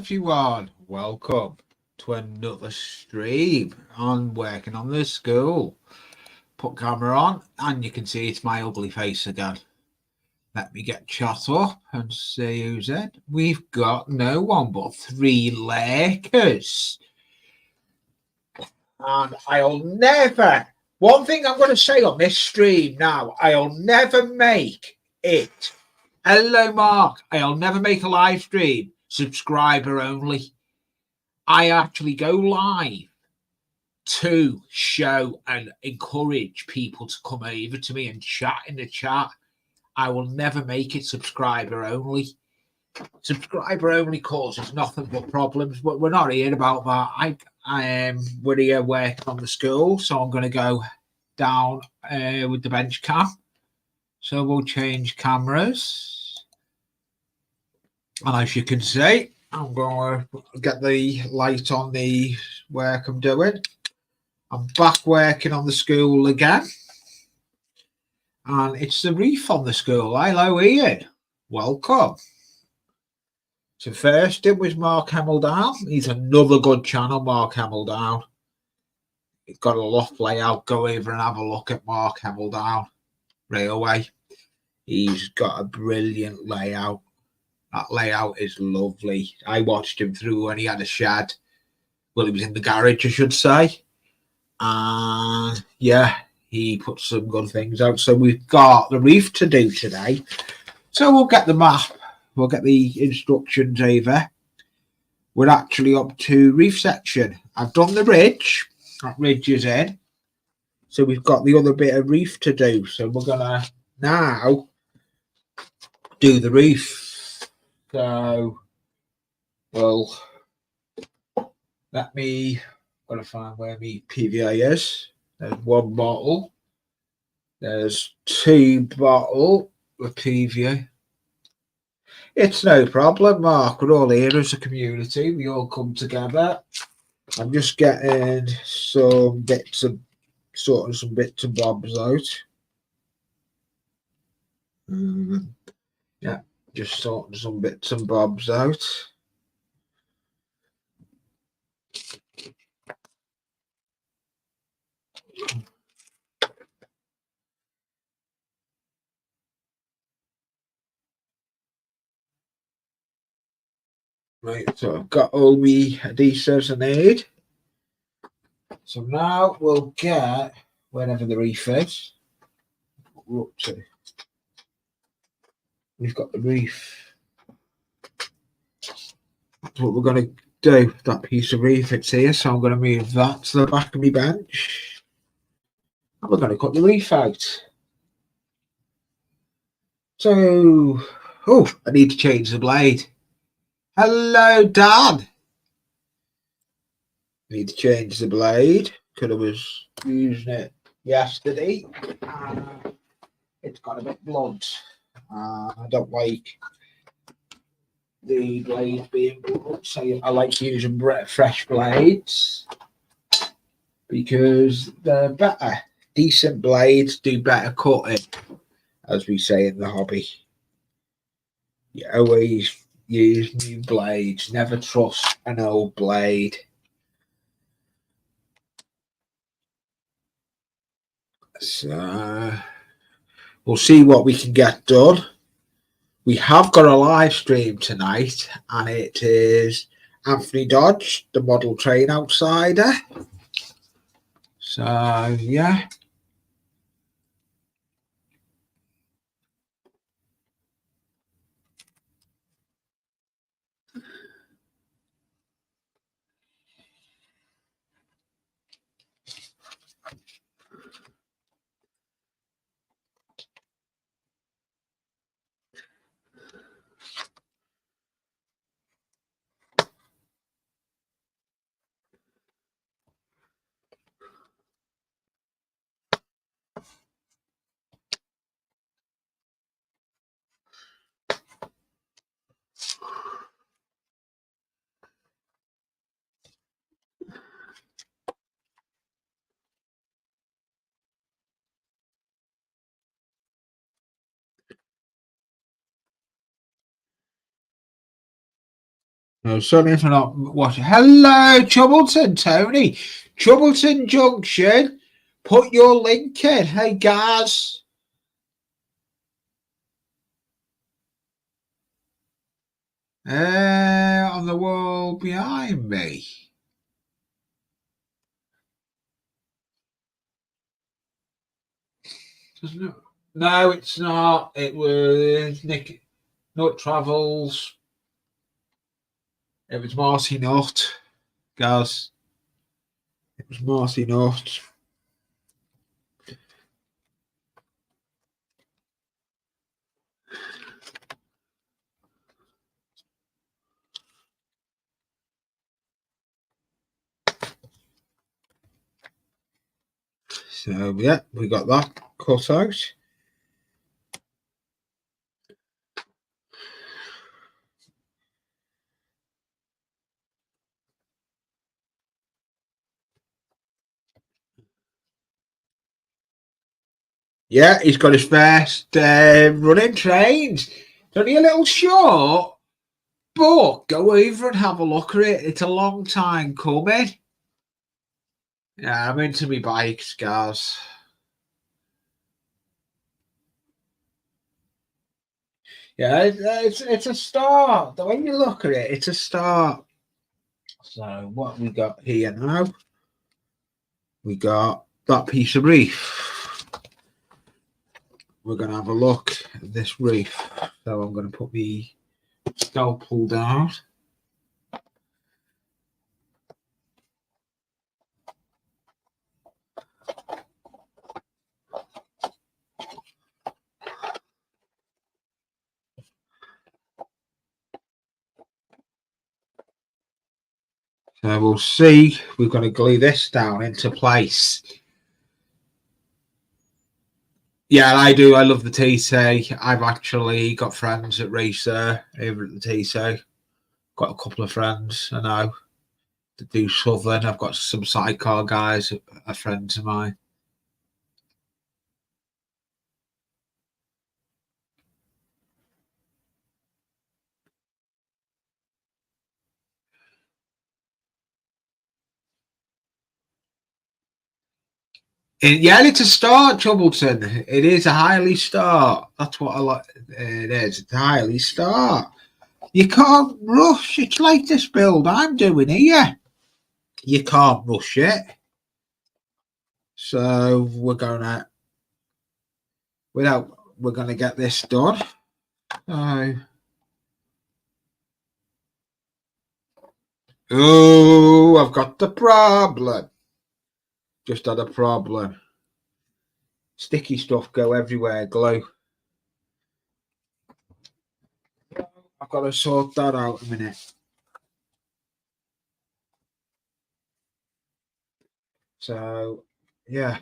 everyone, welcome to another stream on working on the school. Put camera on and you can see it's my ugly face again. Let me get chat up and see who's in. We've got no one but 3 Lakers. And I'll never, one thing I'm going to say on this stream now, I'll never make it. Hello, Mark. I'll never make a live stream subscriber only. I actually go live to show and encourage people to come over to me and chat in the chat. I will never make it subscriber only. Subscriber only causes nothing but problems, but we're not here about that. We're here working on the school, so I'm going to go down with the bench cam. So we'll change cameras, and as you can see, I'm going to get the light on the work I'm doing. I'm back working on the school again. And it's the reef on the school. Hello, Ian. Welcome. So first it was Mark Hemmeldown. He's another good channel, Mark Hemmeldown. He's got a loft layout. Go over and have a look at Mark Hemmeldown Railway. He's got a brilliant layout. That layout is lovely. I watched him through when he had a shed. Well, he was in the garage, I should say. And yeah, he put some good things out. So we've got the reef to do today. So we'll get the map. We'll get the instructions over. We're actually up to reef section. I've done the ridge. That ridge is in. So we've got the other bit of reef to do. So we're going to now do the reef. So, well, let me, got to find where my PVA is. There's 1 bottle. There's 2 bottles of PVA. It's no problem, Mark. We're all here as a community. We all come together. I'm just getting some bits of sorting some bits and bobs out. Yeah, just sorting some bits and bobs out. Right, so I've got all the adhesives I need. So now we'll get wherever the reef is. We're up to. We've got the reef. That's what we're going to do. That piece of reef, it's here, so I'm going to move that to the back of my bench. And we're going to cut the reef out. So, oh, I need to change the blade. Hello, Dan. Need to change the blade because I was using it yesterday. It's got a bit blunt. I don't like the blade being blunt, so I like using fresh blades because they're better. Decent blades do better cutting, as we say in the hobby. You always use new blades. Never trust an old blade. So we'll see what we can get done. We have got a live stream tonight, and it is Anthony Dodge, the model train outsider. So yeah. No, sorry if I'm not watching. Hello, Troubleton, Tony. Troubleton Junction. Put your link in. Hey, guys. On the wall behind me. No, it's not. It was Nick Nut Travels. It was Marcy Nutt, guys. It was Marcy Nutt. So yeah, we got that cut out. Yeah, he's got his first running trains. It's only a little short, but go over and have a look at it. It's a long time coming. Yeah, I'm into me bikes, guys. Yeah, it's a start. The way you look at it, it's a start. So what we got here now? We got that piece of reef. We're going to have a look at this reef. So I'm going to put my scalpel down. So we'll see. We're going to glue this down into place. Yeah, I do. I love the TC. I've actually got friends that race there over at the TC. Got a couple of friends I know that do Southern. I've got some sidecar guys, are friends of mine. Yeah, it's a start, Troubleton. It is a highly start. That's what I like. It is. It's a highly start. You can't rush. It's like this build I'm doing here. You can't rush it. So we're gonna get this done. So, oh, I've got the problem. Just had a problem. Sticky stuff go everywhere. Glue. I've got to sort that out in a minute. So, yeah.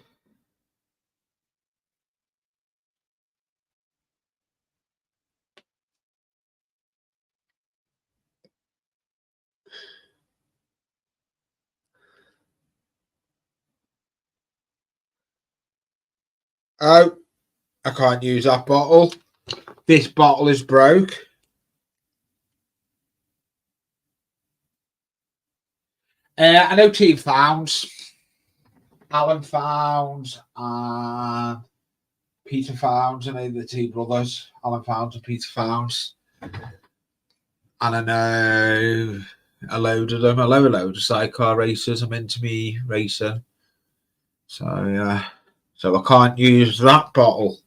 Oh, I can't use that bottle. This bottle is broke. I know Team Founds, Alan Founds, and Peter Founds. I know the two brothers, Alan Founds and Peter Founds. And I know a load of them. I know a load of sidecar racers. I'm into me racing. So, yeah. So I can't use that bottle.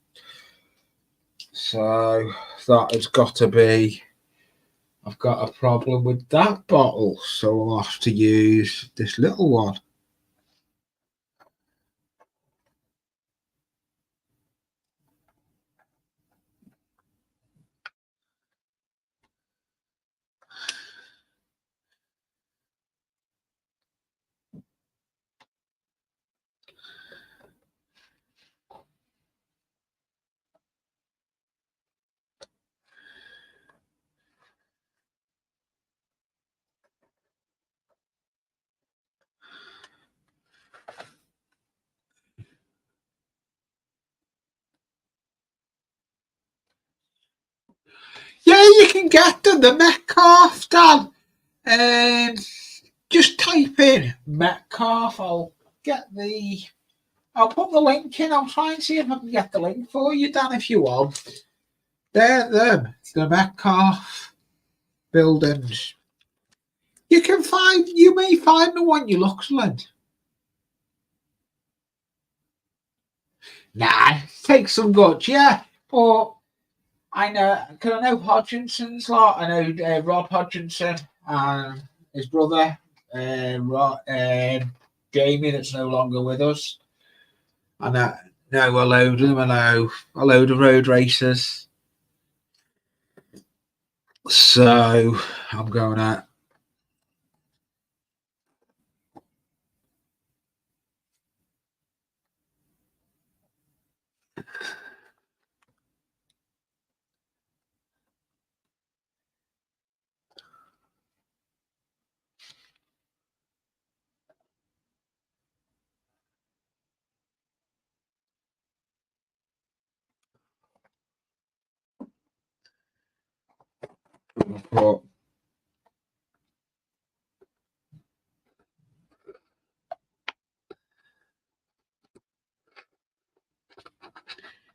So that has got to be. I've got a problem with that bottle. So I'll have to use this little one. Yeah, you can get them. The Metcalf, Dan. Just type in Metcalfe. I'll put the link in. I'll try and see if I can get the link for you, Dan, if you want. They're them, the Metcalfe buildings. You may find the one you look, Lynn. Nah, take some guts, yeah. But I know Hodginson's lot. I know Rob Hodginson and his brother, Jamie, that's no longer with us. I know a load of them. I know a load of road racers. So I'm going at.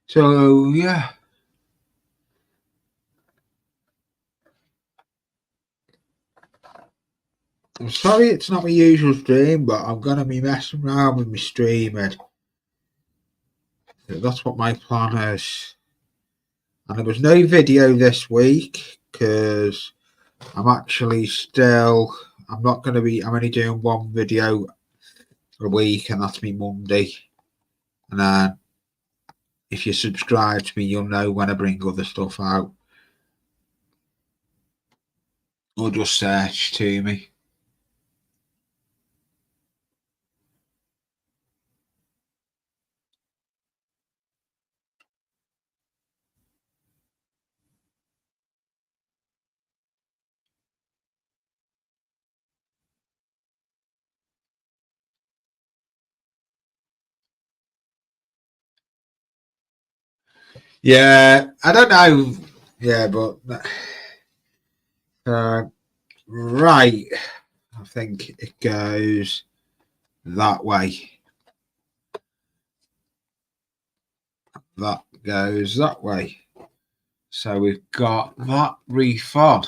So yeah. I'm sorry it's not my usual stream, but I'm gonna be messing around with my streaming. That's what my plan is. And there was no video this week because I'm not gonna be. I'm only doing one video a week, and that's me Monday. And then if you subscribe to me, you'll know when I bring other stuff out. Or just search to me. Yeah, I don't know. Yeah, but right. I think it goes that way. That goes that way. So we've got that reef on.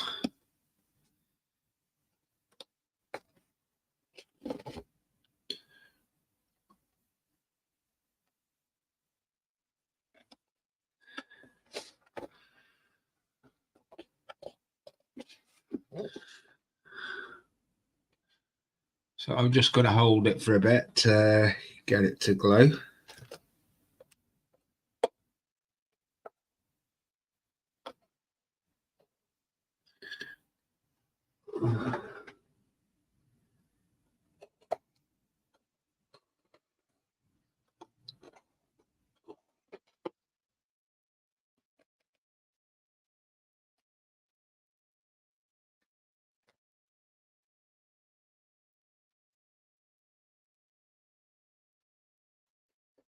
So I'm just going to hold it for a bit to get it to glow.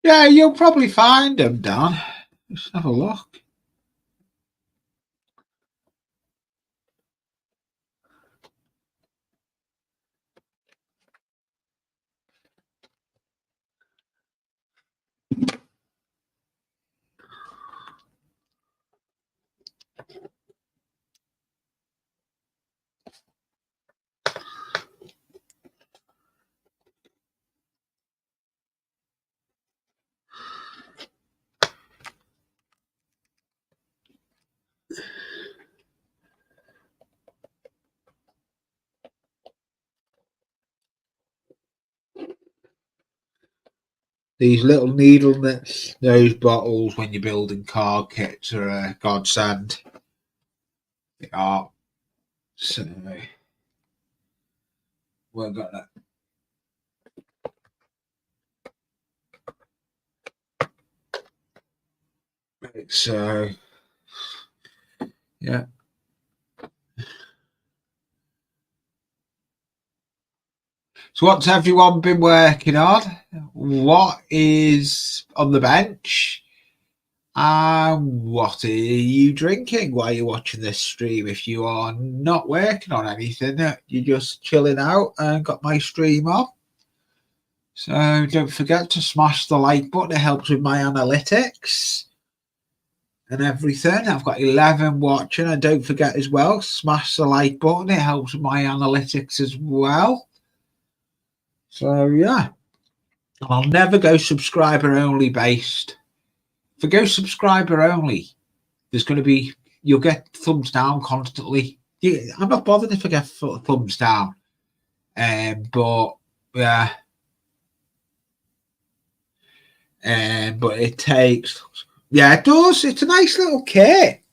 Yeah, you'll probably find them, Dan. Let's have a look. These little needle nose bottles when you're building car kits are a godsend. They are. So we're gonna. So yeah. So what's everyone been working on? What is on the bench? What are you drinking while you're watching this stream? If you are not working on anything, you're just chilling out and got my stream on. So don't forget to smash the like button. It helps with my analytics and everything. I've got 11 watching, and don't forget as well, smash the like button. It helps with my analytics as well. So yeah, I'll never go subscriber only based. If I go subscriber only, there's going to be, you'll get thumbs down constantly. I'm not bothered if I get thumbs down, but yeah, but it takes, yeah, it does. It's a nice little kit.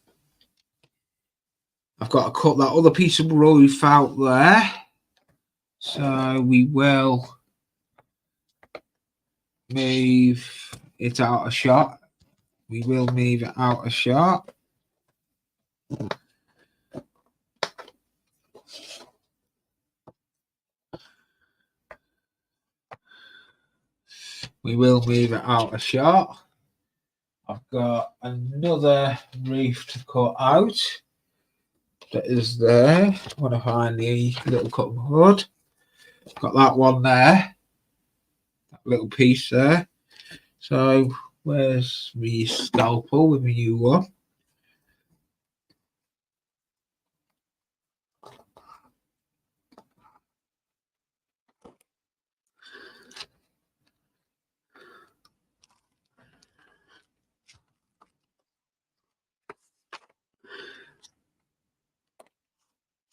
I've got to cut that other piece of roof out there, so we will move it out of shot. We will move it out of shot. We will move it out of shot. I've got another roof to cut out. That is there. I want to find the little cut of wood. Got that one there. That little piece there. So where's my scalpel with my new one?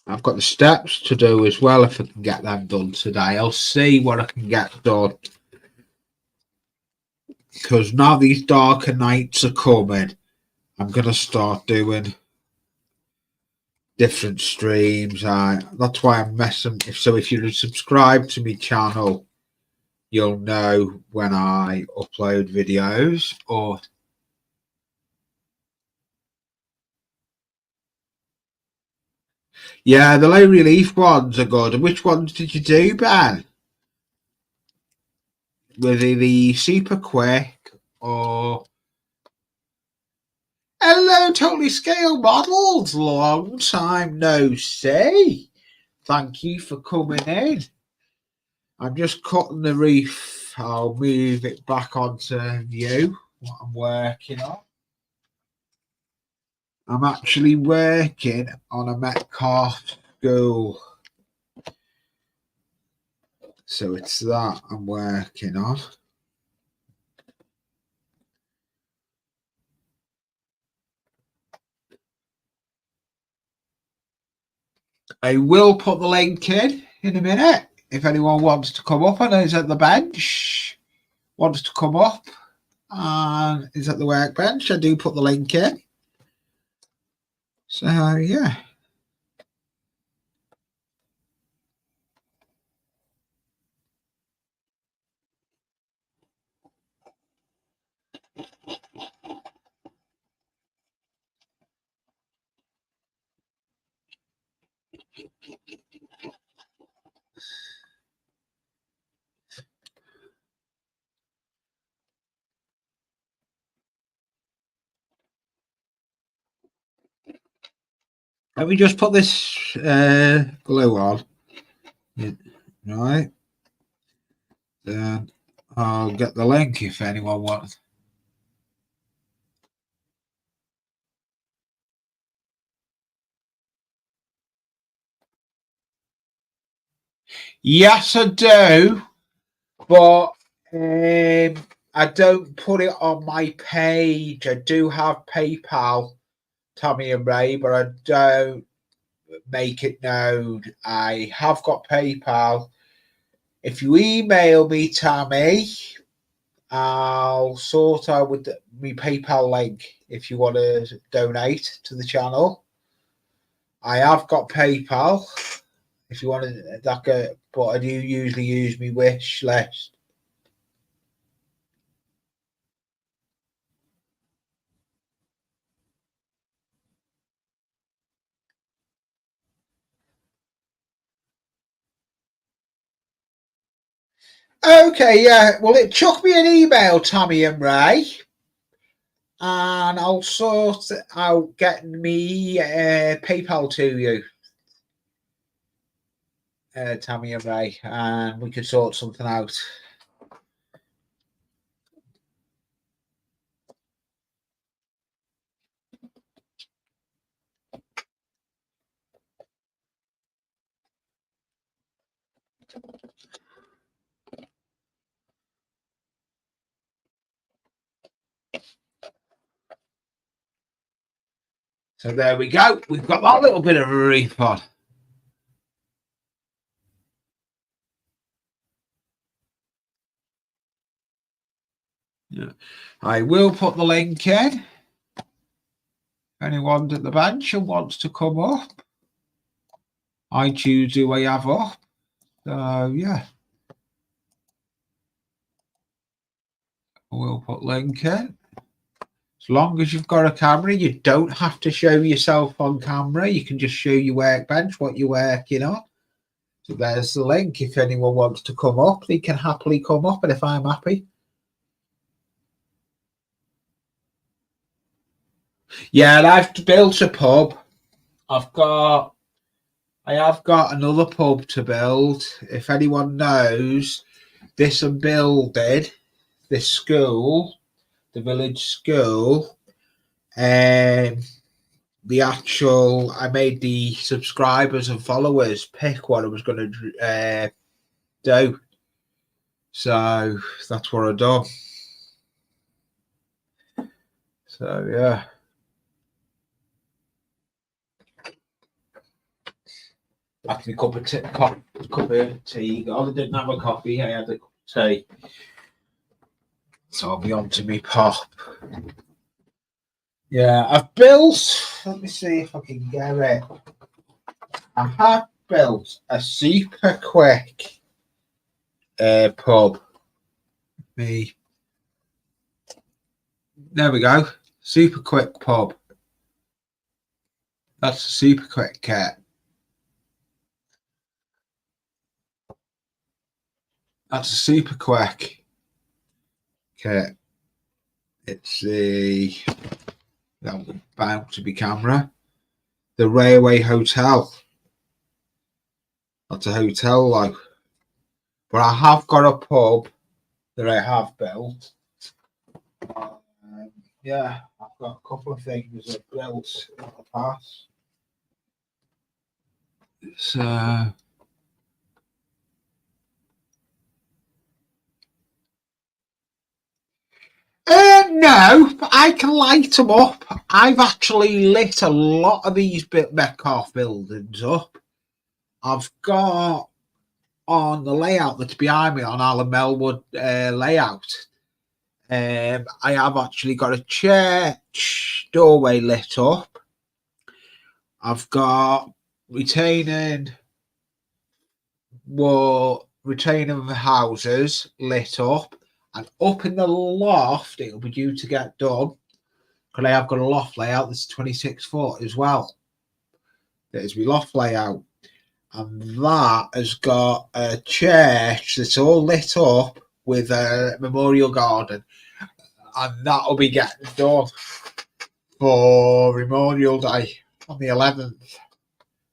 I've got the steps to do as well if I can get them done today. I'll see what I can get done. Because now these darker nights are coming, I'm going to start doing different streams. That's why I'm messing. So if you subscribe to my channel, you'll know when I upload videos. Or yeah, the low relief ones are good. And which ones did you do, Ben? Were they the super quick or? Hello, Totally Scale Models. Long time no see. Thank you for coming in. I'm just cutting the reef. I'll move it back onto view, what I'm working on. I'm actually working on a Metcalfe school. So it's that I'm working on. I will put the link in a minute. If anyone wants to come up and is at the bench, wants to come up and is at the workbench, I do put the link in. So yeah. Let me just put this glue on. Right. Then I'll get the link if anyone wants. Yes, I do, but I don't put it on my page. I do have PayPal, Tammy and Ray, but I don't make it known. I have got PayPal. If you email me, Tammy, I'll sort out with my PayPal link if you want to donate to the channel. I have got PayPal. If you want to, but I do usually use my wish list. Okay, yeah. Well, it chuck me an email, Tammy and Ray. and I'll sort out getting me PayPal to you, Tammy and Ray, and we can sort something out. So there we go. We've got that little bit of a refund. Yeah. I will put the link in. Anyone at the bench and wants to come up, I choose who I have up. So yeah. We'll put link in. As long as you've got a camera, you don't have to show yourself on camera. You can just show your workbench, what you're working on. So there's the link. If anyone wants to come up, they can happily come up. And if I'm happy. Yeah, and I've built a pub. I have got another pub to build. If anyone knows, this I'm building, this school, the village school, the actual, I made the subscribers and followers pick what I was going to do. So that's what I've done. So yeah. That's my cup of tea. Oh, I didn't have a coffee. I had a cup of tea. So I'll be on to me pop. Yeah, I've built. Let me see if I can get it. I have built a super quick pub. There we go. Super quick pub. That's a super quick cat. That's a super quick cat. It's the that was bound to be camera. The Railway Hotel. That's a hotel, like. But I have got a pub that I have built. Yeah, I've got a couple of things I've built in the past. So no, I can light them up. I've actually lit a lot of these Metcalfe buildings up. I've got on the layout that's behind me on Alan Melwood layout. I have actually got a church doorway lit up. I've got retaining the houses lit up, and up in the loft it'll be due to get done because I have got a loft layout that's 26 foot as well. That is my loft layout, and that has got a church that's all lit up with a memorial garden, and that'll be getting done for Memorial Day on the 11th.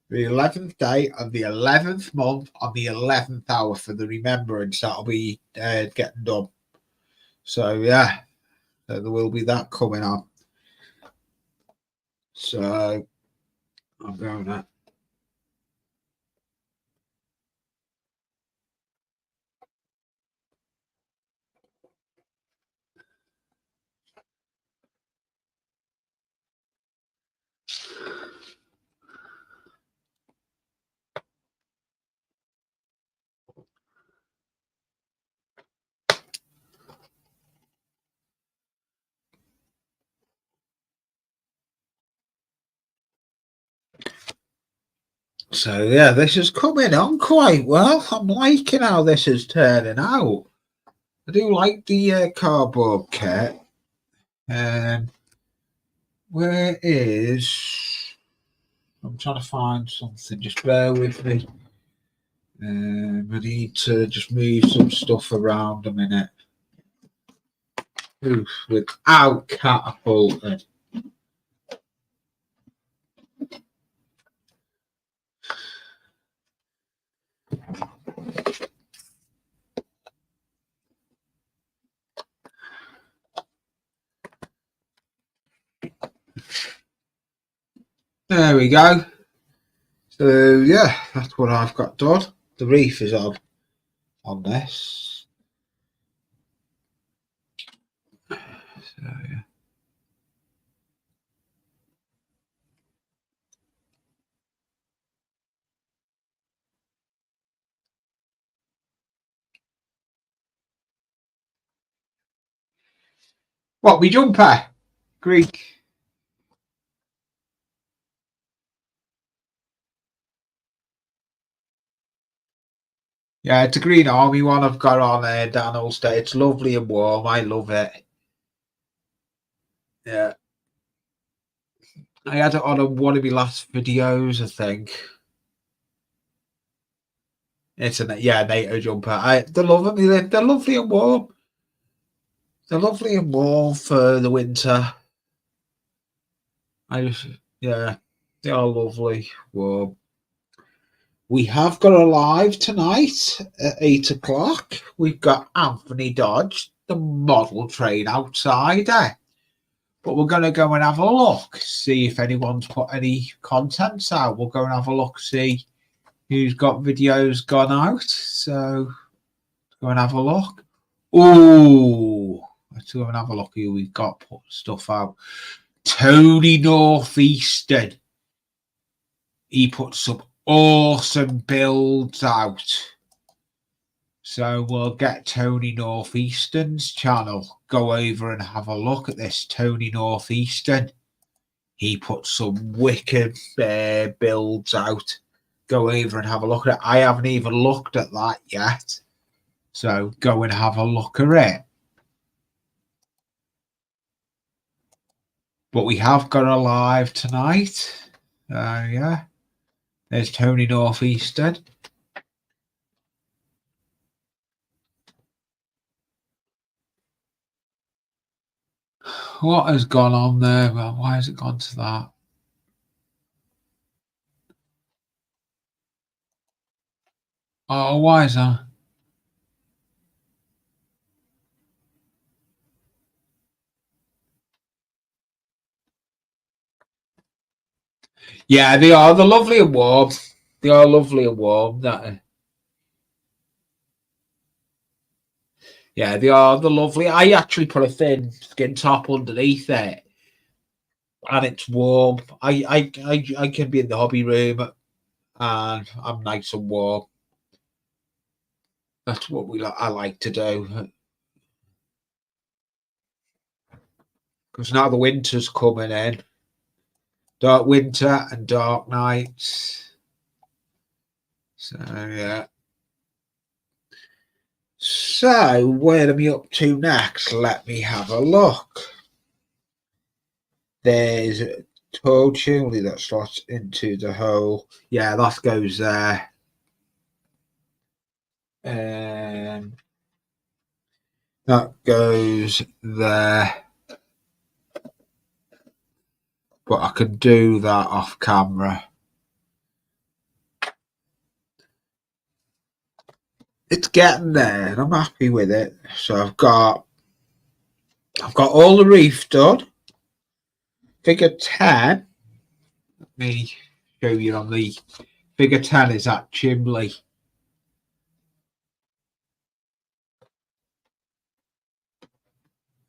The 11th day of the 11th month on the 11th hour for the remembrance. That'll be getting done. So yeah, there will be that coming on. So I'm going to. So yeah, this is coming on quite well. I'm liking how this is turning out. I do like the cardboard kit. Where is? I'm trying to find something. Just bear with me. I need to just move some stuff around a minute. Oof, without catapulting. There we go. So yeah, that's what I've got done. The reef is on this. So yeah. What, we jumper? Greek. Yeah, it's a Green Army one I've got on there, Dan Ulster. It's lovely and warm. I love it. Yeah. I had it on one of my last videos, I think. It's a NATO jumper. They're lovely. They're lovely and warm. They're lovely and warm for the winter. Yeah, they are lovely, warm. We have got a live tonight at 8 o'clock. We've got Anthony Dodge, the model train outsider. But we're going to go and have a look, see if anyone's put any contents out. We'll go and have a look, see who's got videos gone out. So go and have a look. Oh, let's go and have a look who we've got put stuff out. Tony Northeastern. He put some awesome builds out. So we'll get Tony Northeastern's channel. Go over and have a look at this Tony Northeastern. He put some wicked builds out. Go over and have a look at it. I haven't even looked at that yet. So go and have a look at it. But we have got a live tonight. Yeah. There's Tony Northeastern. What has gone on there? Well, why has it gone to that? Oh, why is that? Yeah, they are. They're lovely and warm. They are lovely and warm. Yeah, they are. They're lovely. I actually put a thin skin top underneath it, and it's warm. I can be in the hobby room, and I'm nice and warm. That's what I like to do. Because now the winter's coming in. Dark winter and dark nights. So yeah. So where am I up to next? Let me have a look. There's Tall chimney that slots into the hole. Yeah, that goes there. That goes there. But I can do that off camera. It's getting there, and I'm happy with it. So I've got all the reef done. Figure 10. Let me show you on the figure 10 is that chimney.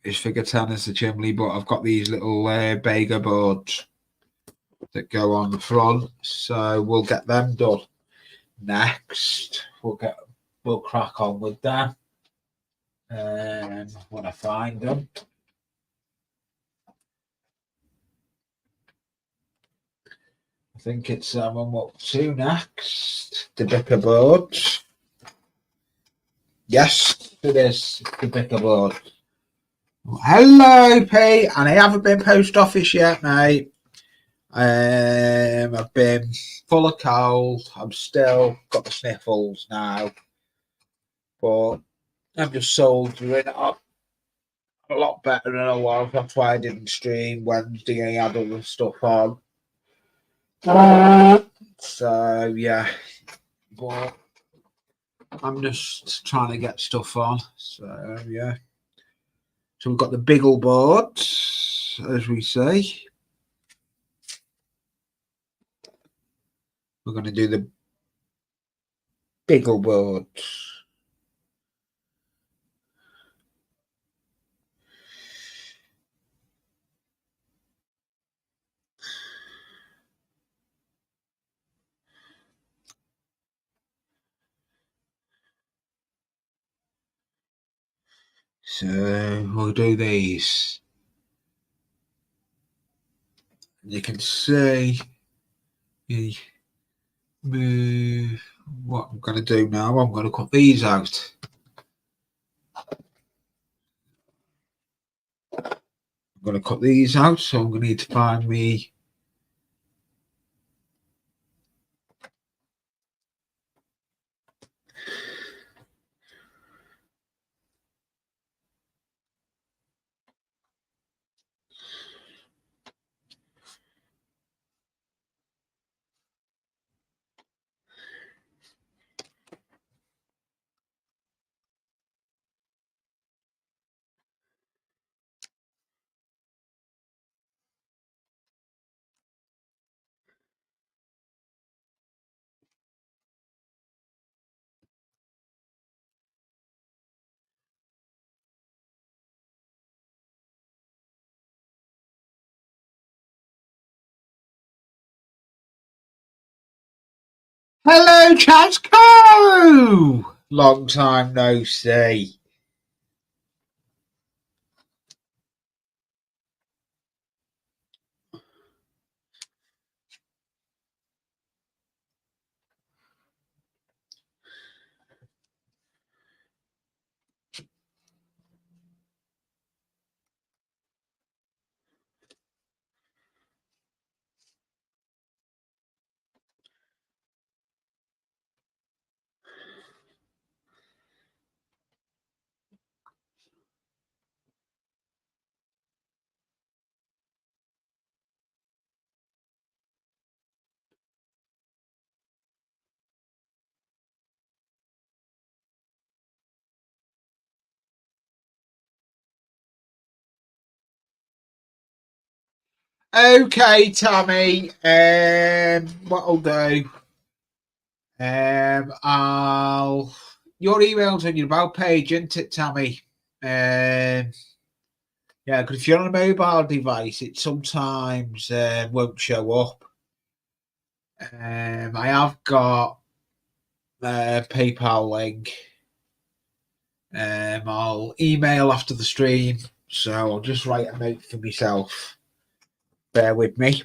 This figure 10 is the chimney, but I've got these little Bega boards that go on the front. So we'll get them done next. We'll crack on with them. When I find them. I think it's I'm up to next. The bicker boards. Yes, it is the bicker board. Hello, Pete, and I haven't been post office yet, mate. I've been full of cold. I'm still got the sniffles now, but I'm just soldiering up. a lot better than I was. That's why I didn't stream Wednesday. I had other stuff on. So yeah, but I'm just trying to get stuff on. So yeah. So we've got the Biggle board, as we say. We're going to do the Biggle board. So we'll do these. You can see what I'm going to do now. I'm going to cut these out. I'm going to cut these out, so I'm going to need to find me. Hello, Chasco! Long time no see. Okay, Tammy. What I'll do. I'll. Your email's on your about page, isn't it, Tammy? Yeah, because if you're on a mobile device, it sometimes won't show up. I have got a PayPal link. I'll email after the stream, so I'll just write a note for myself. Bear with me.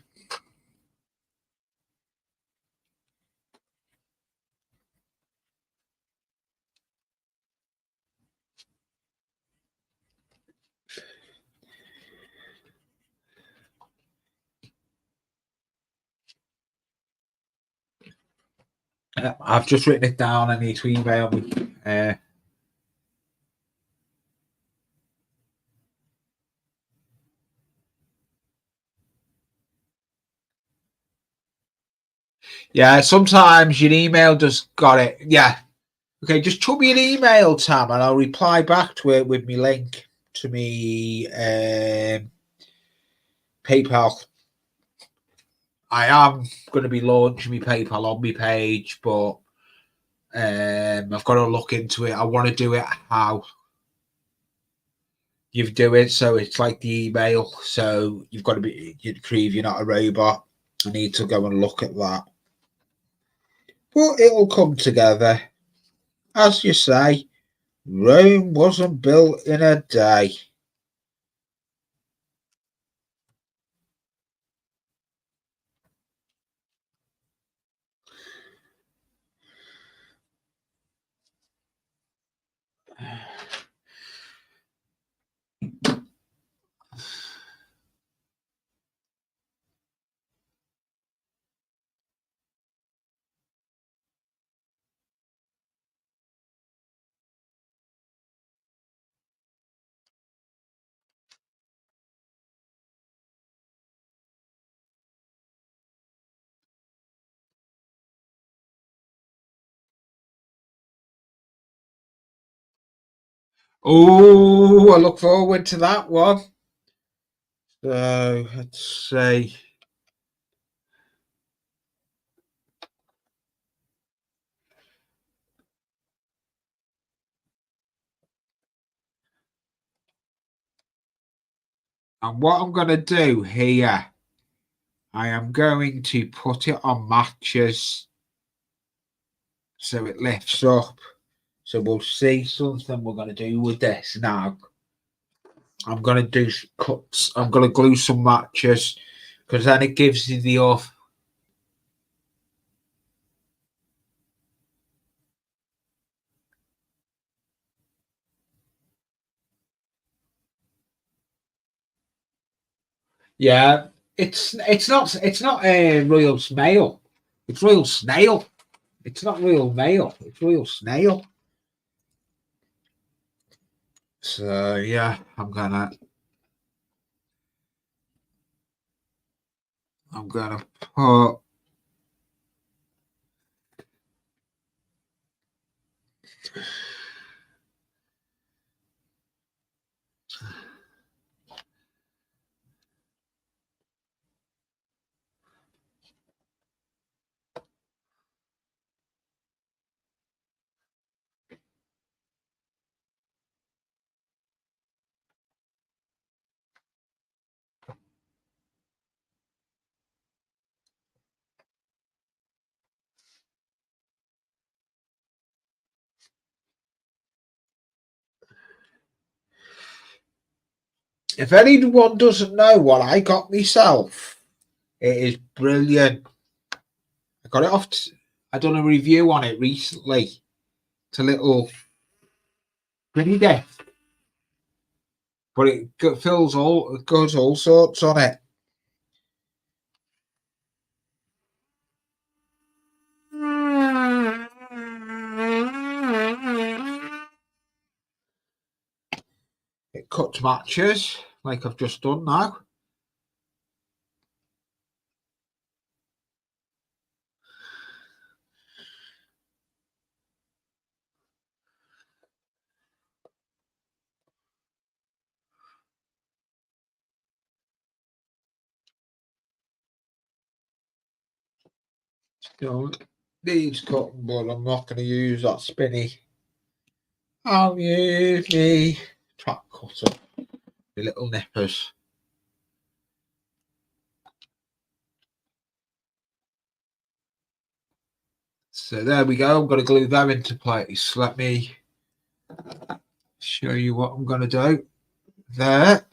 I've just written it down. I need to email me. Yeah, sometimes your email just got it. Yeah. Okay, just chuck me an email, Tam, and I'll reply back to it with my link to me PayPal. I am going to be launching my PayPal on my page, but I've got to look into it. I want to do it how you do it, so it's like the email. So you've got to be you prove you're not a robot. I need to go and look at that, but it'll come together, as you say. Rome wasn't built in a day. Oh, I look forward to that one. So let's see. And what I'm going to do here, I am going to put it on matches so it lifts up. So we'll see something we're going to do with this now. I'm going to do cuts. I'm going to glue some matches because then it gives you the off. Yeah, it's not a royal snail. It's royal snail. It's not real mail. It's real snail. So yeah, I'm gonna put if anyone doesn't know what I got myself, it is brilliant. I got it off. I done a review on it recently. It's a little pretty death, but it fills all. It goes all sorts on it. It cuts matches like I've just done now. You know, needs cutting, but I'm not going to use that spinny. I'll use the track cutter, the little nippers. So there we go. I'm going to glue them into place. Let me show you what I'm going to do there.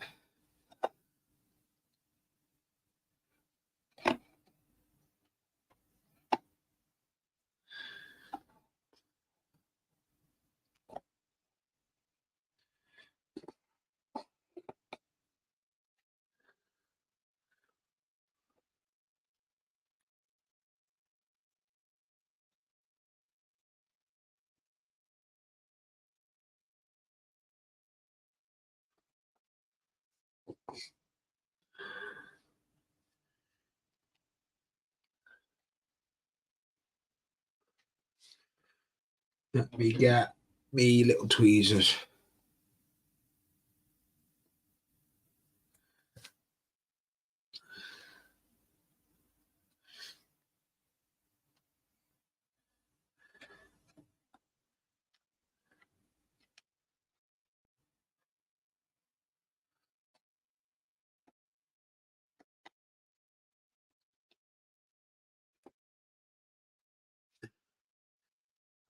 Let me get me little tweezers.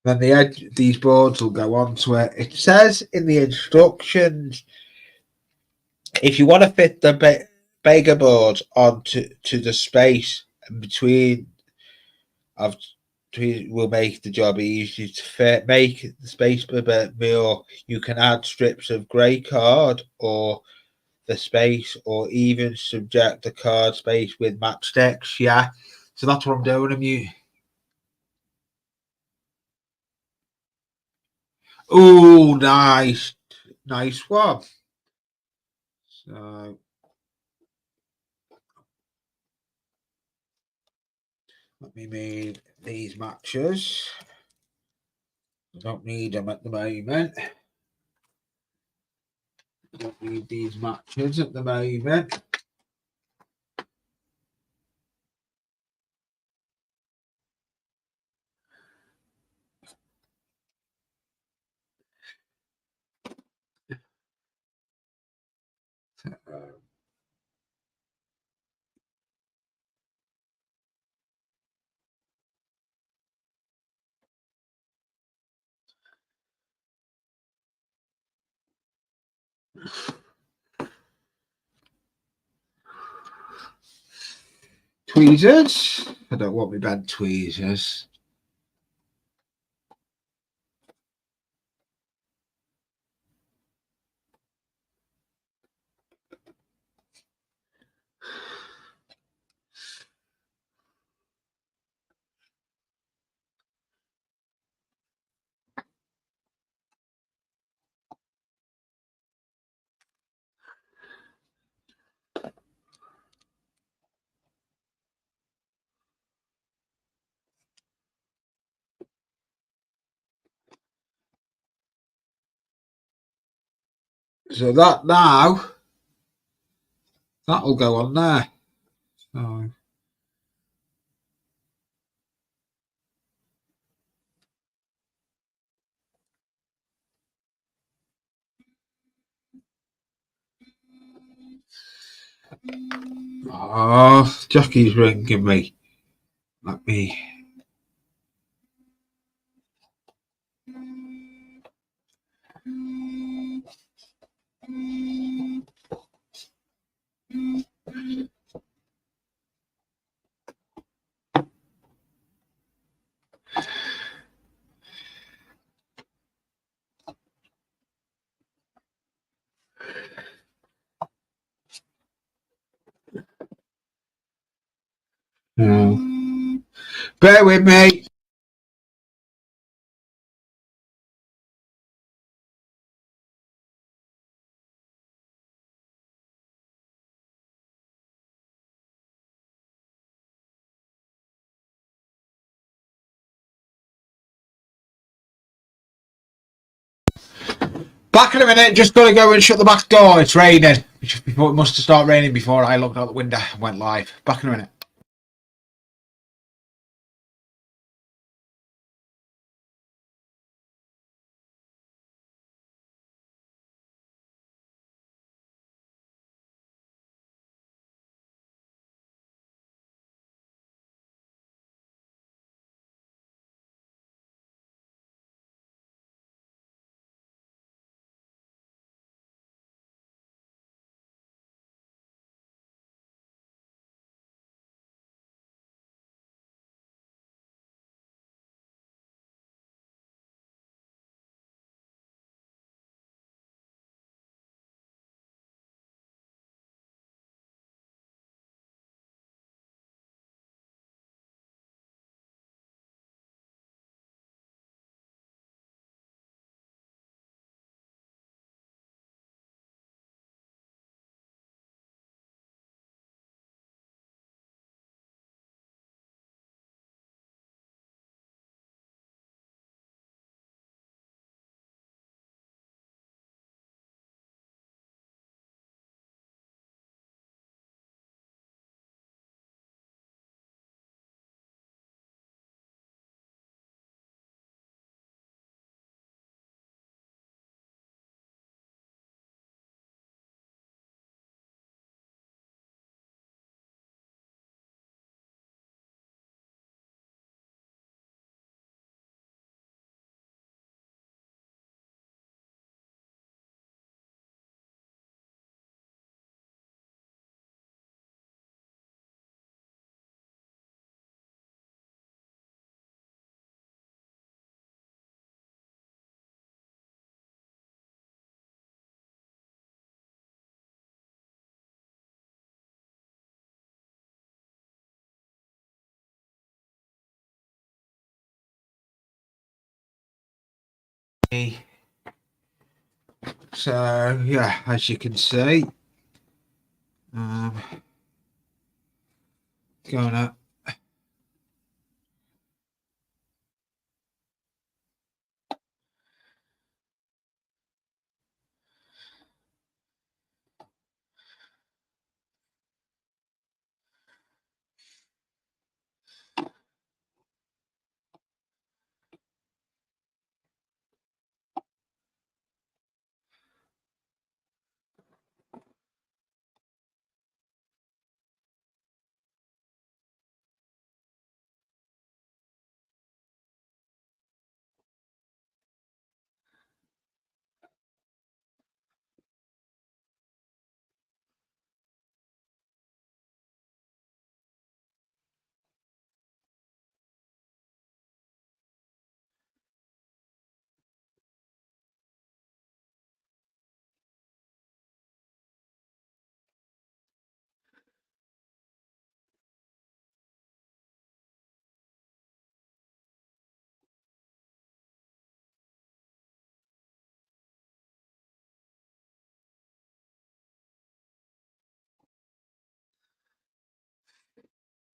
Then the edge, these boards will go onto it. It says in the instructions if you want to fit the Bega board onto the space between of will make the job easy to fit. Make the space a bit more. You can add strips of grey card or the space, or even subject the card space with matchsticks. Yeah, so that's what I'm doing. Oh, nice one. So let me make these matches. I don't need them at the moment. don't need these matches at the moment. Tweezers. I don't want my bad tweezers. So that now, that'll go on there. So, oh, Jackie's ringing me. Let me. Bear with me. Back in a minute, just got to go and shut the back door. It's raining. It must have started raining before I looked out the window and went live. Back in a minute. So, yeah, as you can see, going up.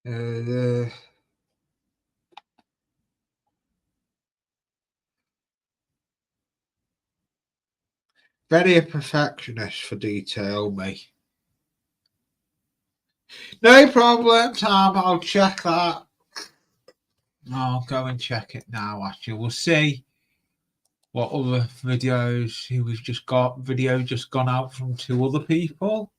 Very a perfectionist for detail, me. No problem, Tom. I'll check that. I'll go and check it now. Actually, we'll see what other videos we've just got. Video just gone out from 2 other people.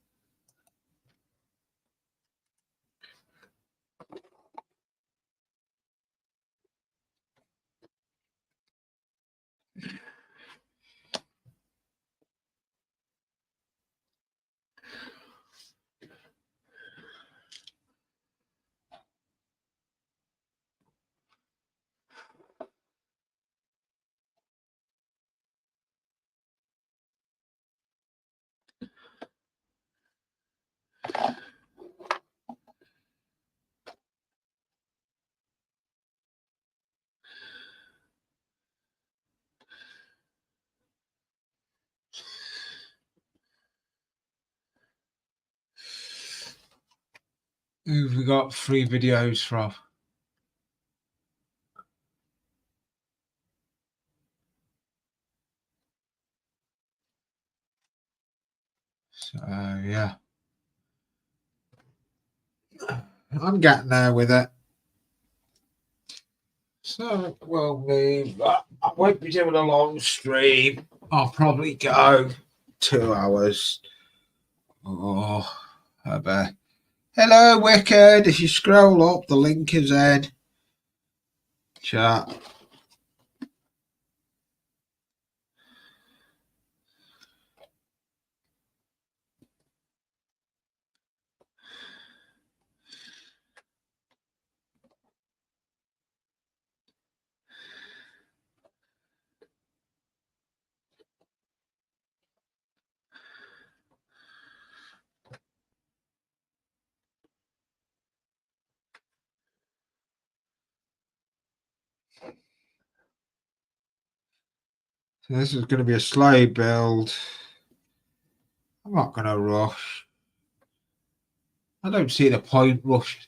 Who've we got 3 videos from? So yeah, I'm getting there with it. So we'll move that. I won't be doing a long stream. I'll probably go 2 hours. Oh, I bet. Hello, Wicked. If you scroll up, the link is in chat. So this is going to be a slow build. I'm not going to rush. I don't see the point rushing.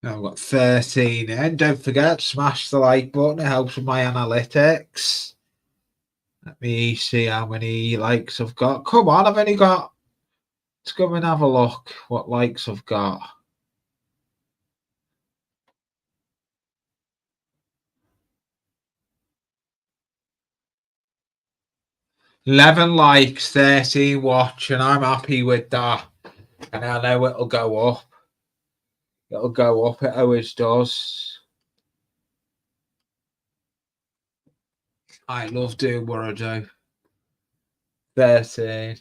So I've got 13 in. Don't forget, smash the like button. It helps with my analytics. Let me see how many likes I've got. Come on, I've only got... Let's go and have a look what likes I've got. 11 likes, 13 watch, and I'm happy with that. And I know it'll go up. It'll go up. It always does. I love doing what I do. 13.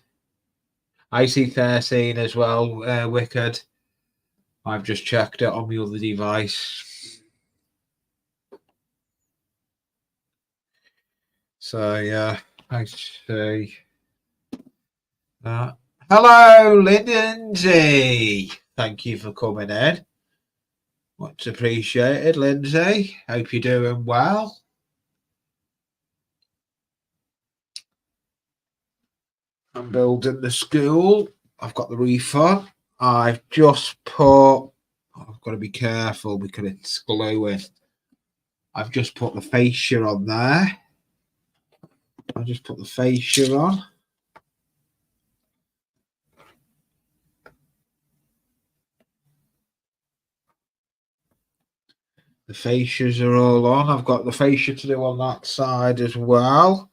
I see 13 as well, Wicked. I've just checked it on my other device. So, yeah, I see that. Hello, Lindsay. Thank you for coming in. Much appreciated, Lindsay. Hope you're doing well. I'm building the school. I've got the refurb. I've just put... I've got to be careful because it's gluing. I've just put the fascia on there. I'll just put the fascia on. The fascias are all on. I've got the fascia to do on that side as well.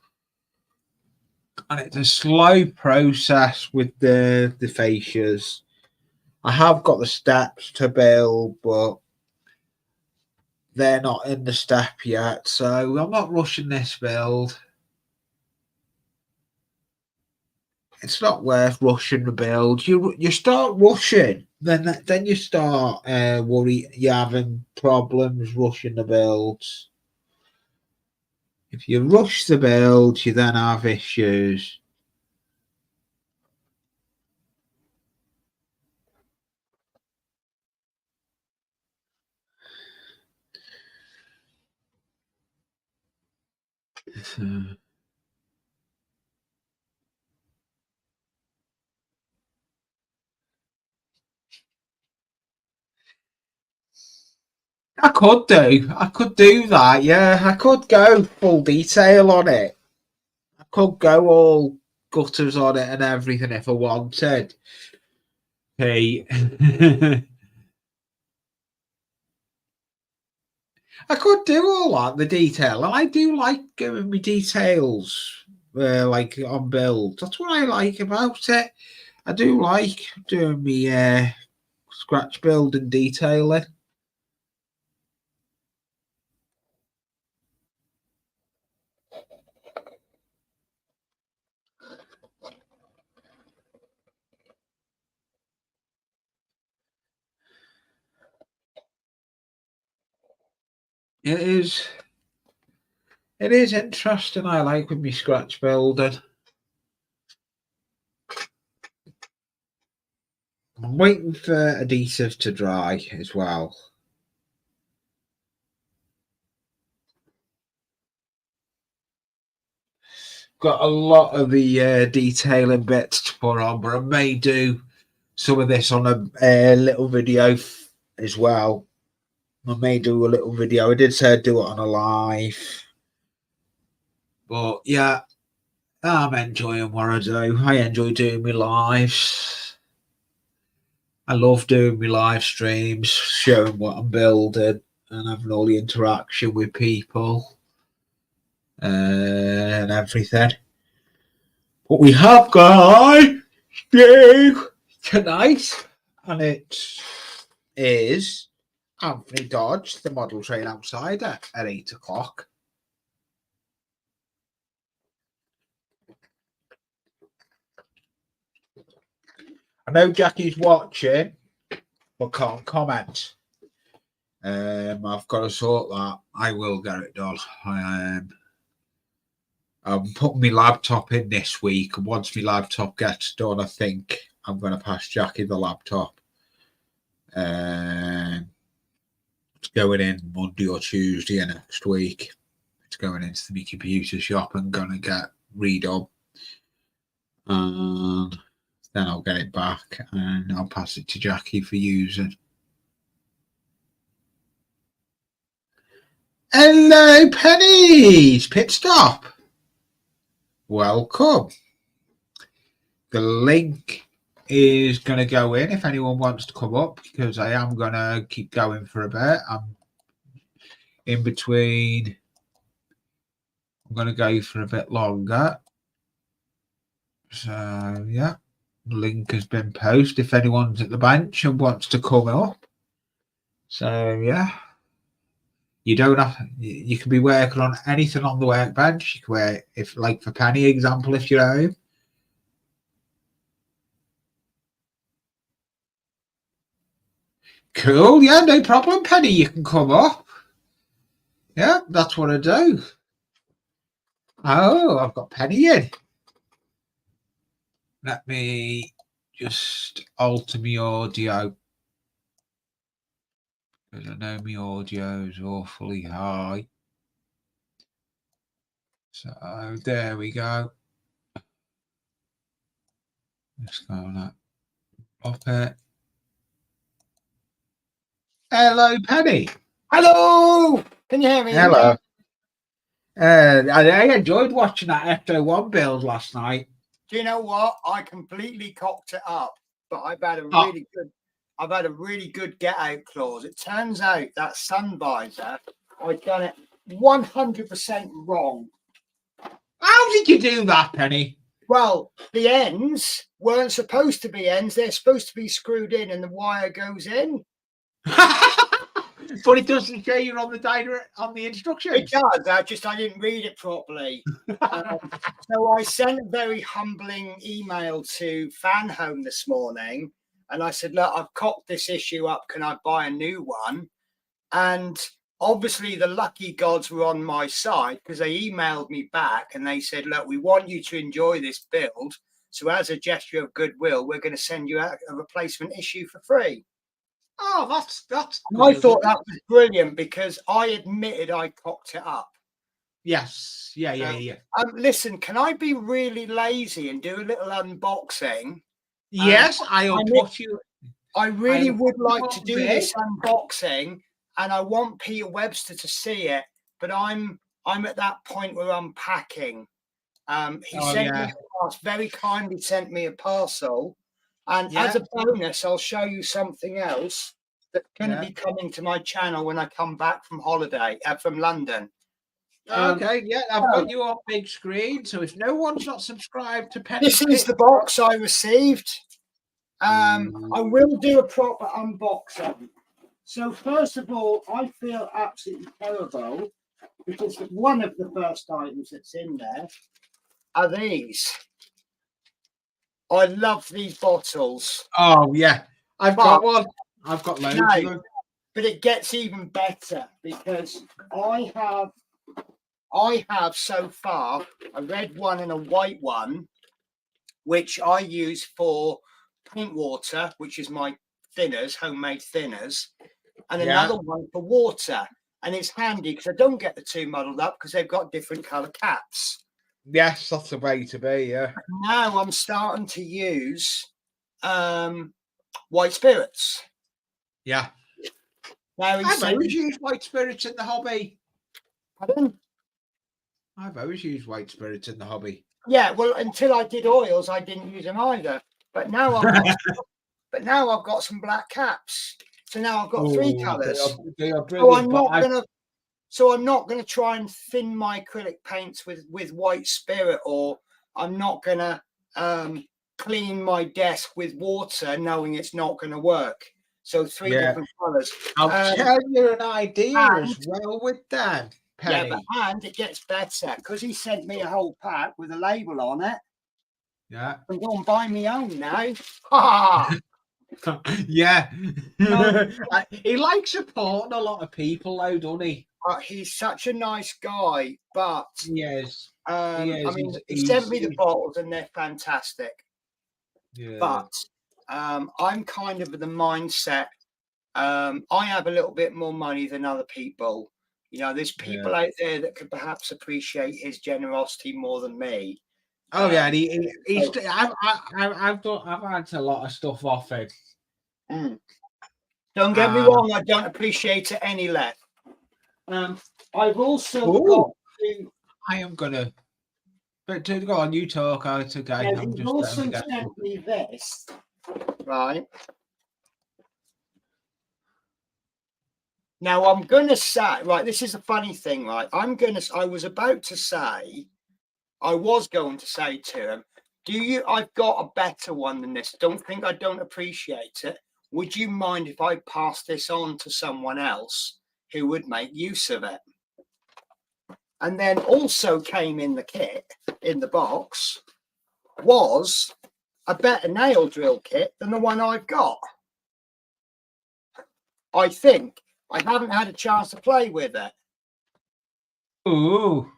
and it's a slow process with the fascias. I have got the steps to build, but they're not in the step yet, so I'm not rushing this build. It's not worth rushing the build. You start rushing, then you start worry. You're having problems rushing the builds. If you rush the build, you then have issues. I could do that. Yeah, I could go full detail on it. I could go all gutters on it and everything if I wanted. Hey. I could do all that, the detail, and I do like giving me details, like on build. That's what I like about it. I do like doing me scratch build and detailing. It is. It is interesting. I like with me scratch building. I'm waiting for adhesive to dry as well. Got a lot of the detailing bits to put on, but I may do some of this on a little video as well. I may do a little video. I did say I'd do it on a live. But yeah, I'm enjoying what I do. I enjoy doing my lives. I love doing my live streams, showing what I'm building and having all the interaction with people and everything. But we have got tonight, and it is Anthony Dodge, the model train outsider, at 8 o'clock. I know Jackie's watching, but can't comment. I've got to sort that. I will get it done. I'm putting my laptop in this week, and once my laptop gets done, I think I'm going to pass Jackie the laptop. It's going in Monday or Tuesday next week. It's going into the computer shop and going to get redone. And then I'll get it back and I'll pass it to Jackie for using. Hello, Pennies! Pit stop. Welcome. The link is going to go in if anyone wants to come up, because I am going to keep going for a bit. I'm in between. I'm going to go for a bit longer. So, yeah. The link has been posted if anyone's at the bench and wants to come up. So, yeah. You don't have. You can be working on anything on the workbench. You can work, if, like for Penny example, if you're home. Cool. Yeah, no problem, Penny. You can come up. Yeah, that's what I do. Oh, I've got Penny in. Let me just alter my audio, because I know my audio is awfully high. So there we go. Just gonna up it. Hello, Penny. Hello. Can you hear me? Hello. I enjoyed watching that Ecto-1 build last night. Do you know what? I completely cocked it up, but I've had a really good get out clause. It turns out that sun visor, I've done it 100% wrong. How did you do that, Penny? Well, the ends weren't supposed to be ends. They're supposed to be screwed in and the wire goes in. But it doesn't say you're on the instructions. It does. I didn't read it properly. So I sent a very humbling email to Fanhome this morning, and I said, "Look, I've cocked this issue up. Can I buy a new one?" And obviously, the lucky gods were on my side because they emailed me back and they said, "Look, we want you to enjoy this build. So as a gesture of goodwill, we're going to send you out a replacement issue for free." Oh, that's. And I thought that was brilliant because I admitted I cocked it up. Yes. Yeah. Listen, can I be really lazy and do a little unboxing? Yes, I'll put you. I really would like put to do there. this unboxing, and I want Peter Webster to see it, but I'm at that point where I'm packing. He sent me very kindly sent me a parcel, and as a bonus, I'll show you something else that's going to be coming to my channel when I come back from holiday from London. Okay, I've got you on big screen. So if no one's not subscribed to Penny, this is the box I received. I will do a proper unboxing. So first of all, I feel absolutely terrible because one of the first items that's in there are these. I love these bottles. Oh yeah, I've got one. I've got loads of them. But it gets even better because I have so far a red one and a white one, which I use for paint water, which is my thinners, homemade thinners, and another one for water. And it's handy because I don't get the two muddled up because they've got different colour caps. Yes, that's the way to be, yeah. Now I'm starting to use white spirits. Yeah. Now I've always used white spirits in the hobby. Pardon? I've always used white spirits in the hobby. Yeah, well, until I did oils, I didn't use them either. But now I've got some black caps. So now I've got three colours. They are brilliant. So I'm not gonna try and thin my acrylic paints with white spirit, or I'm not gonna clean my desk with water knowing it's not gonna work. So three different colours. I'll tell you an idea as well with that, Penny. Yeah, and it gets better because he sent me a whole pack with a label on it. Yeah. I'm going to buy me own now. Ha! Yeah. He likes supporting a lot of people, though, doesn't he? He's such a nice guy, but yes, I mean, he sent me the bottles and they're fantastic. Yeah. But I'm kind of the mindset. I have a little bit more money than other people. You know, there's people out there that could perhaps appreciate his generosity more than me. Oh yeah, he's. I've had a lot of stuff off him. Don't get me wrong, I don't appreciate it any less. I've also got to. I am gonna. But to go on, you talk. It's okay. Yeah, he's also sent me this, right? Now I'm gonna say, right, this is a funny thing, right? I was going to say to him, I've got a better one than this. Don't think I don't appreciate it. Would you mind if I pass this on to someone else who would make use of it? And then also came in the kit, in the box, was a better nail drill kit than the one I've got. I think. I haven't had a chance to play with it. Ooh.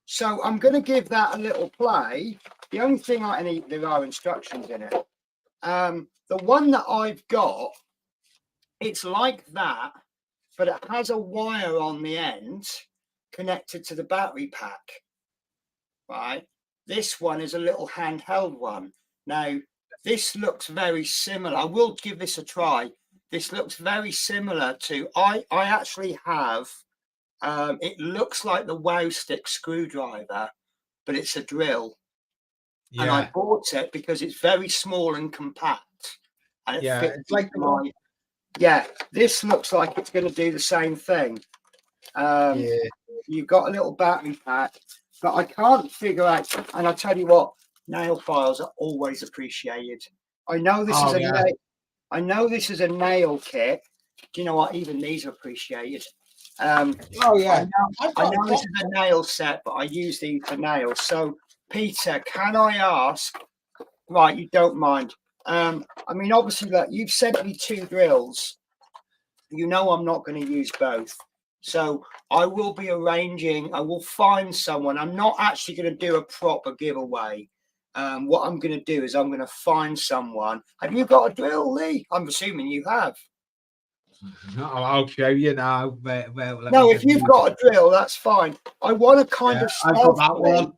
So I'm going to give that a little play. The only thing there are instructions in it. The one that I've got, it's like that, but it has a wire on the end connected to the battery pack. Right. This one is a little handheld one. Now, this looks very similar. I will give this a try. This looks very similar to, I actually have, it looks like the Wow Stick screwdriver, but it's a drill. Yeah. And I bought it because it's very small and compact. And it fits like my, this looks like it's going to do the same thing. You've got a little battery pack, but I can't figure out, and I'll tell you what, nail files are always appreciated. I know this is Oh a yeah. I know this is a nail kit. Do you know what? Even these are appreciated. Oh I yeah. know, I've I got know this one. is a nail set, but I use these for nails. So, Peter, can I ask? Right, you don't mind. I mean, obviously, look, you've sent me 2 drills. You know I'm not going to use both. So I will be arranging, I will find someone. I'm not actually going to do a proper giveaway. What I'm going to do is I'm going to find someone. Have you got a drill, Lee? I'm assuming you have. I'll show you now. Let me No, if give you've you. got a drill, that's fine. I want to kind Yeah, of I've got that stealthily. one.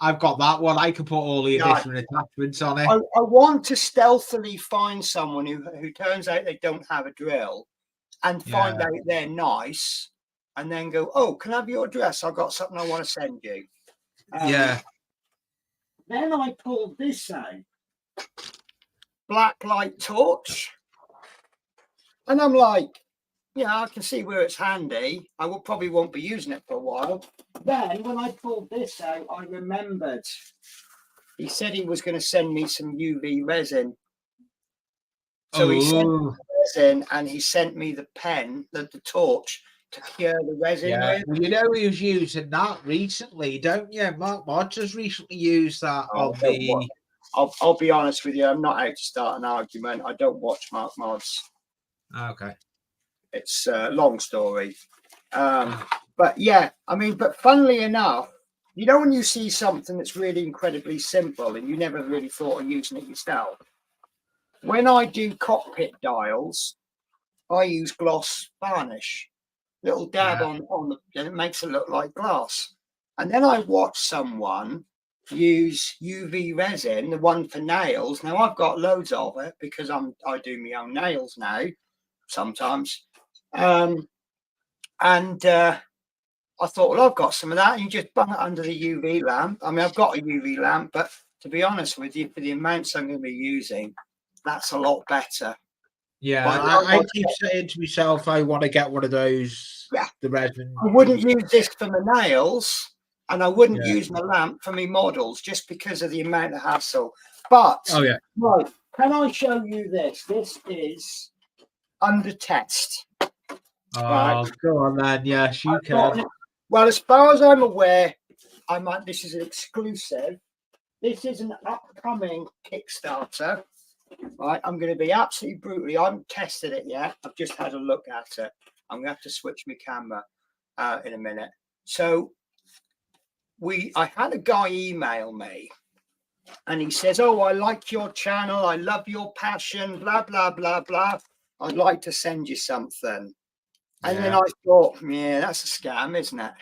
I've got that one. I can put all the No, different attachments on I it. want to stealthily find someone who turns out they don't have a drill and Yeah. find out they're nice and then go, oh, can I have your address? I've got something I want to send you. Yeah. Then I pulled this out, black light torch. And I'm like, yeah, I can see where it's handy. I will probably won't be using it for a while. Then when I pulled this out, I remembered he said he was going to send me some UV resin. So he sent me Oh, the resin and he sent me the pen, the torch to cure the resin yeah. with. Well, you know who's using that recently, don't you? Mark Modge has recently used that Oh, on the. I'll be honest with you. I'm not out to start an argument. I don't watch Mark Mods. Okay. It's a long story. But yeah, I mean, but funnily enough, you know, when you see something that's really incredibly simple and you never really thought of using it yourself. When I do cockpit dials, I use gloss varnish, little dab Yeah. on the, and it makes it look like glass. And then I watch someone use UV resin, the one for nails. Now I've got loads of it because I do my own nails now sometimes. I thought, well, I've got some of that. And you just bung it under the UV lamp. I mean, I've got a UV lamp, but to be honest with you, for the amounts I'm going to be using, that's a lot better. Yeah. But I keep saying to myself, I want to get one of those. yeah, The resin. I wouldn't use this for my nails, and I wouldn't Yeah. use my lamp for my models just because of the amount of hassle. But Oh yeah. right, can I show you this? This is under test. Right. Oh, go on then. Yes, you can. Well, as far as I'm aware, this is an exclusive. This is an upcoming Kickstarter. Right, I'm going to be absolutely brutally. I haven't tested it yet. I've just had a look at it. I'm going to have to switch my camera in a minute. So I had a guy email me and he says, oh, I like your channel. I love your passion, blah, blah, blah, blah. I'd like to send you something. And then I thought, yeah, that's a scam, isn't it?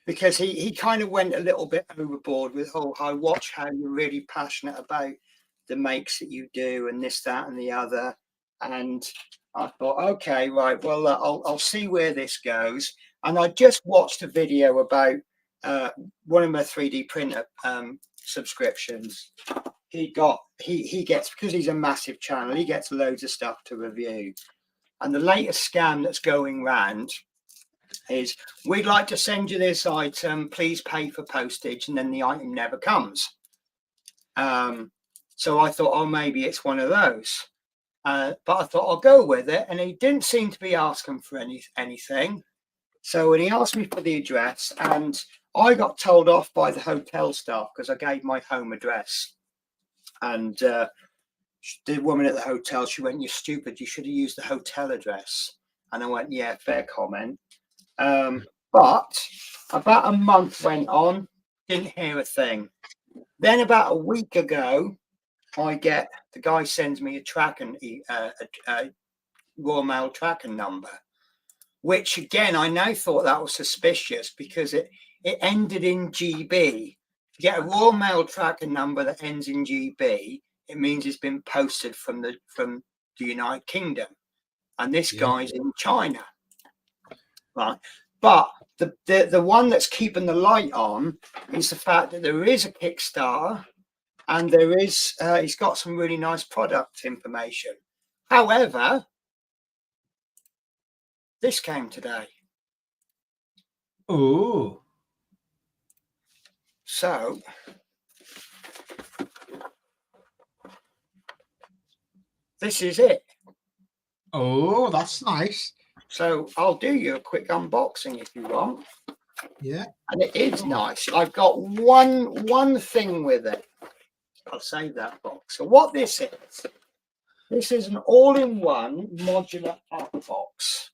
Because he kind of went a little bit overboard with, oh, I watch how you're really passionate about the makes that you do and this, that, and the other. And I thought, okay, right, well, I'll see where this goes. And I just watched a video about one of my 3D printer subscriptions. He gets, because he's a massive channel, he gets loads of stuff to review. And the latest scam that's going round is, we'd like to send you this item, please pay for postage, and then the item never comes. So I thought, oh, maybe it's one of those. But I thought I'll go with it. And he didn't seem to be asking for anything. So when he asked me for the address, and I got told off by the hotel staff because I gave my home address. And the woman at the hotel, she went, you're stupid. You should have used the hotel address. And I went, yeah, fair comment. But about a month went on, didn't hear a thing. Then about a week ago, the guy sends me a tracking, Royal Mail tracking number, which again, I now thought that was suspicious because it ended in GB. You get a Royal Mail tracking number that ends in GB, it means it's been posted from the United Kingdom. And this guy's in China. Right. But the one that's keeping the light on is the fact that there is a Kickstarter and there is he's got some really nice product information. However, this came today. Oh. So this is it. Oh, that's nice. So I'll do you a quick unboxing if you want. Yeah. And it is nice. I've got one thing with it. I'll save that box. So what this is an all-in-one modular art box.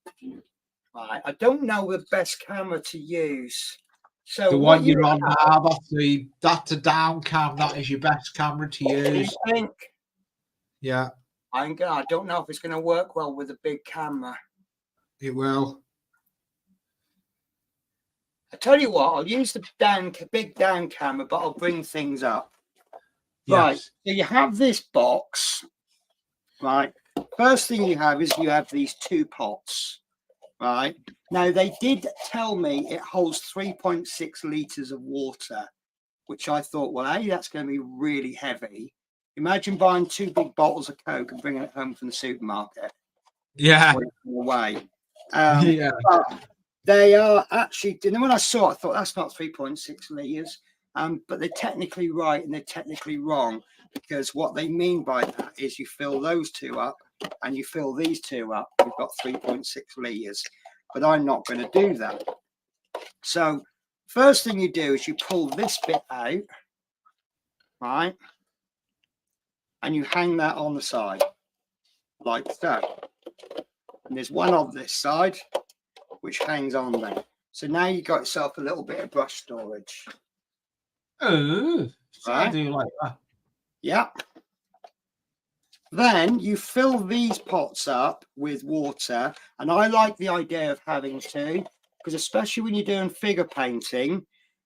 Right. I don't know the best camera to use. So The what one you're on have, now, that's a down cam. That is your best camera to use. I think Yeah, I don't know if it's going to work well with a big camera. it will. I tell you what, I'll use the big down camera, but I'll bring things up. Yes. Right. So you have this box. Right. First thing you have these 2 pots. Right. Now they did tell me it holds 3.6 liters of water, which I thought, well, hey, that's going to be really heavy. Imagine buying 2 big bottles of Coke and bringing it home from the supermarket. Yeah. Away. Yeah. But they are actually, and when I saw it, I thought that's not 3.6 liters. But they're technically right and they're technically wrong, because what they mean by that is you fill those 2 up and you fill these 2 up, you've got 3.6 liters. But I'm not going to do that. So first thing you do is you pull this bit out, right? And you hang that on the side, like so. And there's one on this side, which hangs on there. So now you've got yourself a little bit of brush storage. Oh, so Right. I do like that. Yeah. Then you fill these pots up with water. And I like the idea of having 2, because especially when you're doing figure painting,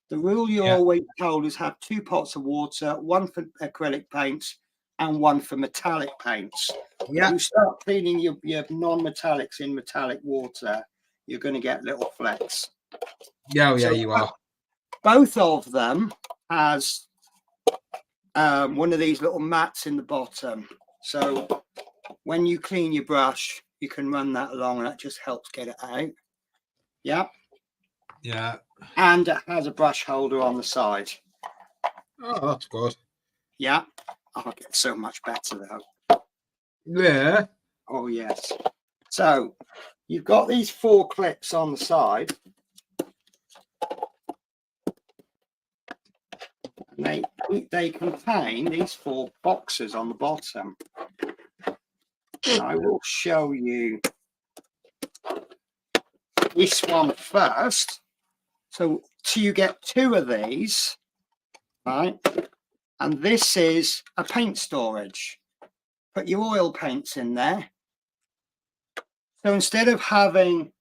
the rule you're always told is have 2 pots of water, 1 for acrylic paints and 1 for metallic paints. Yeah. You start cleaning your non-metallics in metallic water, you're going to get little flecks. Yeah, yeah, So you are. both of them has one of these little mats in the bottom. So when you clean your brush, you can run that along and that just helps get it out. Yeah. Yeah. And it has a brush holder on the side. Oh, that's good. Yeah. Oh, it gets so much better though. Yeah. Oh, yes. So you've got these 4 clips on the side. And they contain these 4 boxes on the bottom. I will show you this one first. So you get 2 of these, right? And this is a paint storage. Put your oil paints in there. So instead of having,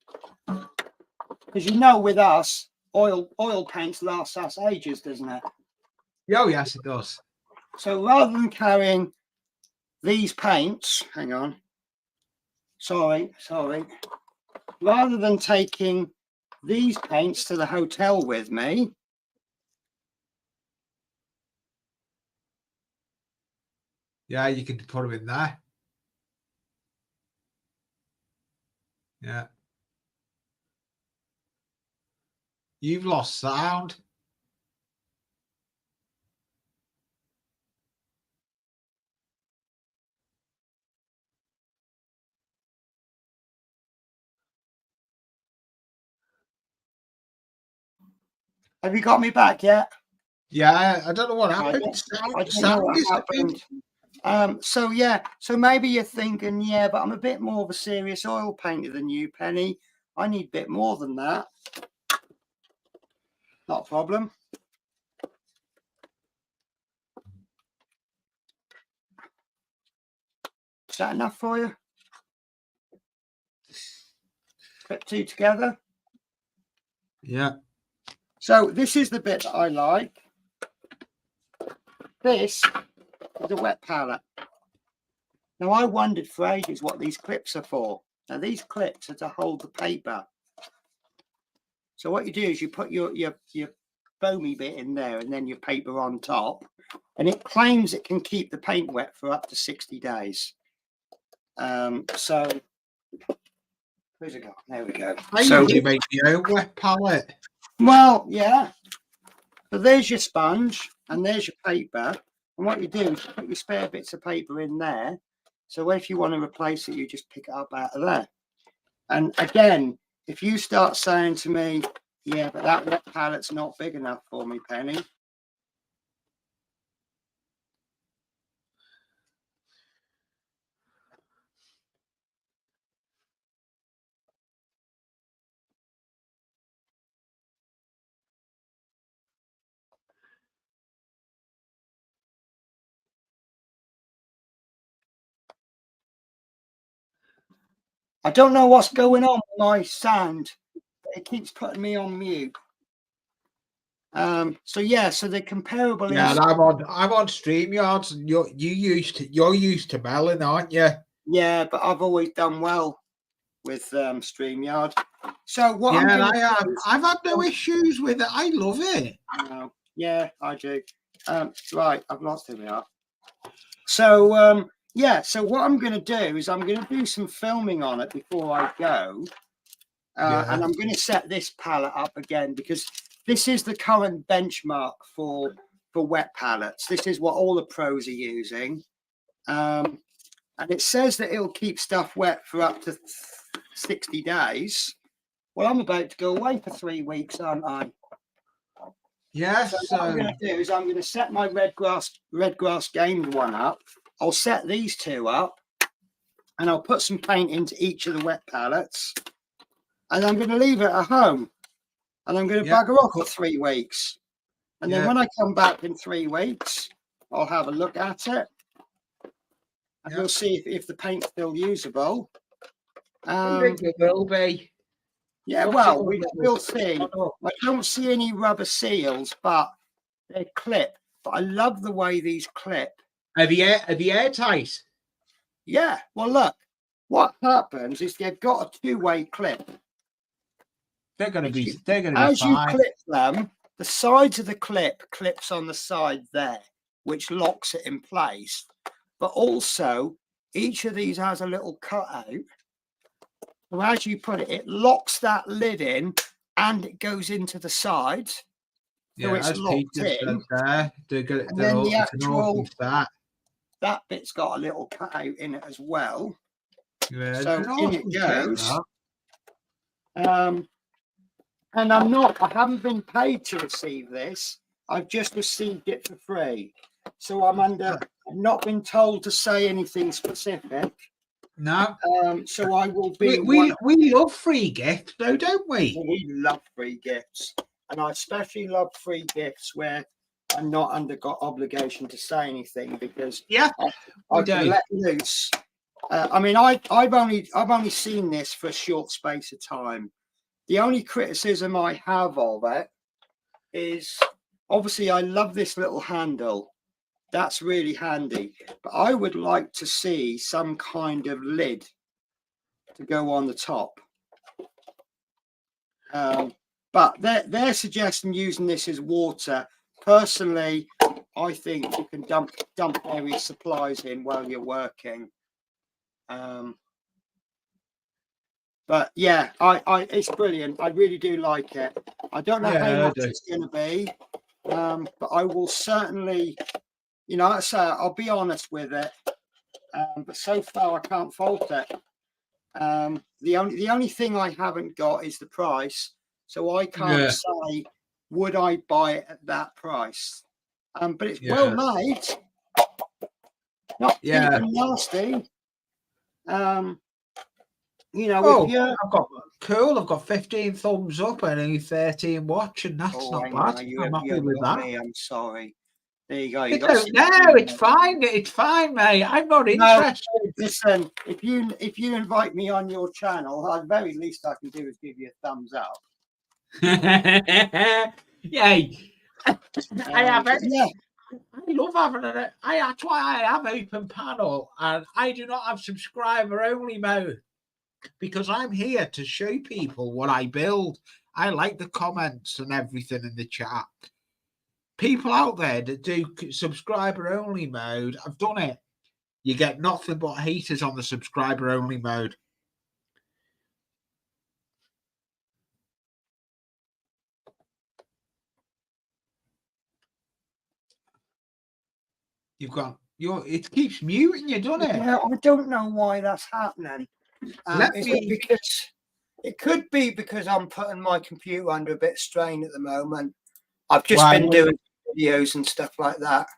because you know with us, oil paints last us ages, doesn't it? Oh, yes, it does. So rather than carrying these paints, hang on, sorry. Rather than taking these paints to the hotel with me, Yeah, you can put them in there. Yeah. You've lost sound. have you got me back yet? Yeah, I don't know what I happened. don't know what happened. So yeah, so maybe you're thinking, yeah, but I'm a bit more of a serious oil painter than you, Penny. I need a bit more than that. Not a problem. Is that enough for you? Put 2 together. Yeah. So this is the bit that I like. This is a wet palette. Now I wondered for ages what these clips are for. Now these clips are to hold the paper. So what you do is you put your foamy bit in there and then your paper on top, and it claims it can keep the paint wet for up to 60 days. So where's it gone? There we go. So you make your own wet palette. Well, yeah. So there's your sponge and there's your paper. And what you do is you put your spare bits of paper in there So if you want to replace it, you just pick it up out of there. And again, if you start saying to me, yeah, but that wet pallet's not big enough for me, Penny. I don't know what's going on with my sound. It keeps putting me on mute. So yeah, so they're comparable. Yeah, and I'm on StreamYards, and you're used to Melon, aren't you? Yeah, but I've always done well with StreamYard. So what? Yeah, I've had no issues with it. I love it. Yeah, I do. Right, I've lost who we are. So yeah, so what I'm going to do is I'm going to do some filming on it before I go, and I'm going to set this pallet up again because this is the current benchmark for wet pallets. This is what all the pros are using, and it says that it'll keep stuff wet for up to 60 days. Well, I'm about to go away for 3 weeks, aren't I? Yes. So what I'm going to do is I'm going to set my red grass gained one up. I'll set these two up, and I'll put some paint into each of the wet pallets, and I'm going to leave it at home, and I'm going to bugger off for 3 weeks, and then when I come back in 3 weeks, I'll have a look at it, and we'll see if the paint's still usable. I think it will be. Yeah, well, we'll see. I don't see any rubber seals, but they clip. But I love the way these clip. Are the airtight? Yeah. Well, look. What happens is they've got a two-way clip. They're going to be fine. As you clip them, the sides of the clip clips on the side there, which locks it in place. But also, each of these has a little cutout. So as you put it, it locks that lid in, and it goes into the side. So it's locked in. There. And then the actual that bit's got a little cutout in it as well. Yeah, so in it goes. And I haven't been paid to receive this. I've just received it for free. So I've not been told to say anything specific. No. So I will be. We love free gifts, though, don't we? We love free gifts, and I especially love free gifts where I'm not under obligation to say anything because I can let loose. I mean, I've only seen this for a short space of time. The only criticism I have of it is obviously I love this little handle. That's really handy, but I would like to see some kind of lid to go on the top. But they're suggesting using this as water. Personally, I think you can dump various supplies in while you're working. But yeah, it's brilliant. I really do like it. I don't know how much it's going to be, but I will certainly, like I say, I'll be honest with it. But so far, I can't fault it. The only thing I haven't got is the price, so I can't say would I buy it at that price. But it's well made, not even nasty. I've got 15 thumbs up and only 13 watching. That's not bad. I'm happy with that. I'm sorry. There you go. It's fine. It's fine, mate. I'm not interested. Listen, if you invite me on your channel, at the very least I can do is give you a thumbs up. Yay! I have it. Yeah. I love having it. That's why I have open panel, and I do not have subscriber only mode because I'm here to show people what I build. I like the comments and everything in the chat. People out there that do subscriber only mode, I've done it. You get nothing but haters on the subscriber only mode. You've got It keeps muting you, doesn't it? Yeah, I don't know why that's happening. Is it because it could be because I'm putting my computer under a bit of strain at the moment. I've just been doing videos and stuff like that.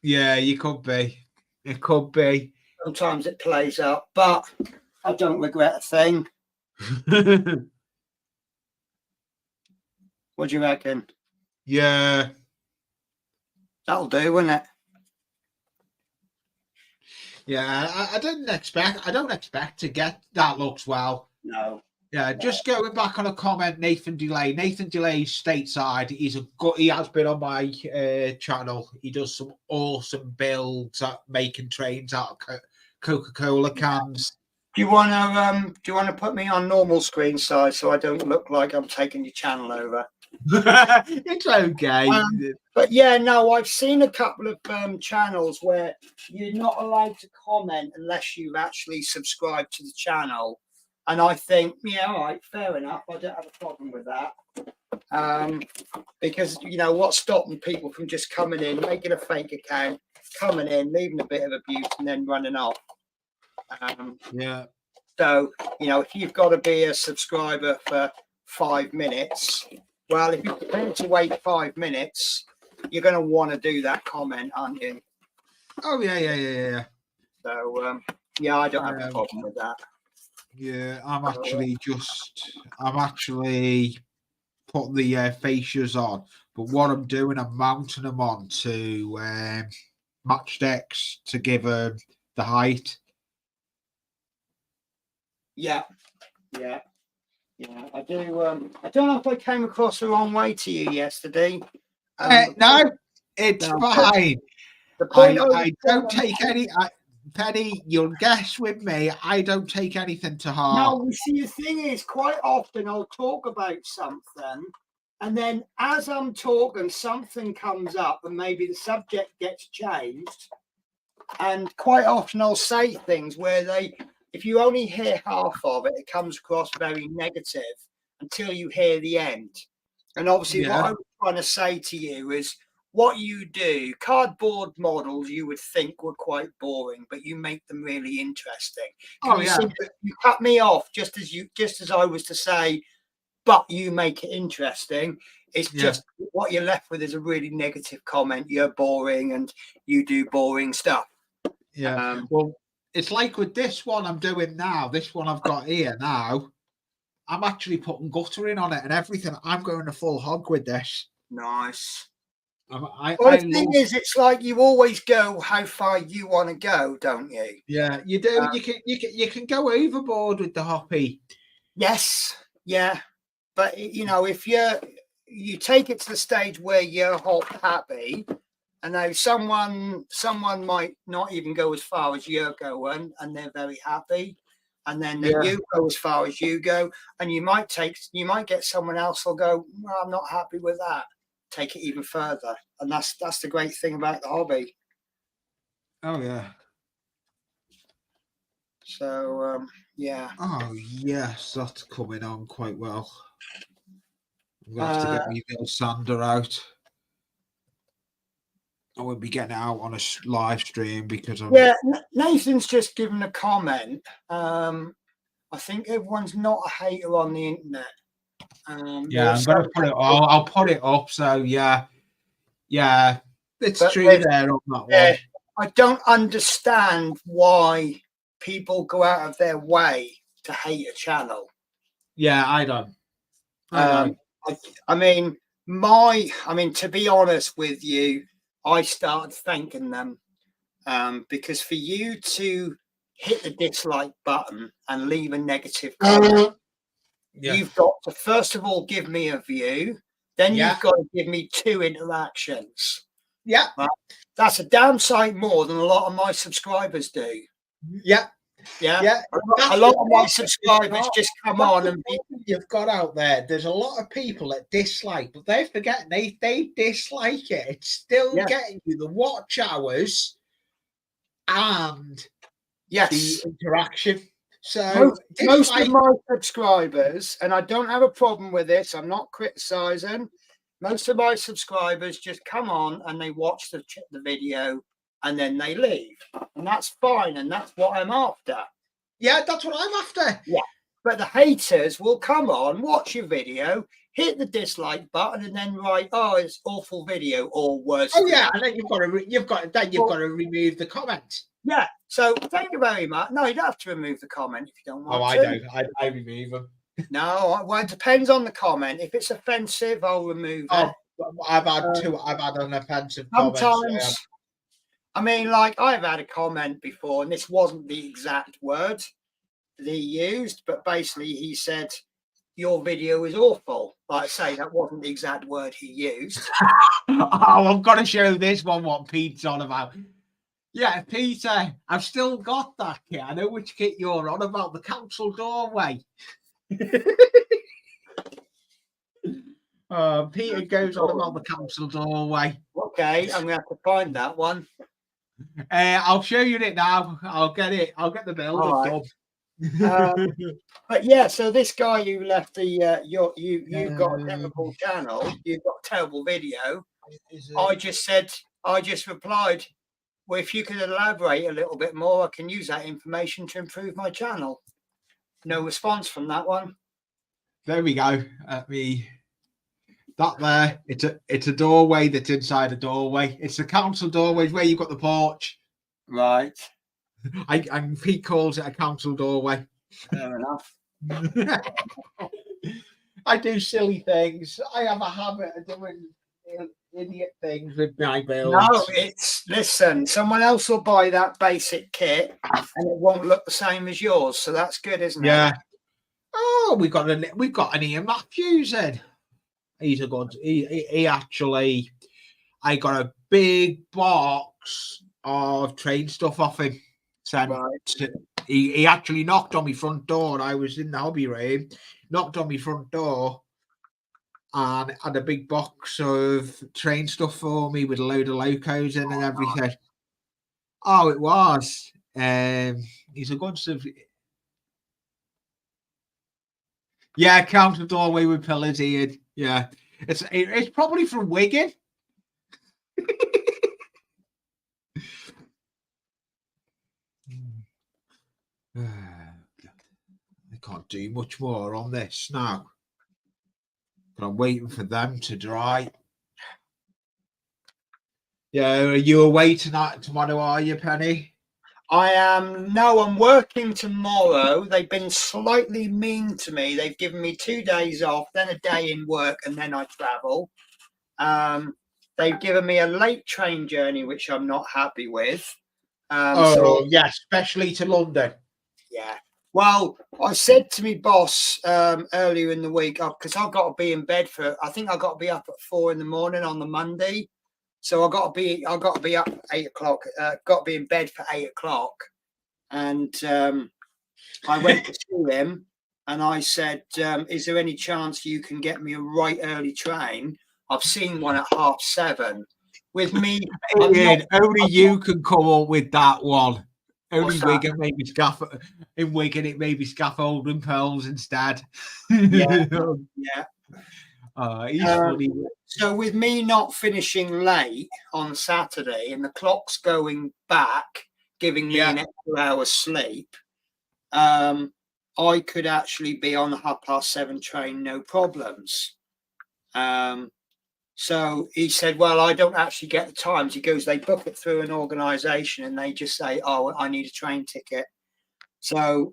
Yeah, you could be. It could be. Sometimes it plays up, but I don't regret a thing. What do you reckon? Yeah. That'll do, won't it? Yeah, I don't expect to get that looks well. No. Yeah, just going back on a comment, Nathan Delay. Nathan Delay's stateside. He has been on my channel. He does some awesome builds at making trains out of Coca-Cola cans. Do you want to put me on normal screen size so I don't look like I'm taking your channel over? It's okay. But yeah, no, I've seen a couple of channels where you're not allowed to comment unless you've actually subscribed to the channel. And I think, yeah, all right, fair enough. I don't have a problem with that. Because, you know, what's stopping people from just coming in, making a fake account, coming in, leaving a bit of abuse and then running off? Yeah. So, you know, if you've got to be a subscriber for 5 minutes, well, if you're prepared to wait 5 minutes, you're going to want to do that comment, aren't you? Oh, yeah. So, yeah, I don't have a problem with that. Yeah, I'm actually put the fascias on, but what I'm doing, I'm mounting them on to matchsticks to give them the height. Yeah, I do. I don't know if I came across the wrong way to you yesterday. No, it's fine. I don't take any. Penny, you'll guess with me. I don't take anything to heart. No, you see, the thing is, quite often I'll talk about something, and then as I'm talking, something comes up, and maybe the subject gets changed. And quite often I'll say things where if you only hear half of it, it comes across very negative until you hear the end. And obviously, what I was trying to say to you is, what you do, cardboard models, you would think were quite boring, but you make them really interesting. You cut me off just as I was to say, but you make it interesting. It's just what you're left with is a really negative comment. You're boring and you do boring stuff. Yeah. Well, it's like with this one I'm doing now, this one I've got here now, I'm actually putting guttering on it and everything. I'm going a full hog with this. Nice. The thing is, it's like you always go how far you want to go, don't you? Yeah, you do. You can go overboard with the hoppy. Yes, yeah, but you know, if you take it to the stage where you're happy, and now someone might not even go as far as you're going, and they're very happy, and then you go as far as you go, and you might get someone else who'll go, well, I'm not happy with that. Take it even further, and that's the great thing about the hobby. Oh yeah. So yeah. Oh yes, that's coming on quite well. I'm gonna have to get my little sander out. I won't be getting it out on a live stream because Nathan's just given a comment. I think everyone's not a hater on the internet. I'm gonna put it. I'll put it up. So yeah, it's true there on that one. I don't understand why people go out of their way to hate a channel. Yeah, I don't. I mean, to be honest with you, I started thanking them because for you to hit the dislike button and leave a negative comment. You've got to first of all give me a view, then you've got to give me 2 interactions. Yeah, that's a damn sight more than a lot of my subscribers do. Yeah. A lot of my subscribers just come on and you've got out there. There's a lot of people that dislike, but they're forgetting they dislike it. It's still getting you the watch hours and the interaction. So most of my subscribers, and I don't have a problem with this, I'm not criticizing. Most of my subscribers just come on and they watch the video and then they leave. And that's fine. And that's what I'm after. Yeah, that's what I'm after. Yeah. But the haters will come on, watch your video, hit the dislike button, and then write, "Oh, it's awful video," or worse. Oh yeah, and then you've got to remove the comment. Yeah. So thank you very much. No, you don't have to remove the comment if you don't want Oh, I to. don't. I remove them. No, well, it depends on the comment. If it's offensive, I'll remove it. I've had an offensive comment. Sometimes, I mean, like I've had a comment before, and this wasn't the exact word that he used, but basically he said, "Your video is awful." Like I say, that wasn't the exact word he used. Oh, I've got to show this one what Pete's on about. Yeah, Peter, I've still got that kit. I know which kit you're on about, the council doorway. Peter goes on about the council doorway. Okay, I'm gonna have to find that one. I'll show you it now. I'll get it. I'll get the build up done. But yeah, so this guy who left the you've got a terrible channel, you've got a terrible video. I just replied, well, if you could elaborate a little bit more, I can use that information to improve my channel. No response from that one. There we go. That there, it's a doorway that's inside a doorway. It's the council doorway where you've got the porch. Right. And Pete calls it a council doorway. Fair enough. I do silly things. I have a habit of doing idiot things with my builds. No, listen, someone else will buy that basic kit and it won't look the same as yours. So that's good, isn't it? Yeah. Oh, we've got an Ian Matthews then. He's a good. He actually, I got a big box of train stuff off him. Right. He actually knocked on my front door. I was in the hobby room, knocked on my front door, and had a big box of train stuff for me with a load of locos in and everything. Oh, it was. He's a good stuff. Yeah, council doorway with pillars here. Yeah, it's probably from Wigan. I can't do much more on this now, but I'm waiting for them to dry. Yeah, are you away tomorrow? Are you, Penny? I am. No, I'm working tomorrow. They've been slightly mean to me. They've given me 2 days off, then a day in work, and then I travel. They've given me a late train journey, which I'm not happy with. Yeah, especially to London. Yeah. Well, I said to my boss earlier in the week, because I've got to be in bed I think I've got to be up at 4 a.m. on the Monday. So I've got to be up at 8 o'clock. Got to be in bed for 8 o'clock. And I went to see him and I said, is there any chance you can get me a right early train? I've seen one at 7:30. With me, only you can come up with that one. Only Wigan, maybe in Wigan, it may be scaffold and pearls instead. Yeah. He's funny. So with me not finishing late on Saturday and the clock's going back, giving me an extra hour's sleep, I could actually be on the 7:30 train, no problems. So he said, well, I don't actually get the times. He goes, they book it through an organisation and they just say, oh, I need a train ticket. So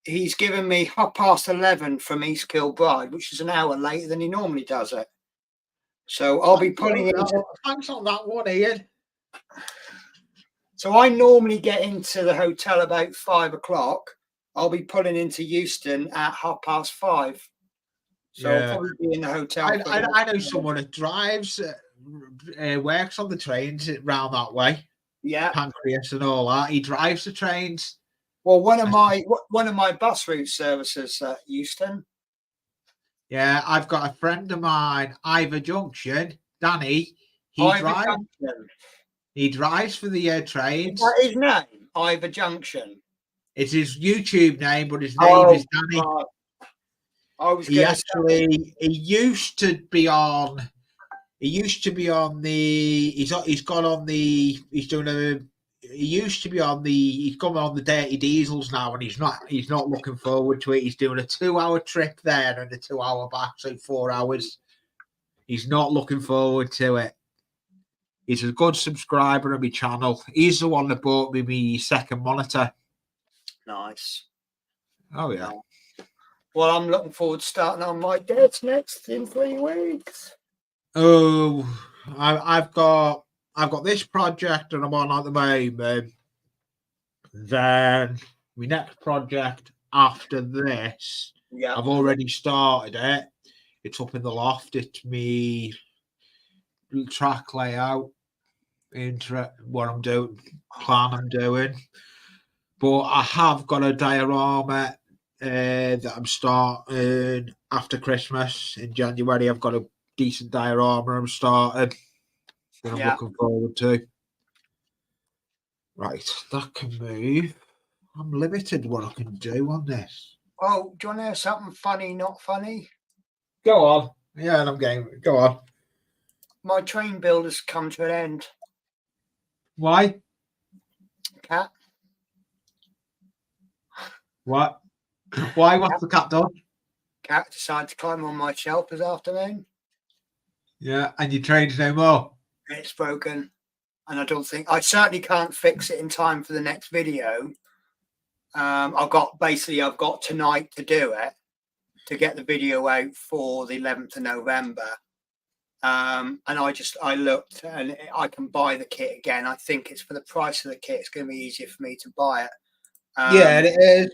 he's given me 11:30 from East Kilbride, which is an hour later than he normally does it. So I'll be pulling into... Thanks on that one, Ian. So I normally get into the hotel about 5 o'clock. I'll be pulling into Euston at 5:30. So I'll probably be in the hotel. I know someone that drives, works on the trains round that way. Yeah. Pancreas and all that. He drives the trains. Well, one of my bus route services at Euston. Yeah, I've got a friend of mine, Ivor Junction, Danny. He drives for the trains. Is that his name? Ivor Junction. It's his YouTube name, but his name is Danny. I was he used to be on. He used to be on the. He's gone on the. He's doing a. He used to be on the. He's gone on the Dirty Diesels now, and he's not. He's not looking forward to it. He's doing a 2-hour trip there and a 2-hour back, so 4 hours. He's not looking forward to it. He's a good subscriber of my channel. He's the one that bought me my second monitor. Nice. Oh yeah. Well, I'm looking forward to starting on my dad's next in 3 weeks. Oh, I've got this project that I'm on at the moment. Then my next project after this, Yeah. I've already started it. It's up in the loft. It's me track layout, what I'm doing, plan I'm doing. But I have got a diorama that I'm starting after Christmas in January. I've got a decent diorama I'm starting that I'm looking forward to. Right, that can move. I'm limited what I can do on this. Oh, do you want to hear something funny, not funny? Go on. Yeah, I'm game. Go on. My train build has come to an end. Why? Cat. What? Why? What's the cat done? Cat decided to climb on my shelf this afternoon. Yeah, and your train's no more. It's broken, and I certainly can't fix it in time for the next video. I've got tonight to do it, to get the video out for the 11th of November. And I looked, and I can buy the kit again. I think it's for the price of the kit, it's going to be easier for me to buy it. Yeah, it is.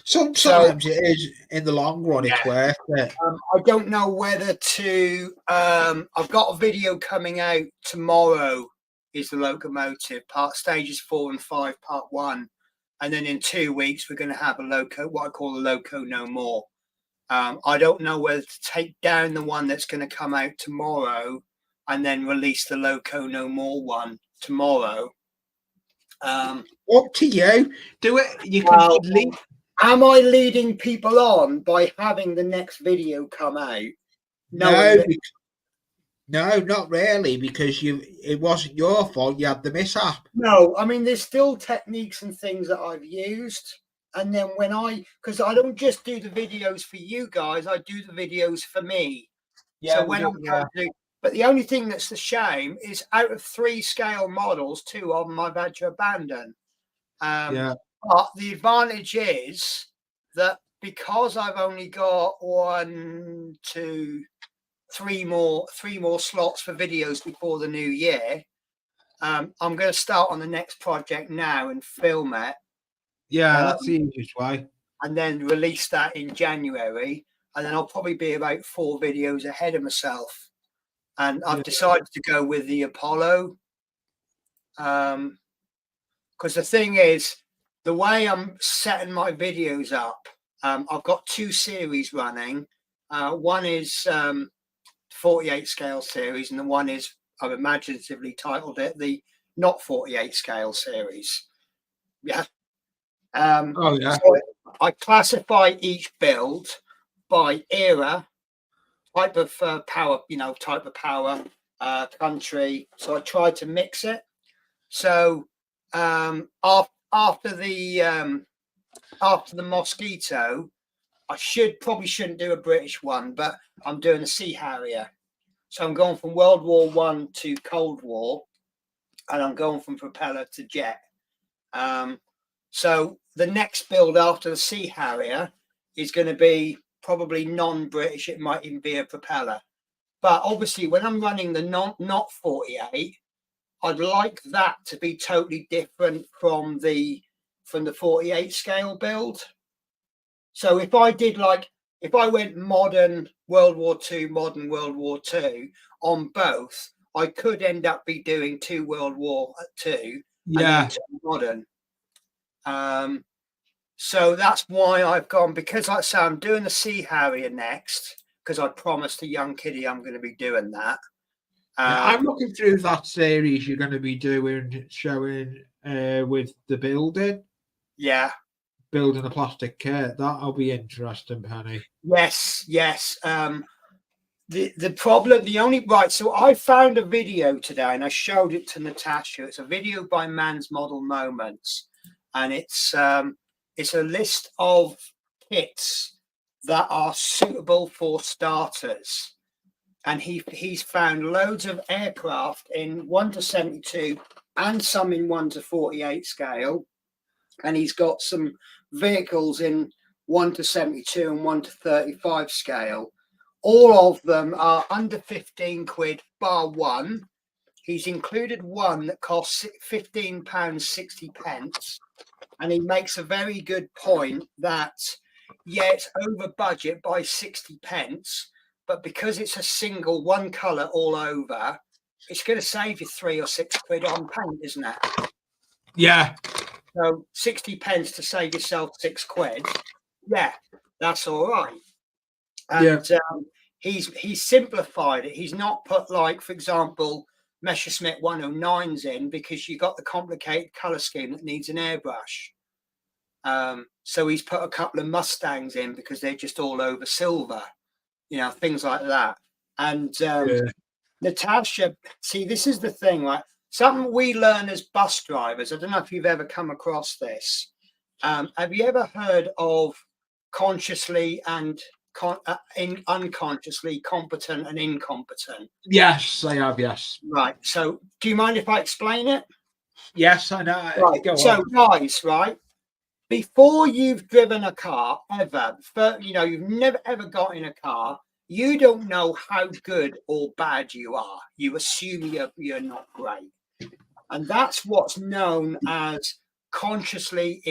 Sometimes it is. In the long run, it's worth it. I don't know whether to. I've got a video coming out tomorrow. Is the locomotive stages 4 and 5, part 1, and then in 2 weeks we're going to have what I call a Loco No More. I don't know whether to take down the one that's going to come out tomorrow and then release the Loco No More one tomorrow. Up to you. Do it. You can leave. Am I leading people on by having the next video come out? No, not really, because it wasn't your fault. You had the mishap. No, I mean, there's still techniques and things that I've used. And then because I don't just do the videos for you guys, I do the videos for me. Yeah. So but the only thing that's the shame is out of 3 scale models, 2 of them I've had to abandon. But the advantage is that because I've only got 1, 2, 3 more slots for videos before the new year, I'm going to start on the next project now and film it. Yeah, that's the easiest way. And then release that in January, and then I'll probably be about 4 videos ahead of myself. And I've decided to go with the Apollo, because the thing is, the way I'm setting my videos up, I've got 2 series running. One is 48 scale series, and the one is, I've imaginatively titled it the not 48 scale series. Yeah. So I classify each build by era, type of power, country. So I tried to mix it. So after the Mosquito, I probably shouldn't do a British one, but I'm doing a Sea Harrier. So I'm going from World War I to Cold War, and I'm going from propeller to jet. So the next build after the Sea Harrier is going to be probably non-British. It might even be a propeller. But obviously, when I'm running the not 48, I'd like that to be totally different from the 48 scale build. So if I went modern World War II, modern World War II on both, I could end up be doing 2 World War II and then 2 modern. So that's why I've gone, because like I say, I'm doing the Sea Harrier next, because I promised a young kiddie I'm going to be doing that. I'm looking through that series you're going to be showing with the building. Yeah. Building a plastic kit. That'll be interesting, Penny. Yes. The problem, the only right. So I found a video today, and I showed it to Natasha. It's a video by Man's Model Moments, and it's a list of kits that are suitable for starters. And he's found loads of aircraft in 1:72 and some in 1:48 scale, and he's got some vehicles in 1:72 and 1:35 scale. All of them are under 15 quid bar one. He's included one that costs £15.60, and he makes a very good point that yeah, it's over budget by 60p, but because it's a single one colour all over, it's going to save you 3 or 6 quid on paint, isn't it? Yeah. So 60p to save yourself 6 quid. Yeah, that's all right. And he's simplified it. He's not put, like, for example, Messerschmitt 109s in, because you got the complicated colour scheme that needs an airbrush. So he's put a couple of Mustangs in because they're just all over silver, you know, things like that. And Natasha, see, this is the thing, right? Something we learn as bus drivers. I don't know if you've ever come across this. Have you ever heard of consciously and unconsciously competent and incompetent? Yes, I have. Yes. Right. So, do you mind if I explain it? Yes, I know. Right. So, guys, right, before you've driven a car ever, you know, you've never ever got in a car, you don't know how good or bad you are. You assume you're not great, and that's what's known as unconsciously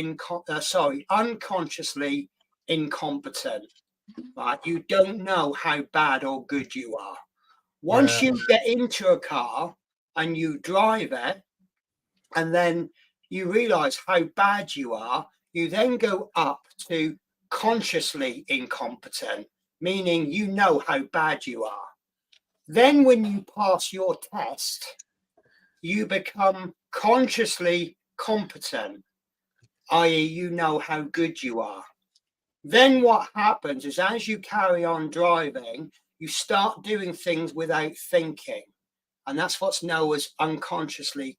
incompetent. Right? You don't know how bad or good you are. Once you get into a car and you drive it, and then you realize how bad you are, you then go up to consciously incompetent, meaning you know how bad you are. Then when you pass your test, you become consciously competent, i.e., you know how good you are. Then what happens is, as you carry on driving, you start doing things without thinking. And that's what's known as unconsciously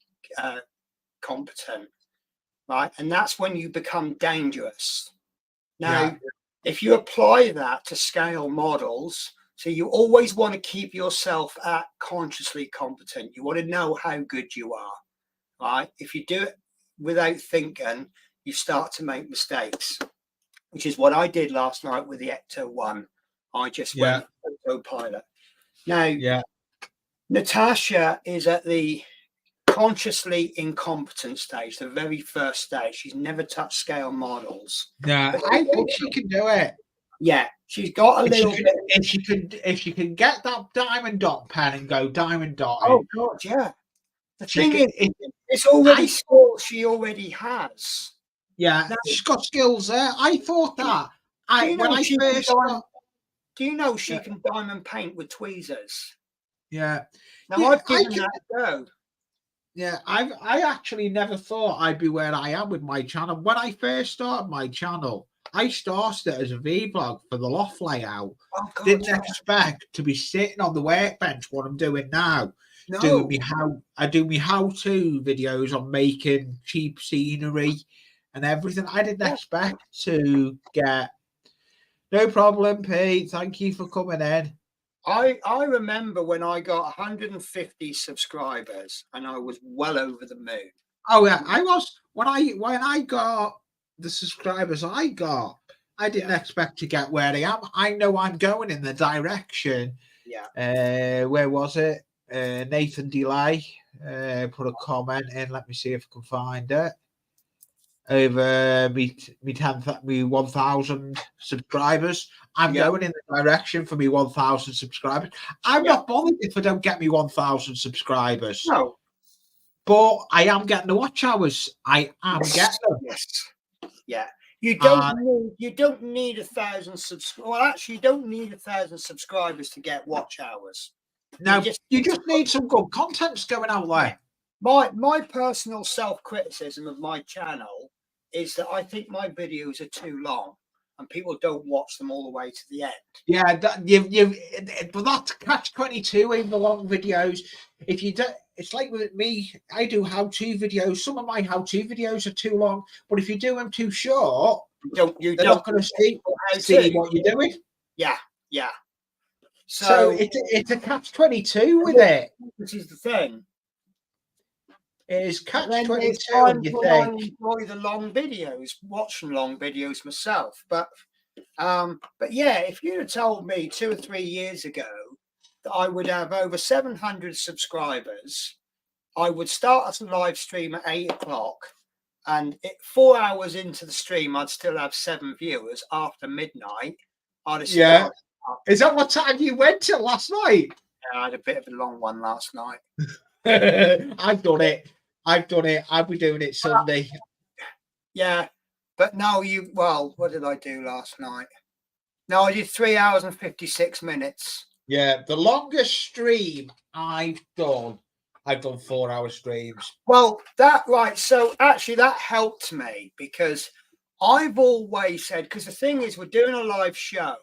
competent, right? And that's when you become dangerous. Now, if you apply that to scale models, so you always want to keep yourself at consciously competent. You want to know how good you are, right? If you do it without thinking, you start to make mistakes, which is what I did last night with the Ecto 1. I just went autopilot. Now, Natasha is at the consciously incompetent stage, the very first stage. She's never touched scale models. Yeah, I think she can do it. Yeah, she's got a little bit. If she can get that diamond dot pen and go diamond dot. Oh God, yeah. The thing is, it's already skills she already has. Yeah, now, she's got skills there. I thought that. Do you know she can diamond paint with tweezers? Yeah. Now I've given that a go. Yeah, I actually never thought I'd be where I am with my channel. When I first started my channel, I started it as a vlog for the loft layout. Oh, God, didn't expect to be sitting on the workbench what I'm doing now. No. Do me how-to videos on making cheap scenery and everything. I didn't expect to get. No problem, Pete. Thank you for coming in. I remember when I got 150 subscribers and I was well over the moon. Oh yeah, I was when I got the subscribers I got. I didn't expect to get where I am. I know I'm going in the direction. Yeah. Where was it? Nathan Delay put a comment in. Let me see if I can find it. Over me 1,000 subscribers. I'm going in the direction for me 1,000 subscribers. I'm not bothered if I don't get me 1,000 subscribers. No. But I am getting the watch hours. I am getting them. Yes. Yeah. You don't need 1,000 subscribers. Well, actually, you don't need 1,000 subscribers to get watch hours. No, you just need some good contents going out there. My personal self-criticism of my channel is that I think my videos are too long. and people don't watch them all the way to the end. Yeah, but that's catch-22 in the long videos. If you do, it's like with me. I do how-to videos. Some of my how-to videos are too long, but if you do them too short, You they're don't not going to see to. what you're doing. Yeah. So it's a catch-22 with it. This is the thing. It is Then catch-22, there's and times you when I think, enjoy the long videos, watching long videos myself. But yeah, if you'd have told me 2 or 3 years ago that I would have over 700 subscribers, I would start a live stream at 8 o'clock, and 4 hours into the stream, I'd still have 7 viewers. After midnight, I'd have yeah. Is that what time you went to last night? I had a bit of a long one last night. I've done it. I'll be doing it Sunday. Yeah, but no, what did I do last night? No, I did 3 hours and 56 minutes. Yeah, the longest stream I've done 4-hour streams. Well, so actually that helped me, because I've always said, because the thing is, we're doing a live show,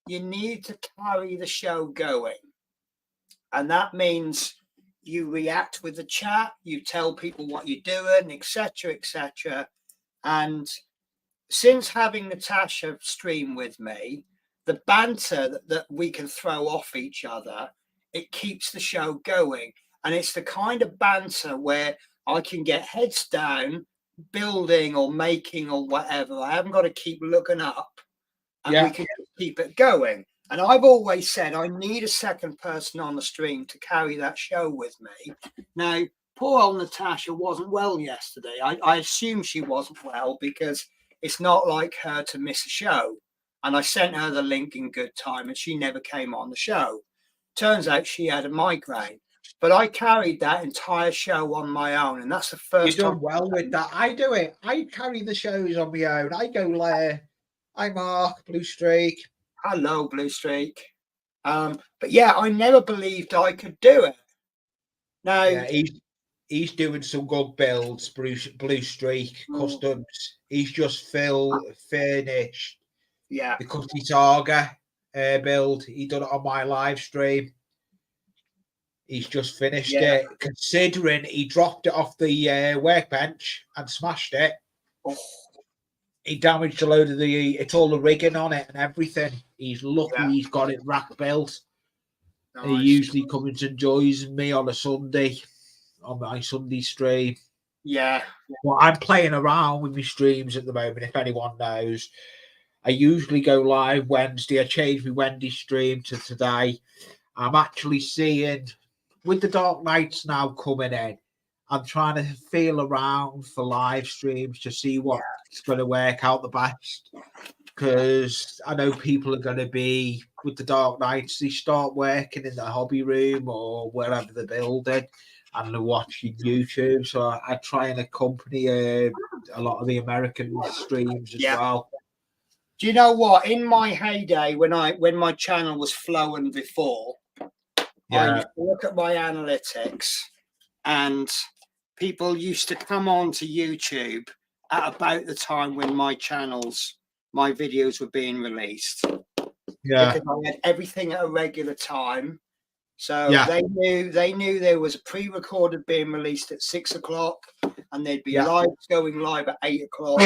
you need to carry the show going. And that means you react with the chat, you tell people what you're doing, etc., etc. And since having Natasha stream with me, the banter that we can throw off each other, it keeps the show going. And it's the kind of banter where I can get heads down, building or making or whatever. I haven't got to keep looking up, and we can keep it going. And I've always said I need a second person on the stream to carry that show with me. Now, poor old Natasha wasn't well yesterday. I assume she wasn't well, because it's not like her to miss a show. And I sent her the link in good time, and she never came on the show. Turns out she had a migraine. But I carried that entire show on my own, and that's the first You've time. done well with that. I do it. I carry the shows on my own. I go there. Hi, Mark, Blue Streak. Hello, Blue Streak. But yeah, I never believed I could do it. Now, yeah, he's doing some good builds. Blue Streak Customs. He's just finished. Yeah, the Cutty Targa build. He done it on my live stream. He's just finished it. Considering he dropped it off the workbench and smashed it, he damaged a load of it's all the rigging on it and everything. He's lucky he's got it rack built. Nice. He usually comes and joins me on a Sunday, on my Sunday stream. Yeah. Well, I'm playing around with my streams at the moment, if anyone knows. I usually go live Wednesday. I changed my Wednesday stream to today. I'm actually seeing, with the Dark Knights now coming in, I'm trying to feel around for live streams to see what's going to work out the best. Because I know people are going to be, with the Dark Knights, they start working in the hobby room or wherever they're building, and they're watching YouTube. So I try and accompany a lot of the American streams as well. Do you know what? In my heyday, when my channel was flowing before, I used to look at my analytics, and people used to come on to YouTube at about the time when my videos were being released. Yeah. Because I had everything at a regular time. So they knew there was a pre-recorded being released at 6 o'clock, and there'd be lives going live at 8 o'clock.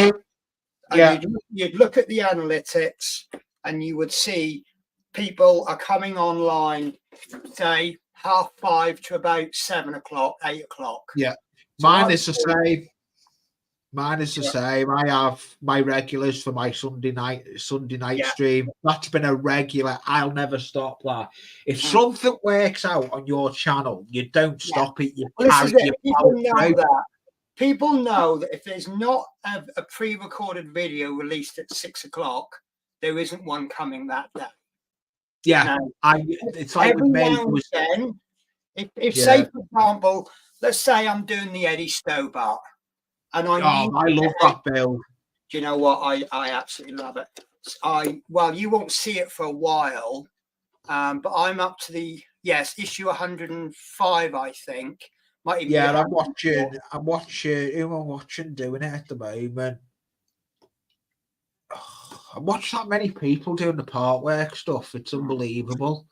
And you'd look at the analytics, and you would see people are coming online, say 5:30 to about 7 o'clock, 8 o'clock. Yeah, mine is the same. Mine is the same. I have my regulars for my Sunday night stream. That's been a regular. I'll never stop that. If something works out on your channel, you don't stop it. You carry it. People know that if there's not a pre-recorded video released at 6 o'clock, there isn't one coming that day. Yeah, it's like with me. If say, for example, let's say I'm doing the Eddie Stobart, and I love that build. Do you know what? I absolutely love it. You won't see it for a while, but I'm up to the issue 105, I think. I'm watching who I'm watching doing it at the moment. I watch that many people doing the part work stuff. It's unbelievable.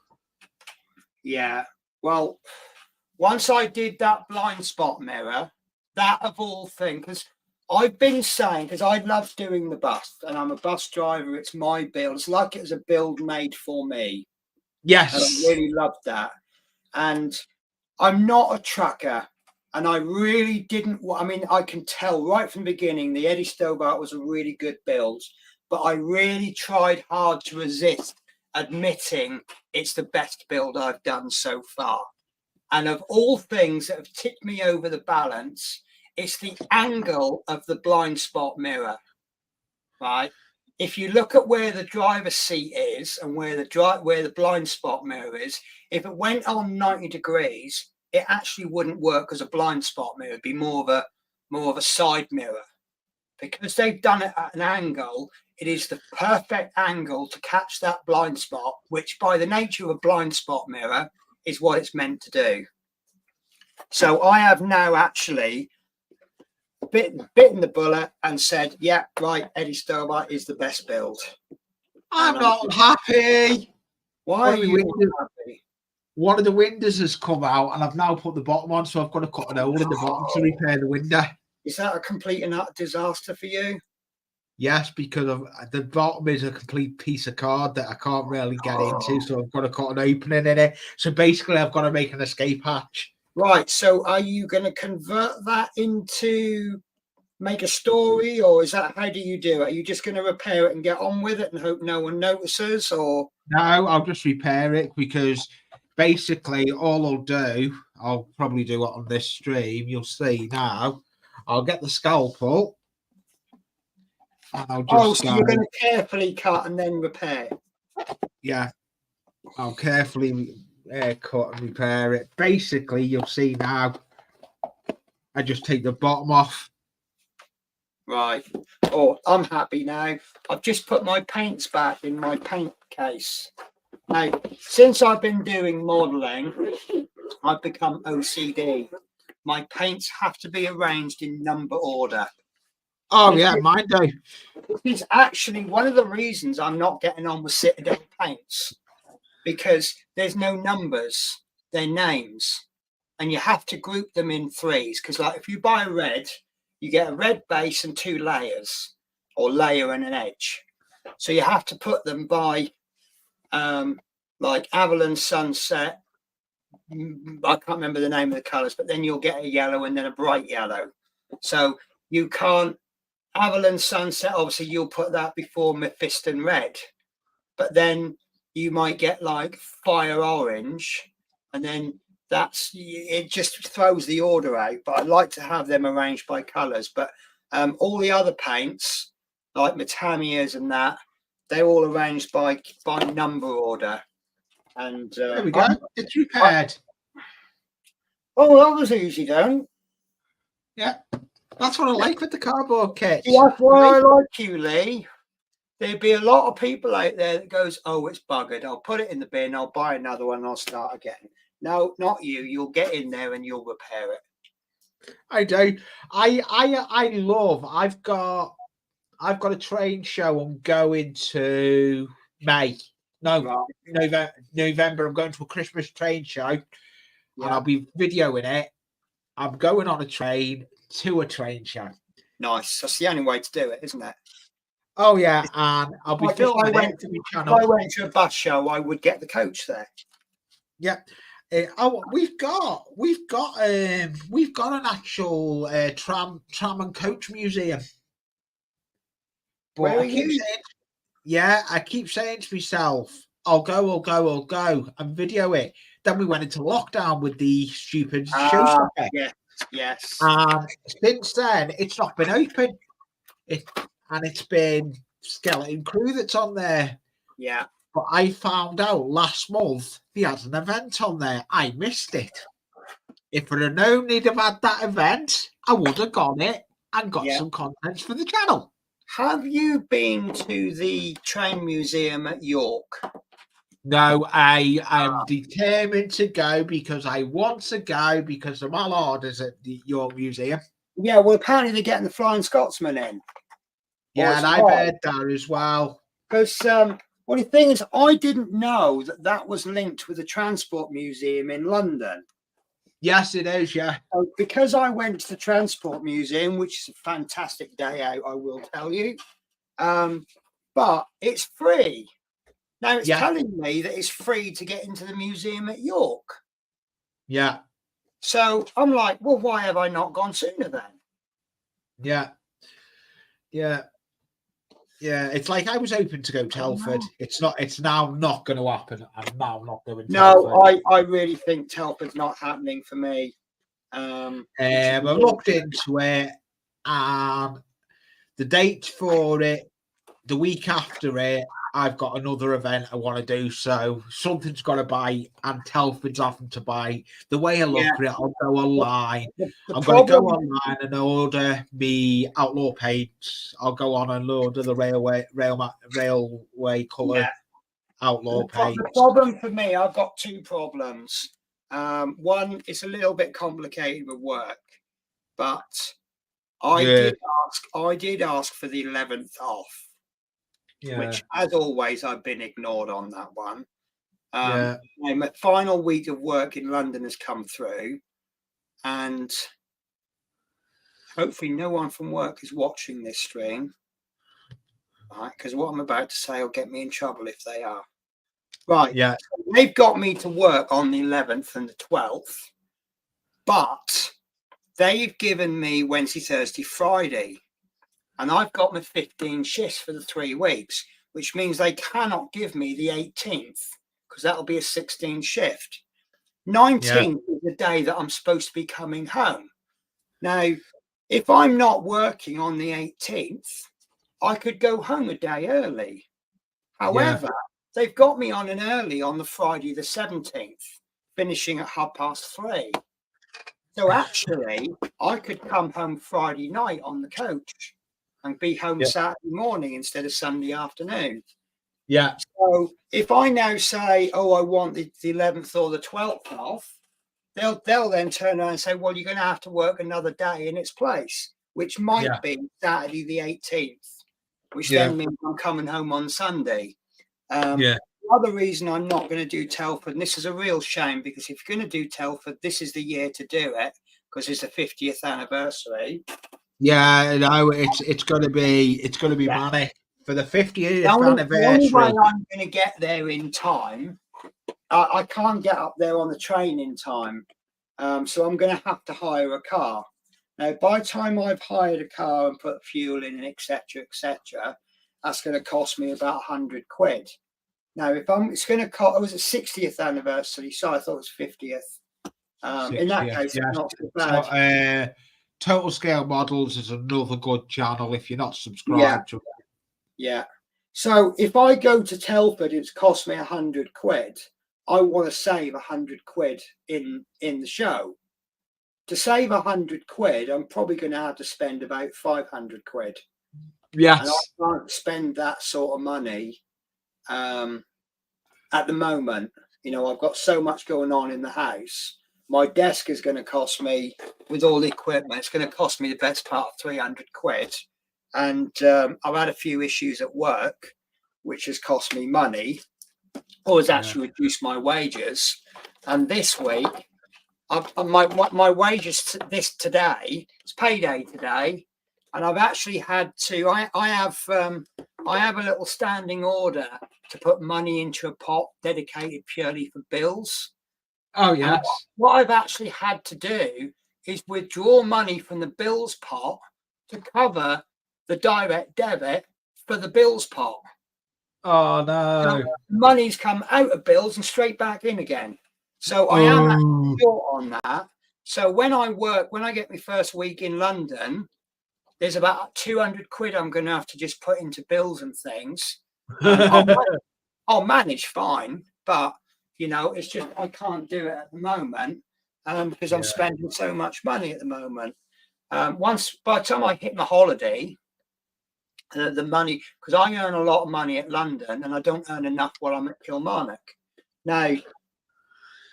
Yeah. Well, once I did that blind spot mirror, that of all things, because I've been saying, because I love doing the bus and I'm a bus driver, it's my build. It's like it was a build made for me. Yes. And I really loved that. And I'm not a trucker. And I really didn't. I mean, I can tell right from the beginning the Eddie Stobart was a really good build, but I really tried hard to resist admitting it's the best build I've done so far. And of all things that have tipped me over the balance, it's the angle of the blind spot mirror, right? If you look at where the driver's seat is and where the blind spot mirror is, if it went on 90 degrees, it actually wouldn't work as a blind spot mirror. It'd be more of a side mirror. Because they've done it at an angle, it is the perfect angle to catch that blind spot, which by the nature of a blind spot mirror is what it's meant to do. So I have now actually bitten the bullet and said, yeah, right, Eddie Stobart is the best build. I'm not happy. Why are you not happy? One of the windows has come out and I've now put the bottom on, so I've got to cut an hole in the bottom to repair the window. Is that a complete and utter disaster for you? Yes, because the bottom is a complete piece of card that I can't really get into, so I've got to cut an opening in it. So basically, I've got to make an escape hatch. Right. So are you going to convert that into make a story, or is that how do you do it? Are you just going to repair it and get on with it and hope no one notices? Or no, I'll just repair it because basically all I'll do, I'll probably do it on this stream. You'll see now. I'll get the scalpel. And I'll just so you're going to carefully cut and then repair? Yeah, I'll carefully cut and repair it. Basically, you'll see now. I just take the bottom off. Right. Oh, I'm happy now. I've just put my paints back in my paint case. Now, since I've been doing modelling, I've become OCD. My paints have to be arranged in number order. Oh, yeah, mine do. It's actually one of the reasons I'm not getting on with Citadel paints, because there's no numbers, they're names, and you have to group them in threes. Because, like, if you buy a red, you get a red base and 2 layers, or layer and an edge. So you have to put them by, like Avalon Sunset. I can't remember the name of the colours, but then you'll get a yellow and then a bright yellow. So you can't. Avalon Sunset, obviously, you'll put that before Mephiston Red, but then you might get like Fire Orange, and then it just throws the order out. But I like to have them arranged by colours. But all the other paints, like Metamias and that, they're all arranged by number order. And there we go. It's repaired. Oh, that was easy done. Yeah. That's what I like with the cardboard kits. That's why I like you, Lee. There'd be a lot of people out there that goes, oh, it's buggered. I'll put it in the bin. I'll buy another one and I'll start again. No, not you. You'll get in there and you'll repair it. I do. I love. I've got a train show. I'm going to May. No, right. November. I'm going to a Christmas train show, and I'll be videoing it. I'm going on a train to a train show. Nice. That's the only way to do it, isn't it? Oh yeah, and I'll be. If I went to a bus show, I would get the coach there. Yeah. We've got an actual tram and coach museum. But I keep saying to myself, I'll go and video it. Then we went into lockdown with the stupid show. Yes. And since then, it's not been open. It's been Skeleton Crew that's on there. Yeah. But I found out last month he had an event on there. I missed it. If I'd have known he'd have had that event, I would have gone it and got some content for the channel. Have you been to the train museum at York? No, I am determined to go because I want to go because the Mallard is at the York Museum. Yeah, well, apparently they're getting the Flying Scotsman in. Yeah, and I've heard that as well. Because well, the thing is, I didn't know that that was linked with the Transport Museum in London. Yes, it is. Yeah. So because I went to the Transport Museum, which is a fantastic day out, I will tell you. But it's free. Now it's telling me that it's free to get into the museum at York. Yeah. So I'm like, well, why have I not gone sooner then? Yeah. Yeah. Yeah. It's like I was hoping to go Telford. It's not. It's now not going to happen. I'm now not going. No, I really think Telford's not happening for me. I've looked into it, and the date for it, the week after it, I've got another event I want to do. So something's got to buy, and Telford's having to buy. The way I look at it, I'll go online. I'm going to go online and order me Outlaw paints. I'll go on and order the railway colour Outlaw paints. The problem for me, I've got two problems. One, it's a little bit complicated with work, but I did ask for the 11th off. Which, as always, I've been ignored on that one. My final week of work in London has come through, and hopefully no one from work is watching this stream, right? Because what I'm about to say will get me in trouble if they are. Right. Yeah. So they've got me to work on the 11th and the 12th, but they've given me Wednesday, Thursday, Friday. And I've got my 15 shifts for the 3 weeks, which means they cannot give me the 18th because that'll be a 16 shift. 19th is the day that I'm supposed to be coming home. Now, if I'm not working on the 18th, I could go home a day early. However, they've got me on an early on the Friday the 17th, finishing at 3:30. So actually, I could come home Friday night on the coach and be home Saturday morning instead of Sunday afternoon. Yeah. So if I now say, oh, I want the 11th or the 12th off, they'll then turn around and say, well, you're going to have to work another day in its place, which might be Saturday the 18th, which then means I'm coming home on Sunday. The other reason I'm not going to do Telford, and this is a real shame, because if you're going to do Telford, this is the year to do it, because it's the 50th anniversary. Yeah, no, it's gonna be manic for the 50th anniversary. The only way I'm going to get there in time, I can't get up there on the train in time, so I'm going to have to hire a car. Now, by the time I've hired a car and put fuel in, etc., that's going to cost me about 100 quid. Now, it's going to cost. It was a 60th anniversary, so I thought it was 50th. In that case, it's not so bad. So, Total Scale Models is another good channel if you're not subscribed to it. Yeah. So if I go to Telford, it's cost me 100 quid. I want to save 100 quid in the show. To save 100 quid, I'm probably going to have to spend about 500 quid. Yes. And I can't spend that sort of money at the moment. You know, I've got so much going on in the house. My desk is going to cost me, with all the equipment, it's going to cost me the best part of 300 quid. And I've had a few issues at work, which has cost me money, or has actually reduced my wages. And this week, my wages today, it's payday today, and I've actually had to. I have a little standing order to put money into a pot dedicated purely for bills. Oh yes. And what I've actually had to do is withdraw money from the bills pot to cover the direct debit for the bills pot. Oh no! So money's come out of bills and straight back in again. So I am actually short on that. So when I get my first week in London, there's about 200 quid I'm going to have to just put into bills and things. I'll manage fine, but you know, it's just I can't do it at the moment because I'm spending so much money at the moment. By the time I hit my holiday, the money, because I earn a lot of money at London and I don't earn enough while I'm at Kilmarnock. Now,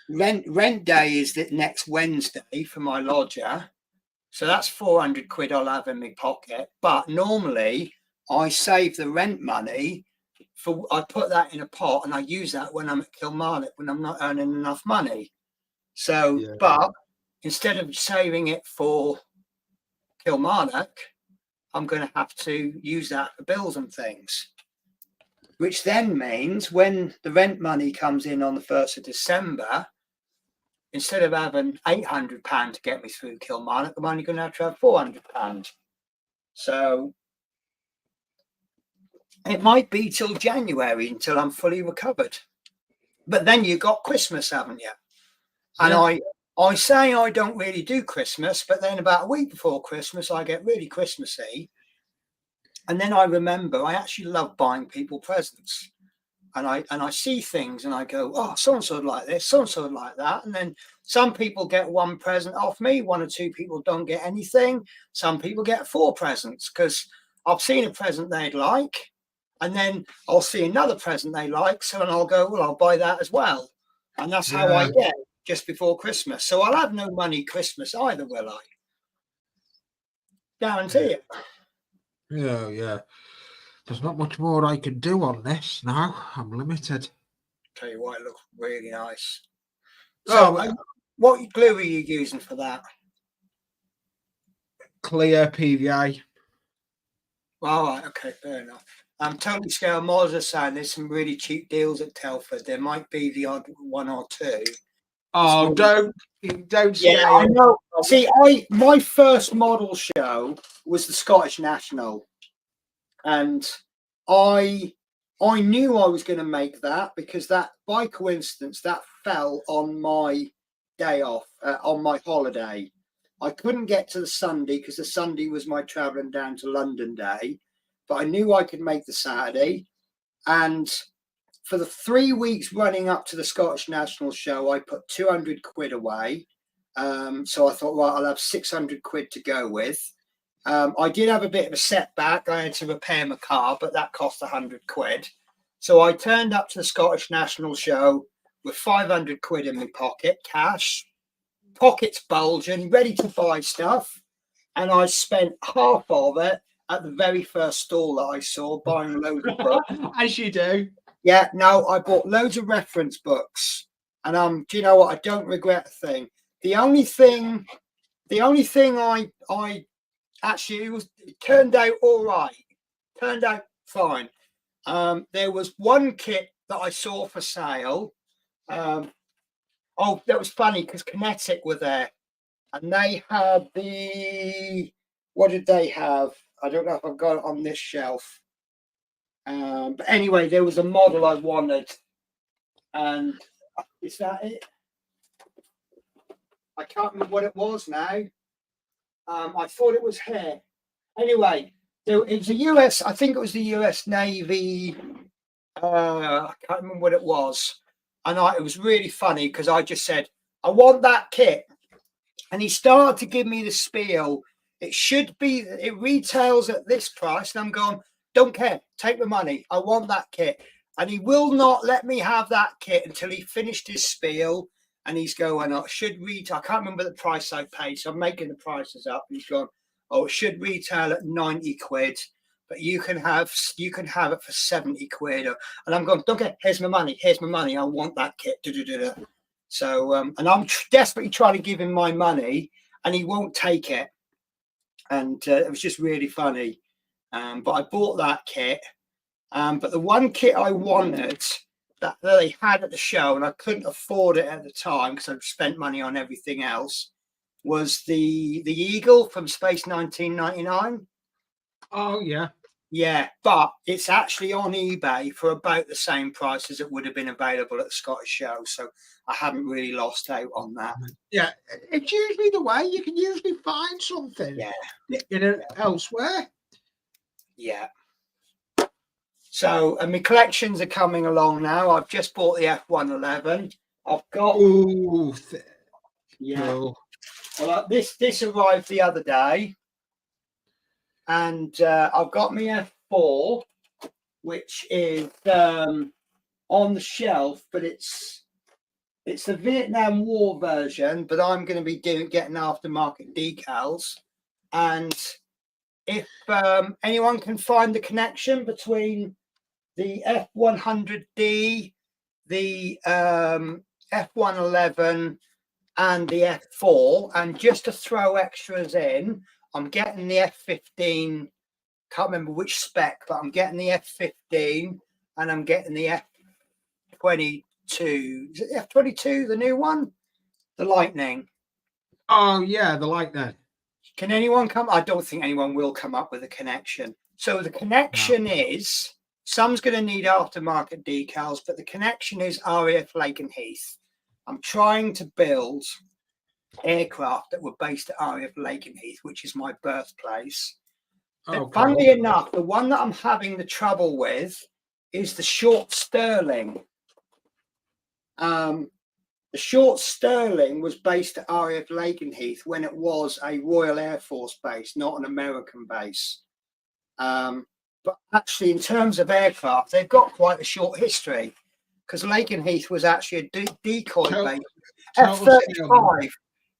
rent day is the next Wednesday for my lodger, so that's 400 quid I'll have in my pocket. But normally I save the rent money I put that in a pot and I use that when I'm at Kilmarnock when I'm not earning enough money. So, Yeah. but instead of saving it for Kilmarnock, I'm going to have to use that for bills and things. Which then means when the rent money comes in on the 1st of December, instead of having £800 to get me through Kilmarnock, I'm only going to have £400. So it might be till January until I'm fully recovered. But then you got Christmas, haven't you? And I say I don't really do Christmas, but then about a week before Christmas, I get really Christmassy. And then I remember I actually love buying people presents. And I see things and I go, oh, so-and-so would like this, so-and-so would like that. And then some people get one present off me, 1 or 2 people don't get anything. Some people get 4 presents because I've seen a present they'd like. And then I'll see another present they like. So then I'll go, well, I'll buy that as well. And that's how I get just before Christmas. So I'll have no money Christmas either, will I? Guarantee it. Yeah. There's not much more I can do on this now. I'm limited. Tell you what, it looks really nice. So, what glue are you using for that? Clear PVA. All right, okay, fair enough. Totally scale models are saying there's some really cheap deals at Telford. There might be the odd 1 or 2. Oh, don't Yeah, I know. See, my first model show was the Scottish National, and I knew I was going to make that because that, by coincidence, that fell on my day off, on my holiday. I couldn't get to the Sunday because the Sunday was my travelling down to London day, but I knew I could make the Saturday. And for the 3 weeks running up to the Scottish National show, I put 200 quid away. So I thought, well, I'll have 600 quid to go with. I did have a bit of a setback. I had to repair my car, but that cost 100 quid. So I turned up to the Scottish National show with 500 quid in my pocket, cash, pockets bulging, ready to buy stuff. And I spent half of it at the very first stall that I saw, buying loads of books. As you do. Yeah, no, I bought loads of reference books. And do you know what? I don't regret a thing. The only thing I actually, it turned out all right. Turned out fine. There was one kit that I saw for sale. Oh, that was funny because Kinetic were there, and they had what did they have? I don't know if I've got it on this shelf. But anyway, there was a model I wanted, and is that it? I can't remember what it was now. I thought it was here. Anyway, it was a US, I think it was the US Navy. I can't remember what it was. And it was really funny because I just said, I want that kit. And he started to give me the spiel. It retails at this price. And I'm going, don't care, take the money. I want that kit. And he will not let me have that kit until he finished his spiel. And he's going, oh, it should retail. I can't remember the price I paid. So I'm making the prices up. He's going, oh, it should retail at 90 quid. But you can have it for 70 quid. And I'm going, don't care, here's my money. Here's my money. I want that kit. So, and I'm desperately trying to give him my money and he won't take it. And it was just really funny. But I bought that kit. But the one kit I wanted that they had at the show, and I couldn't afford it at the time because I'd spent money on everything else, was the Eagle from Space 1999. Oh, yeah. Yeah, but it's actually on eBay for about the same price as it would have been available at the Scottish show. So I haven't really lost out on that. Yeah, it's usually the way. You can usually find something elsewhere. Yeah. So, and my collections are coming along now. I've just bought the F111. I've got... Ooh. Yeah. Cool. Well, this arrived the other day. And I've got my F4, which is on the shelf, but it's the Vietnam War version, but I'm going to be getting aftermarket decals. And if anyone can find the connection between the F100D, the F111, and the F4. And just to throw extras in, I'm getting the F15. Can't remember which spec, but I'm getting the F15 and I'm getting the F22. Is it the F22, the new one? The Lightning. Oh, yeah, the Lightning. Can anyone come? I don't think anyone will come up with a connection. So the connection is, some's going to need aftermarket decals, but the connection is RAF Lakenheath. I'm trying to build aircraft that were based at RAF Lakenheath, which is my birthplace. Oh, Funnily cool. enough, the one that I'm having the trouble with is the Short Stirling. The Short Stirling was based at RAF Lakenheath when it was a Royal Air Force base, not an American base. But actually, in terms of aircraft, they've got quite a short history because Lakenheath was actually a decoy base. F-35.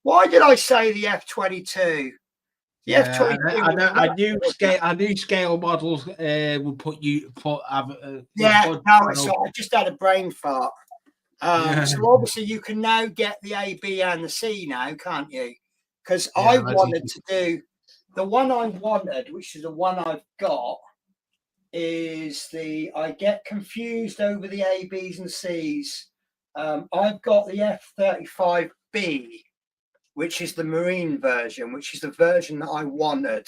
Why did I say the F-22? The F-22. I knew scale models would put you put. So I just had a brain fart. So obviously you can now get the A, B, and the C now, can't you? Because I wanted to do the one I wanted, which is the one I've got, is I get confused over the A, B's, and C's. I've got the F-35B, which is the Marine version, which is the version that I wanted.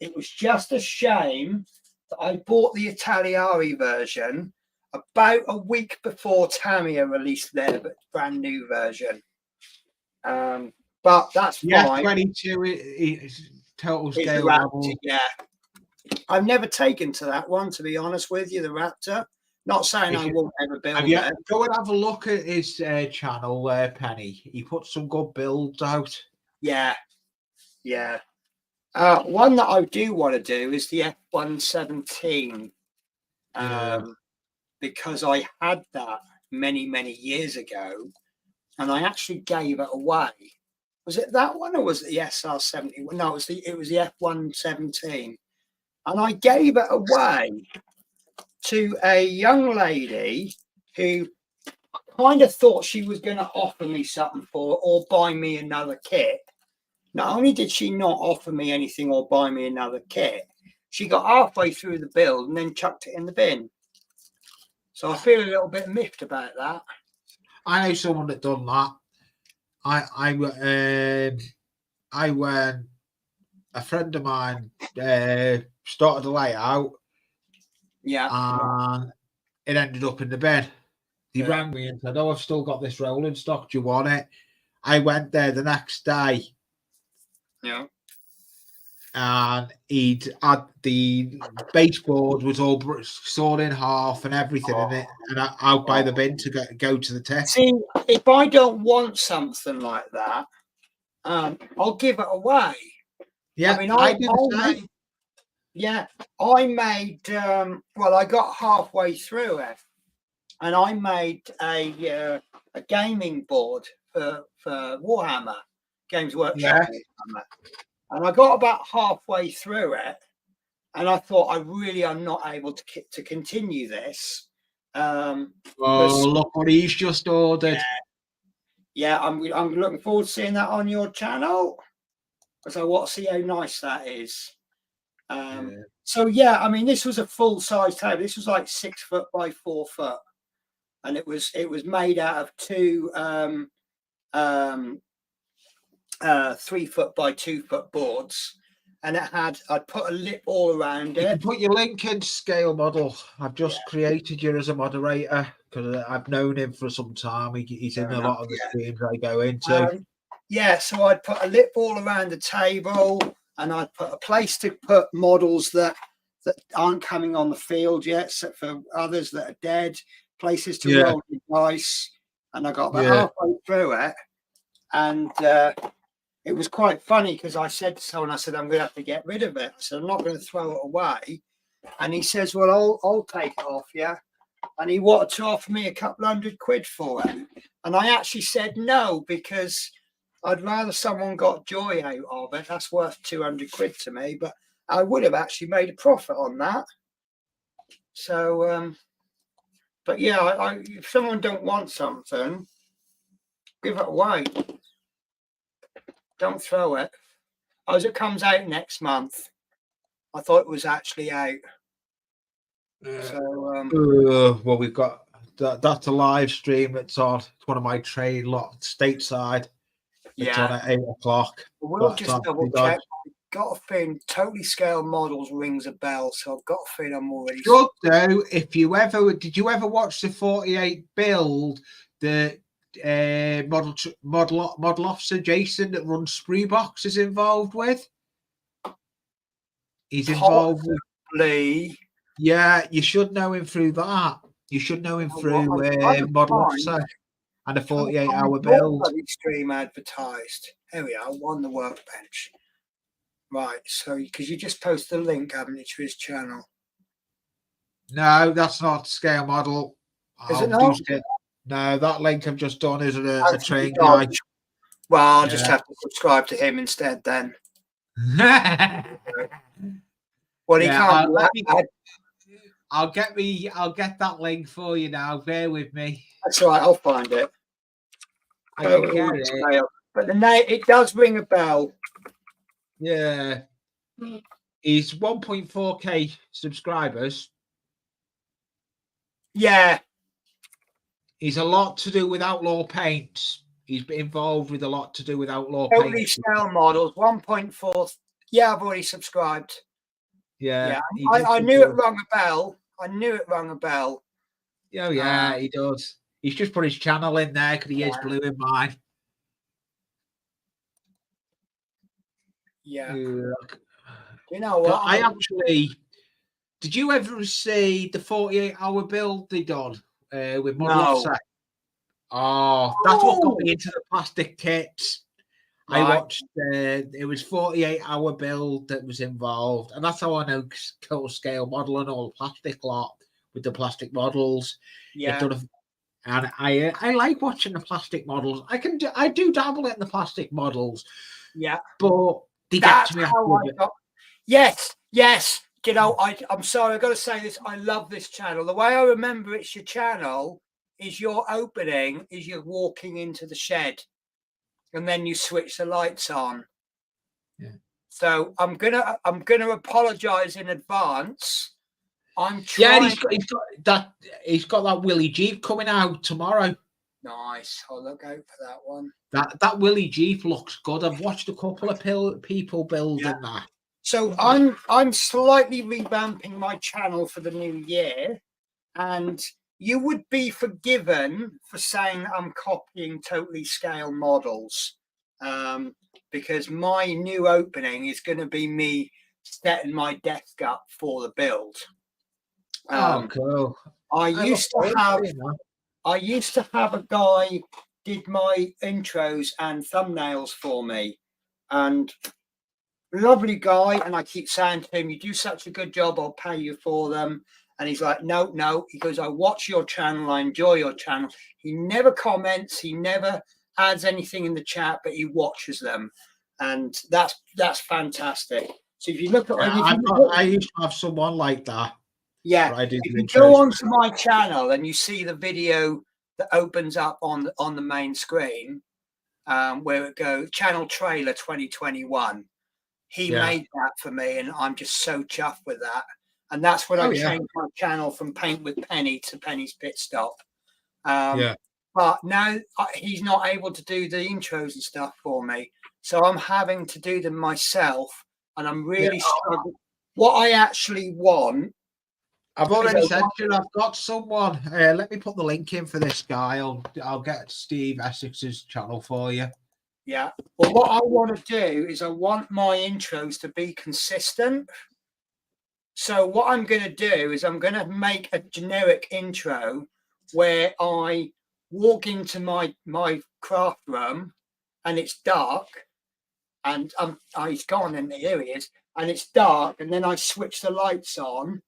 It was just a shame that I bought the Italiari version about a week before Tamiya released their brand new version. But that's fine. 22 is total scale model. Yeah. I've never taken to that one, to be honest with you, the Raptor. Not saying I won't ever build it. Go and have a look at his channel, Penny. He put some good builds out. Yeah. Yeah. One that I do want to do is the F-117. Because I had that many, many years ago, and I actually gave it away. Was it that one, or was it the SR-70? No, it was the F-117, and I gave it away to a young lady who kind of thought she was going to offer me something for it or buy me another kit. Not only did she not offer me anything or buy me another kit, she got halfway through the build and then chucked it in the bin. So I feel a little bit miffed about that. I know someone that done that. I went. A friend of mine started the layout. Yeah. And it ended up in the bin. He rang me and said, "Oh, I've still got this rolling stock. Do you want it?" I went there the next day. Yeah. And he'd had the baseboard was all sawed in half and everything in it, and out by the bin to go to the test. See, if I don't want something like that, I'll give it away. Yeah, I mean, I did the same. Yeah, I made. Well, I got halfway through it, and I made a gaming board for Warhammer Games Workshop. Warhammer. And I got about halfway through it, and I thought I really am not able to continue this. Look what he's just ordered. Yeah, I'm looking forward to seeing that on your channel. So I want to see how nice that is. So yeah, I mean, this was a full size table. This was like 6 foot by 4 foot, and it was made out of two 3 foot by 2 foot boards, and I'd put a lip all around it. You can put your link in scale model. I've just created you as a moderator because I've known him for some time. He's in a lot of the streams I go into. So I'd put a lip all around the table, and I'd put a place to put models that aren't coming on the field yet, except for others that are dead, places to roll the dice, and I got about halfway through it, and it was quite funny because I said to someone, I said, I'm going to have to get rid of it. I said, I'm not going to throw it away. And he says, well, I'll take it off you. And he wanted to offer me a couple £100 for it. And I actually said no, because I'd rather someone got joy out of it. That's worth £200 to me. But I would have actually made a profit on that. So, but yeah, if someone don't want something, give it away. Don't throw it. As it comes out next month, I thought it was actually out. So, well, we've got that's a live stream. It's on. It's one of my trade lot stateside. It's on yeah, at 8 o'clock. we'll That's just double actually done. check. Got a feeling Totally Scale Models rings a bell, so I've got a feeling I'm already. Should though, if you ever did you ever watch the 48 build, the model officer Jason that runs Spreebox is involved with? He's involved with. Possibly. Yeah, you should know him through that. You should know him through Model Officer and a 48-hour build. Stream advertised. Here we are, on the workbench. Right, so because you just post the link, haven't you, to his channel? No, that's not Scale Model. Is it not? No, that link I've just done is a train guide. Well, I'll just have to subscribe to him instead then. Well, he can't. I'll get that link for you now. Bear with me. That's all right. I'll find it. I can get it. But the name, it does ring a bell. Yeah. He's 1.4K subscribers. Yeah. He's a lot to do with Outlaw Paints. He's been involved with a lot to do with Outlaw Totally Paints. Scale Models, 1.4. Yeah, I've already subscribed. Yeah. I knew it rang a bell. Oh, yeah, he does. He's just put his channel in there because he is blue in mine. Yeah. You know what? I actually. Did you ever see the 48-hour build they done with Model Offset? Oh, that's what got me into the plastic kits. Right. I watched. It was 48-hour build that was involved, and that's how I know Total Scale Model and all the plastic lot with the plastic models. Yeah. And I like watching the plastic models. I do dabble in the plastic models. Yeah, but they get to me. Yes. You know, I'm sorry, I've got to say this. I love this channel. The way I remember it's your channel is your opening is you're walking into the shed, and then you switch the lights on. Yeah. So I'm gonna apologize in advance. I'm trying. Yeah, he's got that Willie Jeep coming out tomorrow. Nice. I'll look out for that one. That Willie Jeep looks good. I've watched a couple of people building that. So I'm slightly revamping my channel for the new year, and you would be forgiven for saying I'm copying Totally Scale Models, because my new opening is going to be me setting my desk up for the build. Cool. I used to have a guy did my intros and thumbnails for me, and lovely guy, and I keep saying to him, you do such a good job, I'll pay you for them. And he's like, no. He goes, I watch your channel, I enjoy your channel. He never comments, he never adds anything in the chat, but he watches them, and that's fantastic. So if you look at I used to have someone like that. Yeah, if you go onto my channel and you see the video that opens up on the main screen, where it goes channel trailer 2021. He made that for me, and I'm just so chuffed with that. And that's when I changed my channel from Paint with Penny to Penny's Pit Stop. But now he's not able to do the intros and stuff for me, so I'm having to do them myself, and I'm really struggling. What I actually want. I've already said to you, I've got someone. Let me put the link in for this guy. I'll get Steve Essex's channel for you. Yeah. Well, what I want to do is I want my intros to be consistent. So what I'm going to do is I'm going to make a generic intro where I walk into my craft room and it's dark, and he's gone, and here he is, and it's dark, and then I switch the lights on,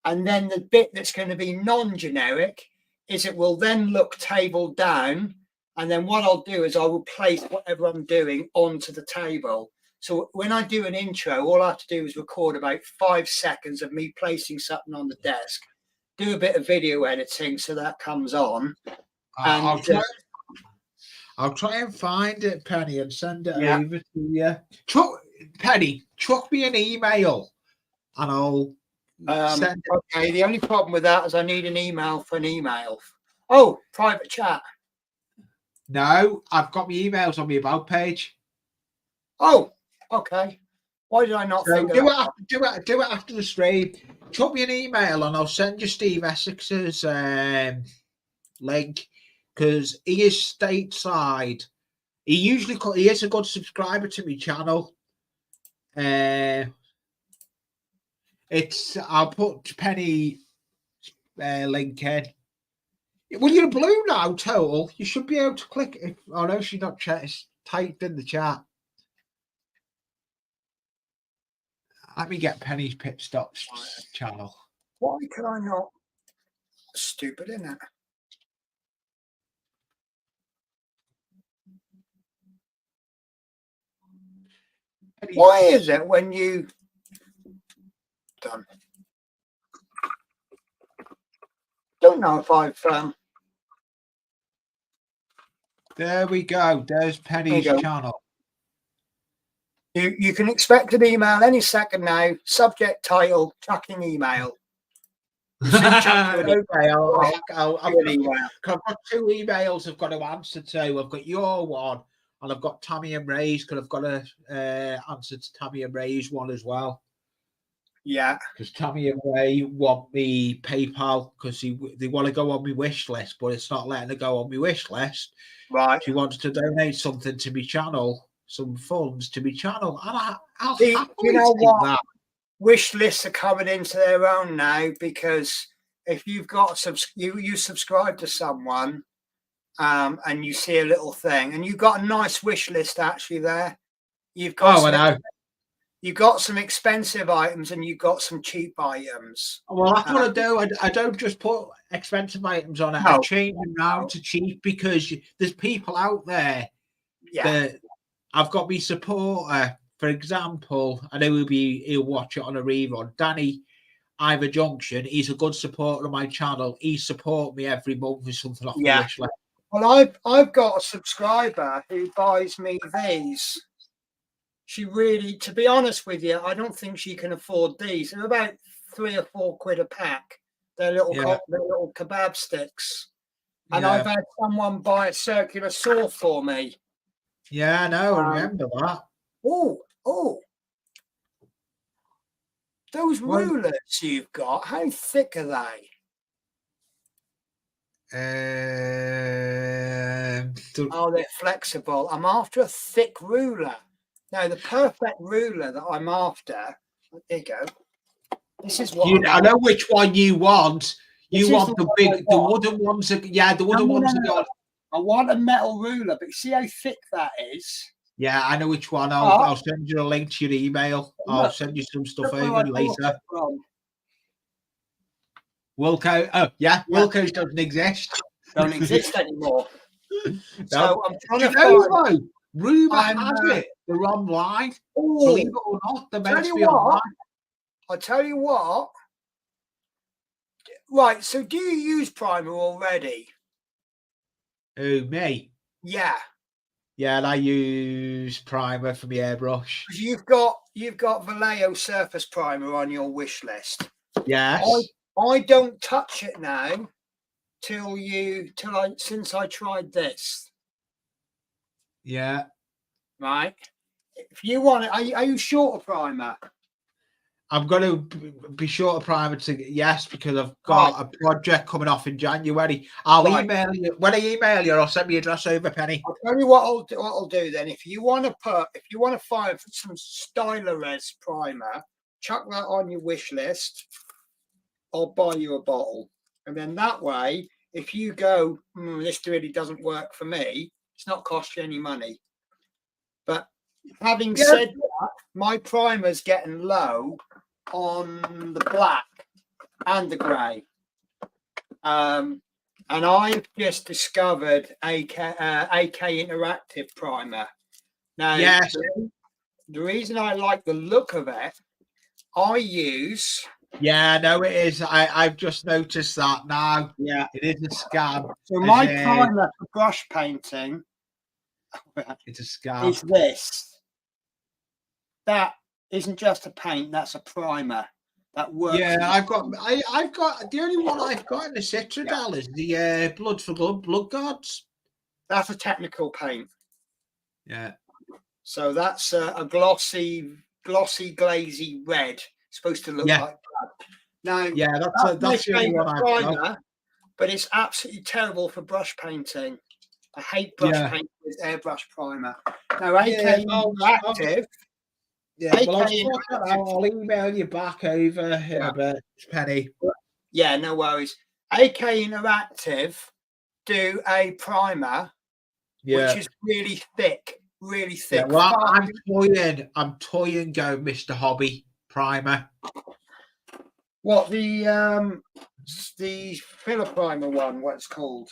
and then the bit that's going to be non-generic is it will then look table down. And then what I'll do is I will place whatever I'm doing onto the table. So when I do an intro, all I have to do is record about 5 seconds of me placing something on the desk. do a bit of video editing, so that comes on. I'll And try. I'll try and find it, Penny, and send it Yeah. over to you. Penny, chuck me an email, and I'll send it. okay, the only problem with that is I need an email for an email. Oh, private chat. No, I've got my emails on my about page. Oh, okay. Why did I not So think of do that? it after the stream. Chuck me an email, and I'll send you Steve Essex's link, because he is stateside. He is a good subscriber to my channel. I'll put Penny link in. Well, you're blue now, total. You should be able to click it. Oh no, she's not it's typed in the chat. Let me get Penny's Pit Stops channel. Why can I not? Stupid, isn't it? Why is it when you done? Don't know if I've There we go. There's Penny's channel. You can expect an email any second now. Subject, title, tracking email. Okay, I've got 2 emails I've got to answer to. I've got your one, and I've got Tammy and Ray's, because I've got to answer to Tammy and Ray's one as well. Yeah, because Tammy and Ray want me PayPal, because they want to go on my wish list, but it's not letting her go on my wish list. Right. She wants to donate something to my channel, some funds to my channel, and I'll See, you know what? that. Wish lists are coming into their own now, because if you've got you subscribe to someone, and you see a little thing, and you've got a nice wish list actually there. You've got You've got some expensive items and you've got some cheap items. Well, that's what I do. I don't just put expensive items on it. No. I change them now to cheap, because there's people out there that I've got me supporter. For example, I know he'll watch it on a rerun. Danny Ivor Junction, he's a good supporter of my channel. He support me every month with something off the wish list. Well, I've got a subscriber who buys me these. She really, to be honest with you, I don't think she can afford these. They're about £3 or £4 a pack. They're little kebab sticks. And I've had someone buy a circular saw for me. Yeah, I know. I remember that. Oh. Those rulers you've got, how thick are they? They're flexible. I'm after a thick ruler. Now, the perfect ruler that I'm after, there you go. This is what I know which one you want. You want the wooden ones. The wooden ones. I want a metal ruler, but see how thick that is? Yeah, I know which one. I'll send you a link to your email. I'll send you some stuff over later. Wilco. Oh, yeah. Wilco's doesn't exist. Don't exist anymore. So I'm trying to find. Rumour has it. They're online. Believe it or not, they're meant to be online. I'll tell you what. Right, so do you use primer already? Who, me? Yeah. Yeah, and I use primer for my airbrush. You've got Vallejo surface primer on your wish list. Yes. I don't touch it now since I tried this. Yeah. Right. If you want it, are you short of primer? I'm going to be short of primer because I've got a project coming off in January. I'll email you. When I email you, I'll send me your address over, Penny. I'll tell you what I'll do then. If you want to find some Stylorez primer, chuck that on your wish list. I'll buy you a bottle. And then that way, if you go, this really doesn't work for me, it's not cost you any money. But having said that, my primer's getting low on the black and the grey. And I've just discovered AK Interactive primer. Now, the reason I like the look of it, I use Yeah, no, it is. I've just noticed that now. Yeah. It is a scam. So my As primer for brush painting it's a scam. is this. That isn't just a paint, that's a primer. That works. Yeah, as a I've got primer. I've got the only one I've got in the Citradel is the Blood for Blood Gods. That's a technical paint. Yeah. So that's a glossy, glazy red. It's supposed to look Yeah. like that. Now, Yeah, that's the only one I've got. primer, but it's absolutely terrible for brush painting. I hate brush paint with airbrush primer. Now, AK Interactive. Yeah, well, I'll email you back over in a bit, Penny. Yeah, no worries. AK Interactive do a primer, which is really thick, really thick. Yeah, well, I'm toying go Mr. Hobby primer. What the filler primer one? What it's called?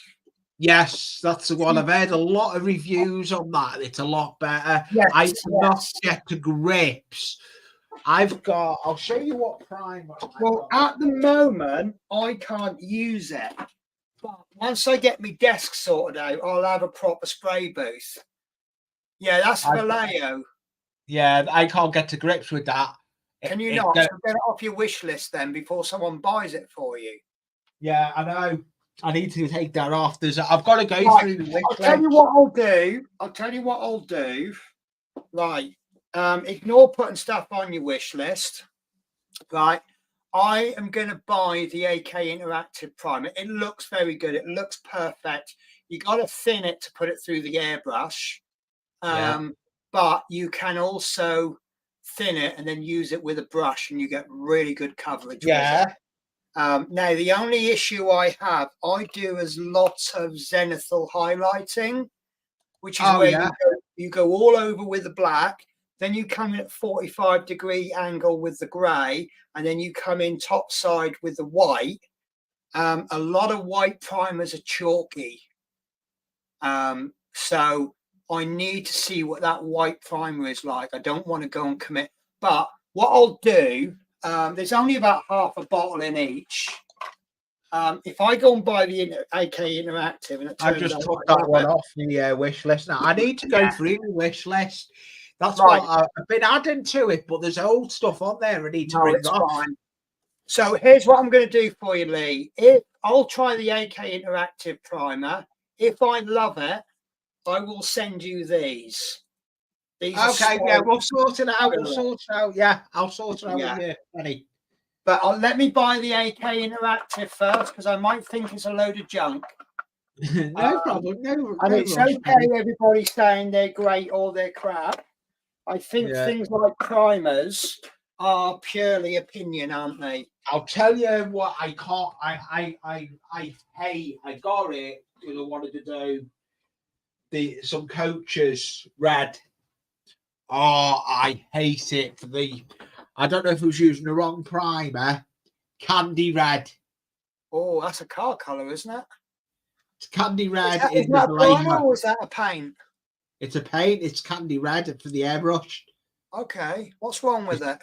Yes, that's the one. I've heard a lot of reviews on that. It's a lot better. I cannot get to grips. I'll show you what primer. Well, at the moment, I can't use it. But once I get my desk sorted out, I'll have a proper spray booth. Yeah, that's Vallejo. Yeah, I can't get to grips with that. Can you not? So get it off your wish list then before someone buys it for you. Yeah, I know. I need to take that off. I've got to go through the wish list. I'll tell you what I'll do. Right. Ignore putting stuff on your wish list. Right. I am going to buy the AK Interactive primer. It looks very good. It looks perfect. You got to thin it to put it through the airbrush. But you can also thin it and then use it with a brush and you get really good coverage. Yeah. Now, the only issue I have, I do as lots of zenithal highlighting, which is where you go all over with the black, then you come in at 45-degree angle with the grey, and then you come in top side with the white. A lot of white primers are chalky. So I need to see what that white primer is like. I don't want to go and commit. But what I'll do, there's only about half a bottle in each. If I go and buy the AK Interactive, and I just took that one off the wish list. Now I need to go through the wish list. That's what I've been adding to it, but there's old stuff on there I need to bring off. Fine. So here's what I'm going to do for you, Lee. I'll try the AK Interactive primer. If I love it, I will send you these. Okay, yeah, we'll sort it out. Yeah, I'll sort it out with you, Penny. But let me buy the AK Interactive first, because I might think it's a load of junk. No problem. And it's okay, everybody saying they're great or they're crap. I think things like primers are purely opinion, aren't they? I'll tell you what I can't. I got it because I wanted to do some coaches red. Oh, I hate it for I don't know if I was using the wrong primer. Candy red. Oh, that's a car colour, isn't it? It's candy red. Is that a primer or is that a paint? It's a paint. It's candy red for the airbrush. Okay. What's wrong with it?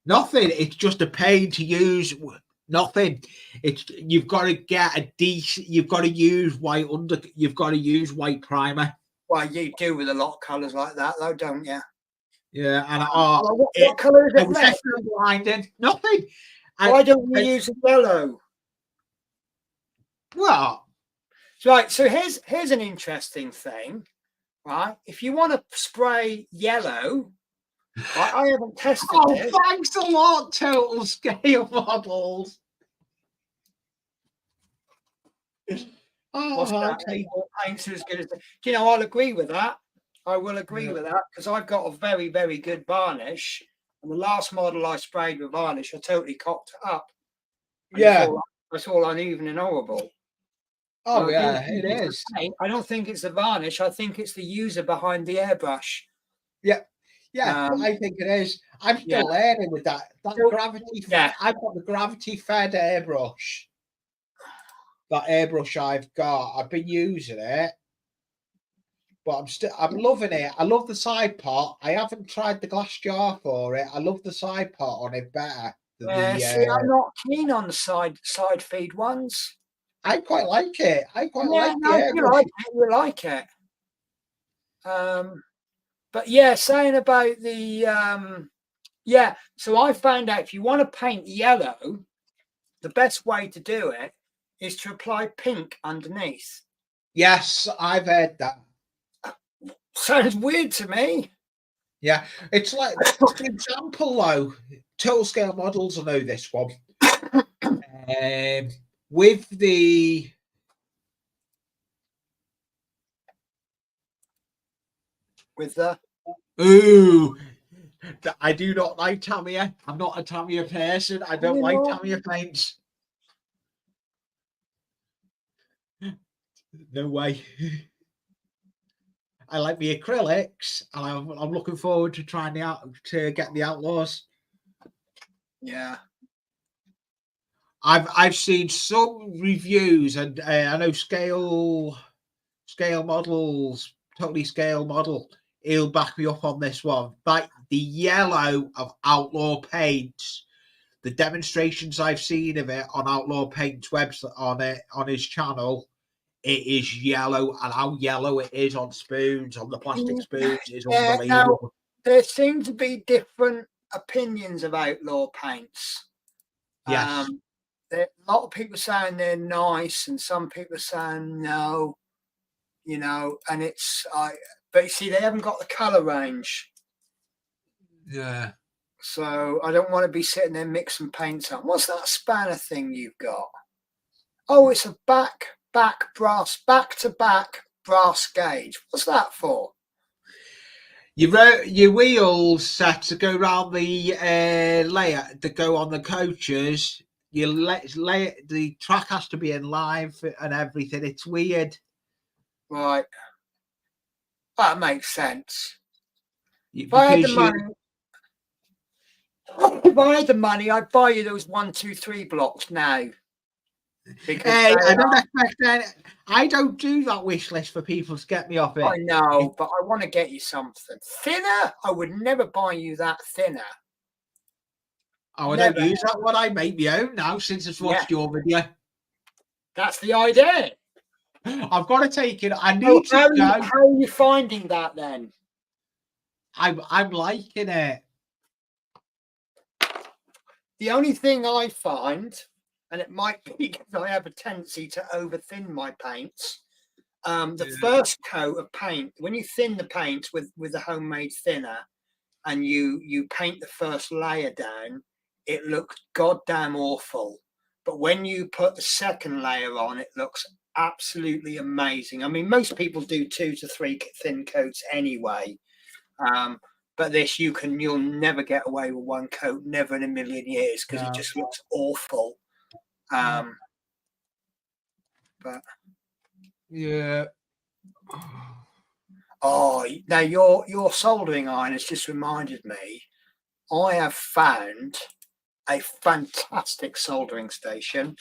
Nothing. It's just a paint to use. Nothing. You've got to get a decent. You've got to use white You've got to use white primer. Well, you do with a lot of colours like that, though, don't you? Yeah, and what colour is it? Was blinded. Nothing. Why don't we use a yellow? Well, right. So here's an interesting thing, right? If you want to spray yellow, right, I haven't tested it. Thanks a lot, Total Scale Models. Okay. Paints are as good as I'll agree with that. I will agree with that because I've got a very, very good varnish. And the last model I sprayed with varnish, I totally cocked it up. It's all uneven and horrible. Oh, it is. I don't think it's the varnish. I think it's the user behind the airbrush. Yeah. Yeah, I think it is. I'm still learning with that. Gravity. I've got the gravity fed airbrush. That airbrush I've got. I've been using it. But I'm loving it. I love the side pot. I haven't tried the glass jar for it. I love the side pot on it better See, I'm not keen on the side feed ones. I quite like it. I quite Yeah, like no, it. you like it. You like it. But yeah, saying about the yeah. So I found out if you want to paint yellow, the best way to do it is to apply pink underneath. Yes, I've heard that. Sounds weird to me. Yeah, it's like, for example, though, total scale models will know this one. With the ooh, I do not like Tamiya. I'm not a Tamiya person. I don't like Tamiya paints. No way. I like the acrylics, and I'm looking forward to trying to get the Outlaws. Yeah, I've seen some reviews, and I know scale models, totally scale model. He'll back me up on this one. Like the yellow of Outlaw paints, the demonstrations I've seen of it on Outlaw Paint's website on his channel, it is yellow, and how yellow it is on spoons, on the plastic spoons, is unbelievable. Now, there seem to be different opinions of Outlaw paints. Yes. A lot of people saying they're nice, and some people saying no. You know, and it's but you see, they haven't got the color range. Yeah. So I don't want to be sitting there mixing paints up. What's that spanner thing you've got? Oh, it's a back to back brass gauge. What's that for? Your wheels set to go around the layer that go on the coaches. You lay the track has to be in live and everything. It's weird. Right. That makes sense. If I had the money, I'd buy you those 1, 2, 3 blocks now. Hey, I don't expect that. I don't do that wish list for people to get me off it. I know, but I want to get you something thinner. I would never buy you that thinner. Oh, I don't use that one. I make my own now since I've watched your video. That's the idea. I've got to take it. I need to go. How are you finding that then? I'm liking it. The only thing I find, and it might be because I have a tendency to over thin my paints, the first coat of paint, when you thin the paint with a homemade thinner and you paint the first layer down, it looks goddamn awful. But when you put the second layer on, it looks absolutely amazing. I mean, most people do 2 to 3 thin coats anyway. But this, you'll never get away with 1 coat, never in a million years, because it just looks awful. But yeah. Oh, now your soldering iron has just reminded me. I have found a fantastic soldering station.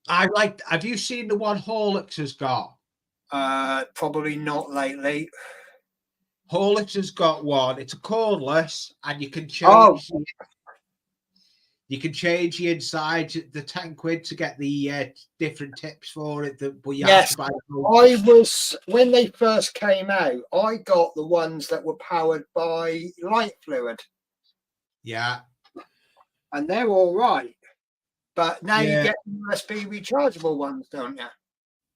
Have you seen the one Horlicks has got? Probably not lately. Horlicks has got one. It's a cordless, and you can change. You can change the inside, the £10 to get the different tips for it. But you have to buy when they first came out, I got the ones that were powered by light fluid. Yeah, and they're all right. But now you get USB rechargeable ones, don't you?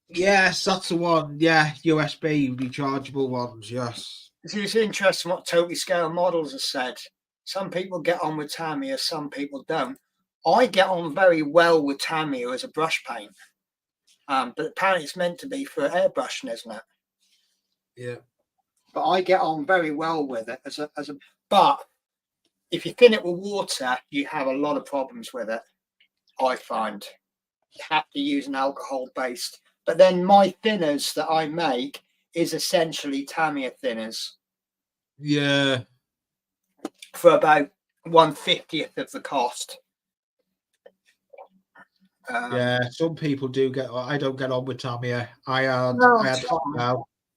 Yes, that's the one. Yeah, USB rechargeable ones. Yes. It's interesting what Totally Scale Models have said. Some people get on with Tamiya, some people don't. I get on very well with Tamiya as a brush paint. But apparently it's meant to be for airbrushing, isn't it? Yeah. But I get on very well with it but if you thin it with water, you have a lot of problems with it. I find you have to use an alcohol based. But then my thinners that I make is essentially Tamiya thinners. Yeah. For about 1/50th of the cost. Some people do get. I don't get on with Tamiya.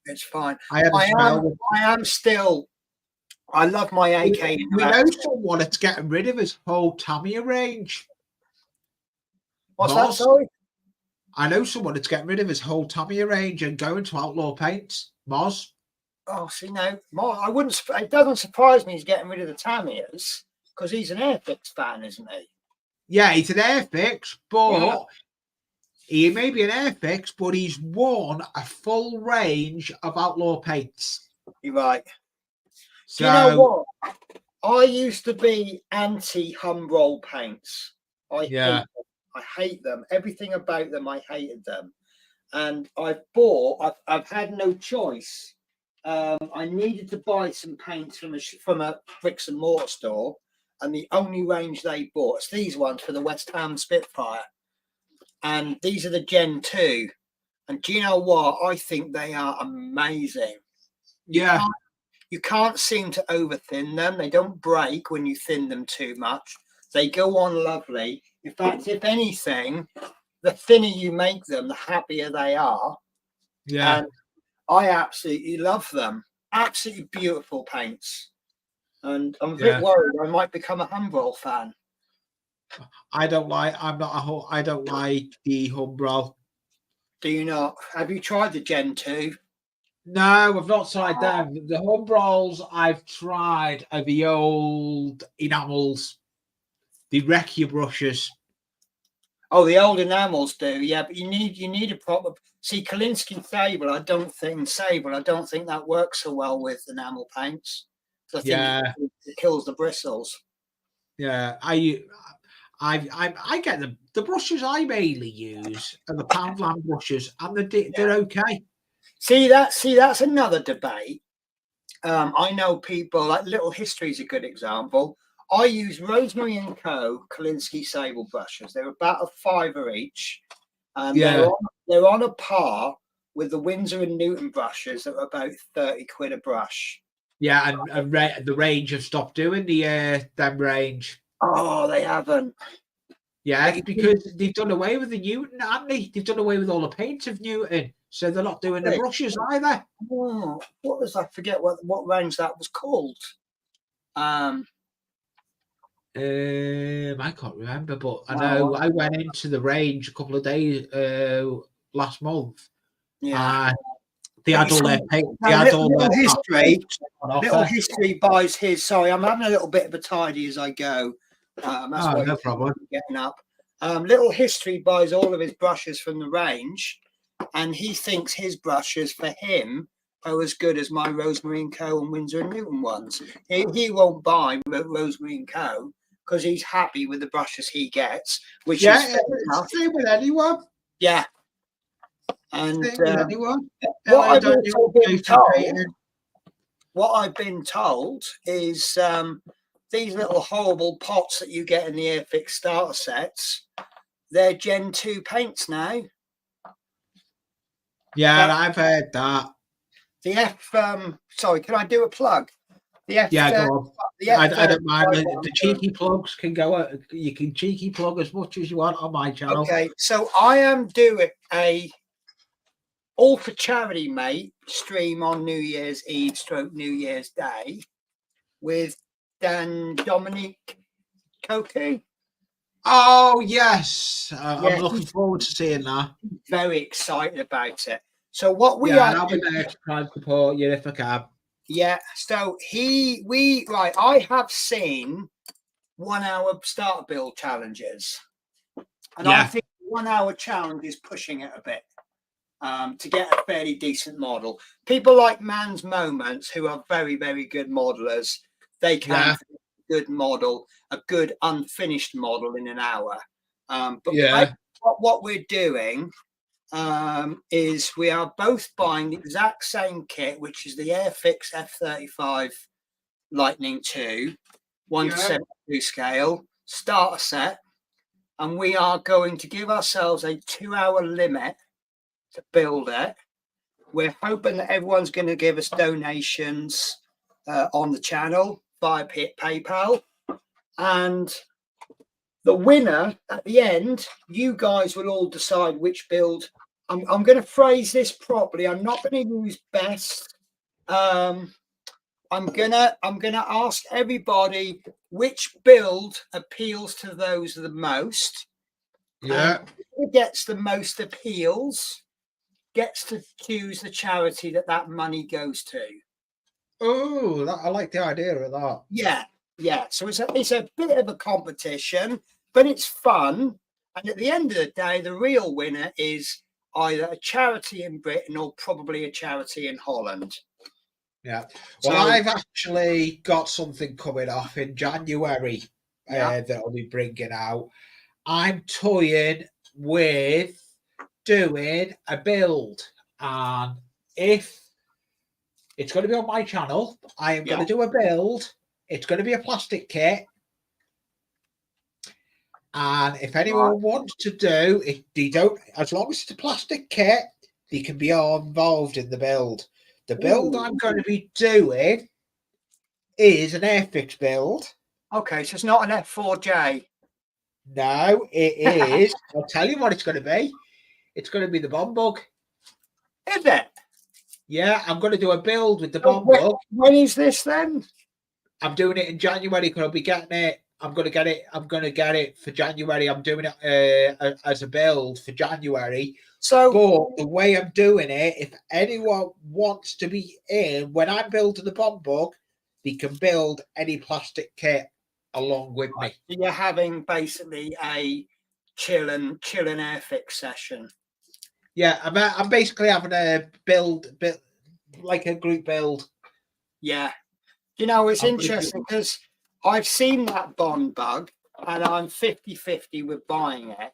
It's fine. I am still I love my AK. We know someone that's getting rid of his whole Tamiya range. What's that, Moz. sorry? I know someone that's getting rid of his whole Tamiya range and going to Outlaw Paints. Moz. Oh, see, no, I wouldn't. It doesn't surprise me he's getting rid of the Tamiyas because he's an Airfix fan, isn't he? Yeah, he's an Airfix, but he may be an Airfix, but he's won a full range of Outlaw Paints. You're right. So, Do you know what? I used to be anti-Humbrol paints. I hate them. Everything about them, I hated them. And I've had no choice. I needed to buy some paints from a bricks and mortar store, and the only range they bought is these ones for the West Ham Spitfire, and these are the Gen 2. And do you know what? I think they are amazing. Yeah, you can't seem to over thin them. They don't break when you thin them too much. They go on lovely. In fact, if anything, the thinner you make them, the happier they are. Yeah. And I absolutely love them. Absolutely beautiful paints. And I'm a bit worried I might become a Humbrol fan. I don't like the Humbrol. Do you not? Have you tried the Gen 2? No, I've not tried them. The Humbrols I've tried are the old enamels, the Recchia brushes. Oh, the old enamels do, yeah. But you need a proper. See, Kolinsky Sable, I don't think that works so well with enamel paints. I think it kills the bristles. Yeah, I get the brushes I mainly use are the Poundland brushes, and they're okay. See that's another debate. I know people like Little History is a good example. I use Rosemary & Co. Kolinsky Sable brushes. They're about a $5 each. And they're on a par with the Winsor & Newton brushes that are about 30 quid a brush. Yeah, and the range have stopped doing them range. Oh, they haven't. Yeah, because they've done away with the Newton, haven't they? They've done away with all the paints of Newton, so they're not doing the brushes either. Oh, what was I forget what range that was called? I can't remember, but I know I went into the range a couple of days last month. Yeah, they had all their paint. Little History buys his. Sorry, I'm having a little bit of a tidy as I go. That's why no problem. Getting up. Little History buys all of his brushes from the range, and he thinks his brushes for him are as good as my Rosemary & Co. and Winsor & Newton ones. He won't buy Rosemary & Co. because he's happy with the brushes he gets, which is same with anyone. Yeah. And what I've been told is these little horrible pots that you get in the Airfix starter sets, they're Gen 2 paints now. Yeah, I've heard that. The sorry, can I do a plug? Go on. I don't mind. The cheeky plugs can go. You can cheeky plug as much as you want on my channel. Okay, so I am doing a All for Charity, mate, stream on New Year's Eve / New Year's Day with Dominique Cocu. Oh, yes. I'm looking forward to seeing that. Very excited about it. So what I'll be there to try and support you if I can. Yeah, so I have seen 1 hour starter build challenges. And I think 1 hour challenge is pushing it a bit. To get a fairly decent model. People like Man's Moments, who are very, very good modelers, they can good model, a good unfinished model in an hour. But what we're doing is we are both buying the exact same kit, which is the Airfix F35 Lightning 2, 1:72 scale starter set, and we are going to give ourselves a 2 hour limit to build it. We're hoping that everyone's going to give us donations on the channel via PayPal, and the winner at the end, you guys will all decide which build. I'm going to phrase this properly. I'm not going to use best. I'm gonna ask everybody which build appeals to those the most. Yeah. Who gets the most appeals gets to choose the charity that money goes to. Oh, I like the idea of that. Yeah, yeah. So it's a bit of a competition, but it's fun. And at the end of the day, the real winner is either a charity in Britain or probably a charity in Holland. Yeah. Well, So I've actually got something coming off in January yeah, that I'll be bringing out. I'm toying with doing a build, and if it's going to be on my channel, I am going yeah. to do a build. It's going to be a plastic kit. And if anyone wants to do it, they don't, as long as it's a plastic kit, they can be all involved in the build. The build Ooh. I'm going to be doing is an Airfix build. Okay, so it's not an F4J. No, it is. I'll tell you what it's going to be. It's going to be the bomb bug. Is it? Yeah, I'm going to do a build with the Oh, bomb bug. when is this then? I'm doing it in January because I'll be getting it. I'm going to get it. I'm going to get it for January. I'm doing it as a build for January. So, But the way I'm doing it, if anyone wants to be in, when I'm building the bomb bug, they can build any plastic kit along with me. you're having basically a chill and Airfix session. Yeah, I'm basically having a build like a group build. Yeah. You know, it's interesting because I've seen that Bond bug and I'm 50-50 with buying it.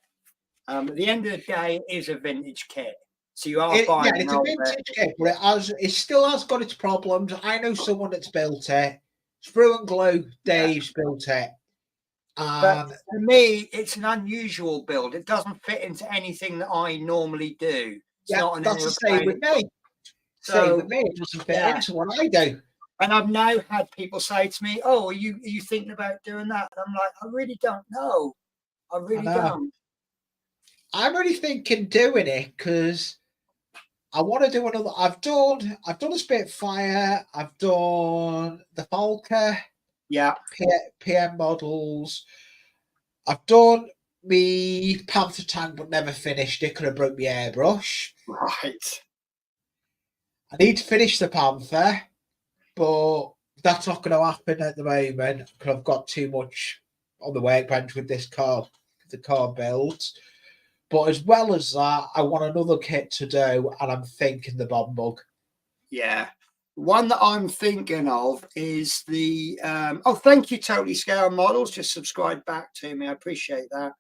At the end of the day, it is a vintage kit. So you are buying it's a vintage kit, but it still has got its problems. I know someone that's built it. Sprue and Glue, Dave's built it. But for me, it's an unusual build. It doesn't fit into anything that I normally do. It's not an that's the same with me. Same with me. It doesn't fit into what I do. And I've now had people say to me, "Oh, are you thinking about doing that?" And I'm like, I really don't know. I really don't. I'm only thinking doing it because I want to do another. I've done a Spitfire. I've done the Falker. Yeah. PM models. I've done me Panther tank, but never finished it because I broke my airbrush. Right. I need to finish the Panther, but that's not going to happen at the moment because I've got too much on the workbench with this car, the car builds. But as well as that, I want another kit to do, and I'm thinking the bomb bug. Yeah. One that I'm thinking of is the oh, thank you, Totally Scale Models. Just subscribe back to me. I appreciate that.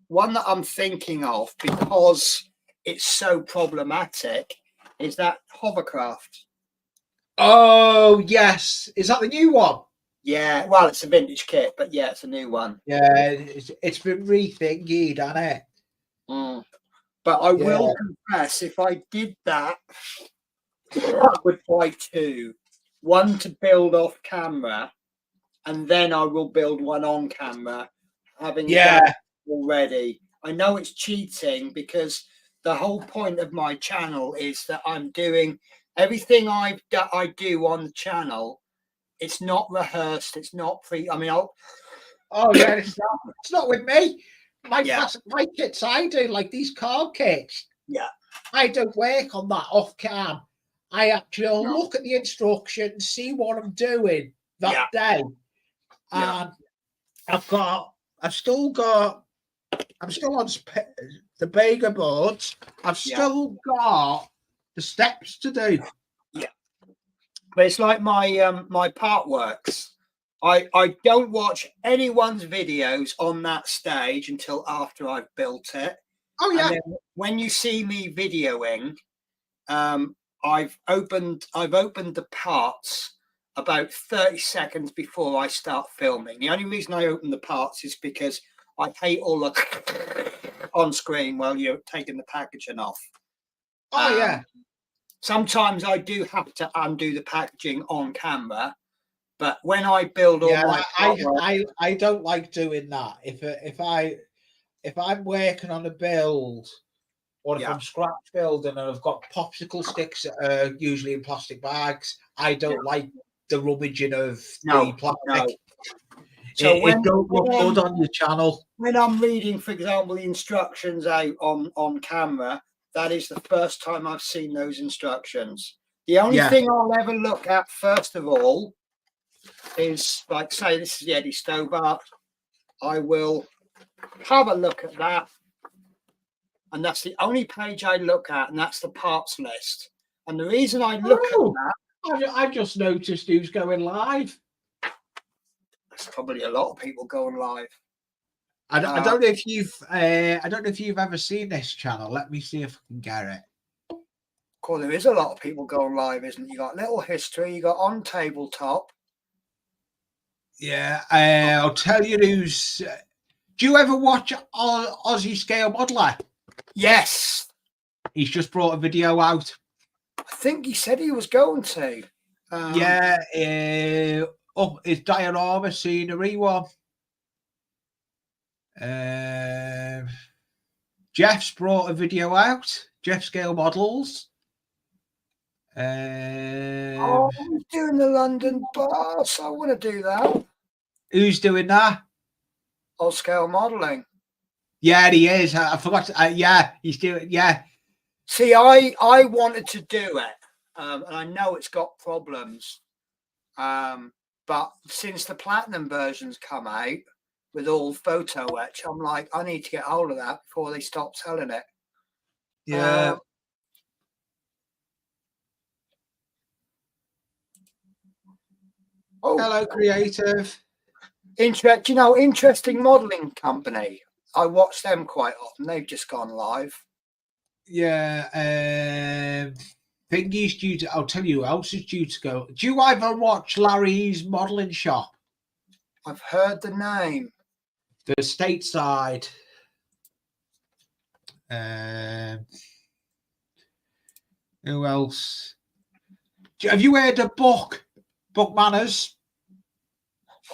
One that I'm thinking of because it's so problematic is that hovercraft. Oh yes, is that the new one? Yeah, well, it's a vintage kit, but yeah, it's a new one. Yeah, it's been rethingied, hasn't it? But I will confess, if I did that, I would buy two. One to build off camera, and then I will build one on camera, having done it already. I know it's cheating because the whole point of my channel is that I'm doing everything I do on the channel. It's not rehearsed. It's not pre. I mean, it's not with me. My kits I do, like these card kits. Yeah, I don't work on that off cam. I actually look at the instructions, see what I'm doing that day, and I'm still on the Bega boards. I've still got the steps to do. Yeah, but it's like my my part works. I don't watch anyone's videos on that stage until after I've built it. Oh yeah. And then when you see me videoing, I've opened the parts about 30 seconds before I start filming. The only reason I open the parts is because I hate all the on screen while you're taking the packaging off. Oh yeah. Sometimes I do have to undo the packaging on camera, but when I build all my I don't like doing that. If I'm working on a build or if I'm scratch building and I've got popsicle sticks that are usually in plastic bags, I don't like the rummaging of the plastic. So it don't look good on your channel. When I'm reading, for example, the instructions out on camera, that is the first time I've seen those instructions. The only thing I'll ever look at, first of all, is, like, say this is the Eddie Stobart. I will have a look at that. And that's the only page I look at, and that's the parts list. And the reason I look at that... I just noticed who's going live. There's probably a lot of people going live. I don't know if you've ever seen this channel. Let me see if I can get it. Cool, there is a lot of people going live, isn't it? You got Little History, you got On Tabletop. Yeah, I'll tell you who's. Do you ever watch Aussie Scale Modeler? Yes. He's just brought a video out. I think he said he was going to. It's diorama scenery one. Jeff's brought a video out. Jeff Scale Models. He's doing the London Boss. I want to do that. Who's doing that? Old Scale Modeling. Yeah, he is. I forgot. He's doing. Yeah. See, I wanted to do it, and I know it's got problems. But since the platinum versions come out with all photo etch, I'm like, I need to get hold of that before they stop selling it. Yeah. Hello, creative. Interesting modeling company. I watch them quite often. They've just gone live. Yeah. Thingy's due to. I'll tell you who else is due to go. Do you ever watch Larry's Modeling Shop? I've heard the name. The Stateside. Who else? Have you heard of Book Manners?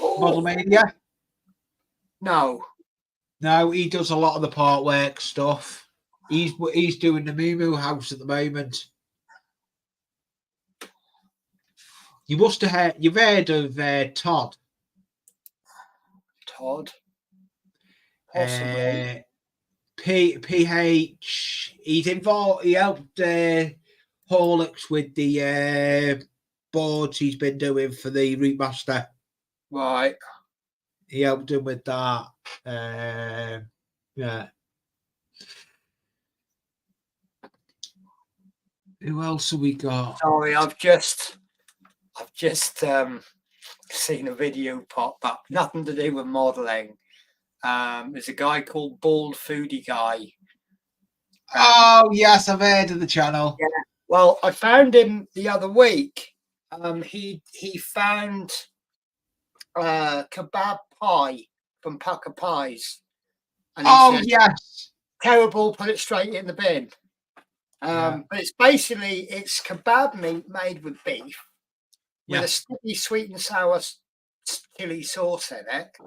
Model Mania? No, he does a lot of the part work stuff. He's doing the Moo House at the moment. You must have you've heard of Todd. Possibly. PH. He's involved. He helped Horlicks with the boards he's been doing for the Route Master. Right. He helped him with that. Yeah. Who else have we got? Sorry, I've just seen a video pop up. Nothing to do with modelling. There's a guy called Bald Foodie Guy. Oh yes, I've heard of the channel. Yeah. Well, I found him the other week. He found kebab pie from Pucker Pies. And said, yes. Terrible, put it straight in the bin. But it's kebab meat made with beef with a sticky sweet and sour chili sauce in it.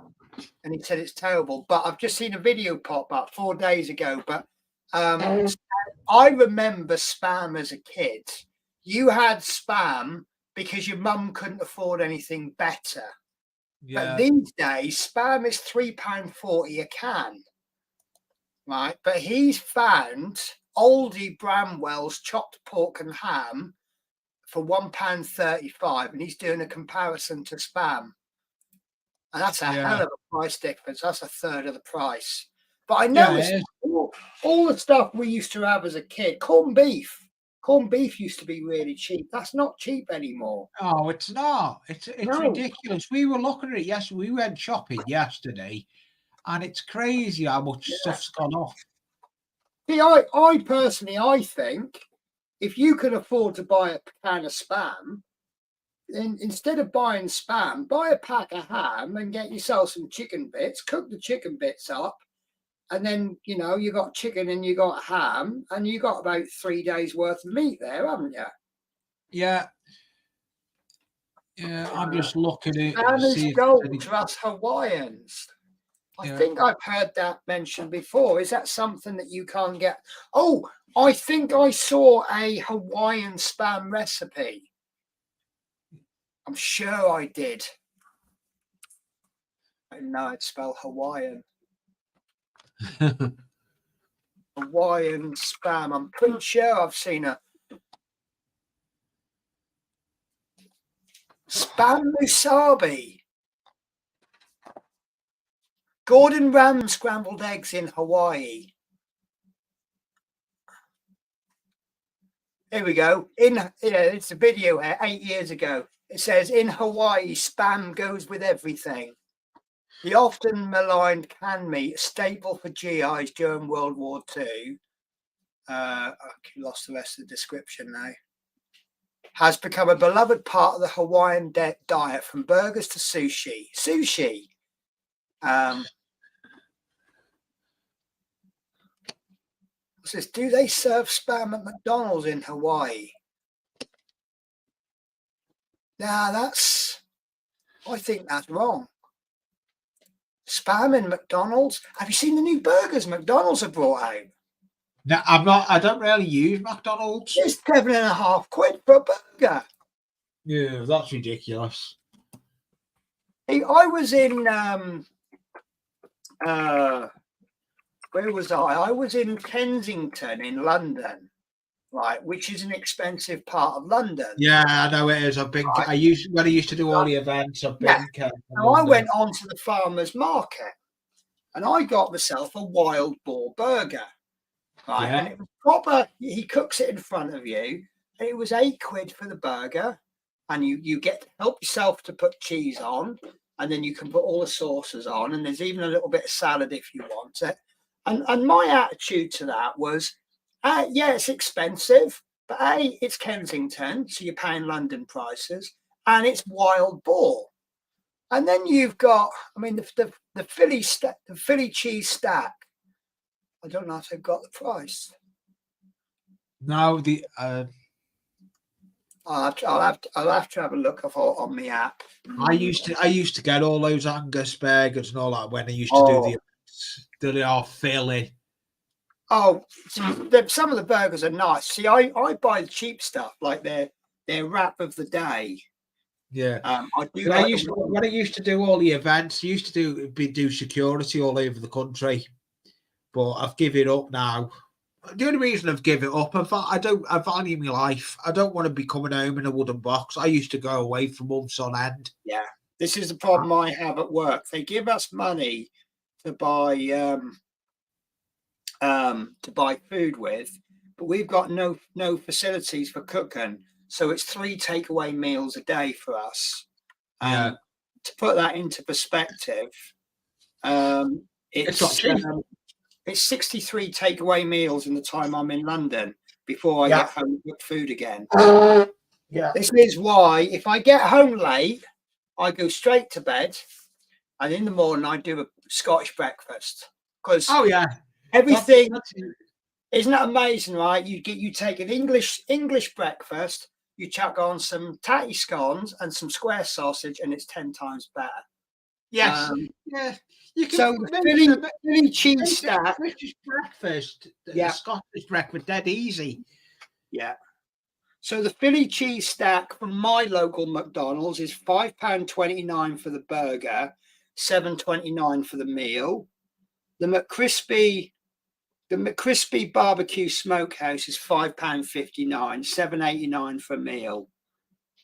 And he said it's terrible. But I've just seen a video pop up 4 days ago. But I remember Spam as a kid. You had Spam because your mum couldn't afford anything better. Yeah. But these days, Spam is £3.40 a can. Right. But he's found Oldie Bramwell's chopped pork and ham for £1.35, and he's doing a comparison to Spam. And that's a hell of a price difference. That's a third of the price. But I noticed all the stuff we used to have as a kid, corned beef. Corned beef used to be really cheap. That's not cheap anymore. Oh, it's not. It's ridiculous. We were looking at it yesterday. We went shopping yesterday, and it's crazy how much stuff's gone off. See, I personally, I think if you can afford to buy a can of Spam, then instead of buying Spam, buy a pack of ham and get yourself some chicken bits, cook the chicken bits up, and then, you got chicken and you got ham, and you got about 3 days worth of meat there, haven't you? Yeah. Yeah, I'm just looking at it. And it's gold to us Hawaiians. I Yeah. think I've heard that mentioned before. Is that something that you can't get? Oh, I think I saw a Hawaiian spam recipe. I'm sure I did. I didn't know I'd spell Hawaiian. Hawaiian spam. I'm pretty sure I've seen a spam musabi. Gordon Ram's scrambled eggs in Hawaii. Here we go. It's a video here 8 years ago. It says in Hawaii, spam goes with everything. The often maligned canned meat, a staple for GIs during World War II. I lost the rest of the description now. Has become a beloved part of the Hawaiian diet, from burgers to sushi. Sushi. Says, do they serve spam at McDonald's in Hawaii? Now I think that's wrong. Spam in McDonald's? Have you seen the new burgers McDonald's have brought out? No, I'm not. I don't really use McDonald's. It's £7.50 for a burger. Yeah, that's ridiculous. I was in where was I? I was in Kensington in London, right, which is an expensive part of London. Yeah, I know it is. I've been. Right. When I used to do all the events. I've been. Yeah. Now I went on to the farmers market, and I got myself a wild boar burger. Right, Yeah. and it was proper. He cooks it in front of you, and it was £8 for the burger, and you get to help yourself to put cheese on, and then you can put all the sauces on, and there's even a little bit of salad if you want it. And my attitude to that was, yeah, it's expensive, but it's Kensington, so you're paying London prices, and it's wild boar. And then you've got, I mean, the Philly cheese stack. I don't know if they've got the price. No, I'll have to have a look on the app. I used to get all those Angus burgers and all that when I used to do the Philly. Oh, some of the burgers are nice. See, I buy the cheap stuff, like their wrap of the day. Yeah, I do. When I used to do all the events, I used to do security all over the country, but I've given it up now. The only reason I've given it up, I value my life. I don't want to be coming home in a wooden box. I used to go away for months on end. Yeah, this is the problem I have at work. They give us money to buy food with, but we've got no facilities for cooking, so it's 3 takeaway meals a day for us. To put that into perspective, it's not cheap. It's 63 takeaway meals in the time I'm in London before I get home and cook food again. Yeah. This is why if I get home late, I go straight to bed, and in the morning I do a Scottish breakfast. Because everything isn't that amazing, right? You take an English breakfast, you chuck on some tatty scones and some square sausage, and it's 10 times better. Yes. Yeah. You can, so the Philly cheese stack, British breakfast, Scottish breakfast, dead easy. Yeah. So the Philly cheese stack from my local McDonald's is £5.29 for the burger, $7.29 for the meal. The McCrispy barbecue smokehouse is £5.59, $7.89 for a meal.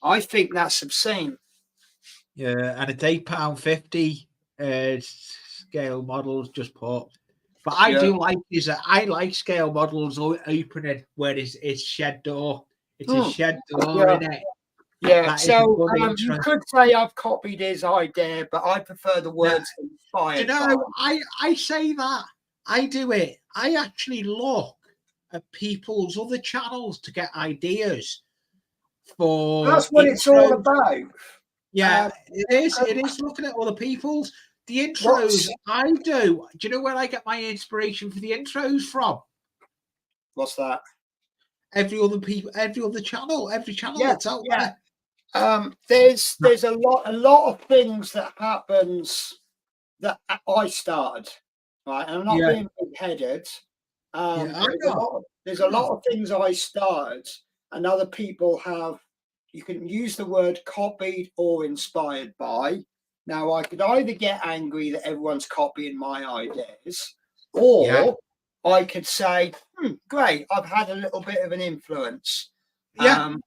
I think that's obscene. Yeah, and it's £8.50 scale models just put. But I do like I like scale models opening where it's shed door. It's a shed door in it. Yeah, that so you could say I've copied his idea, but I prefer the words inspired. Do you know, I say that. I do it. I actually look at people's other channels to get ideas for. That's what it's all about. Yeah, it is. It is looking at other people's. The intros I do. Do you know where I get my inspiration for the intros from? What's that? Every other channel, every channel that's out there. There's a lot of things that happens that I started, right? And I'm not being big-headed. There's a lot of things I started, and other people have. You can use the word copied or inspired by. Now, I could either get angry that everyone's copying my ideas, or I could say, great, I've had a little bit of an influence. And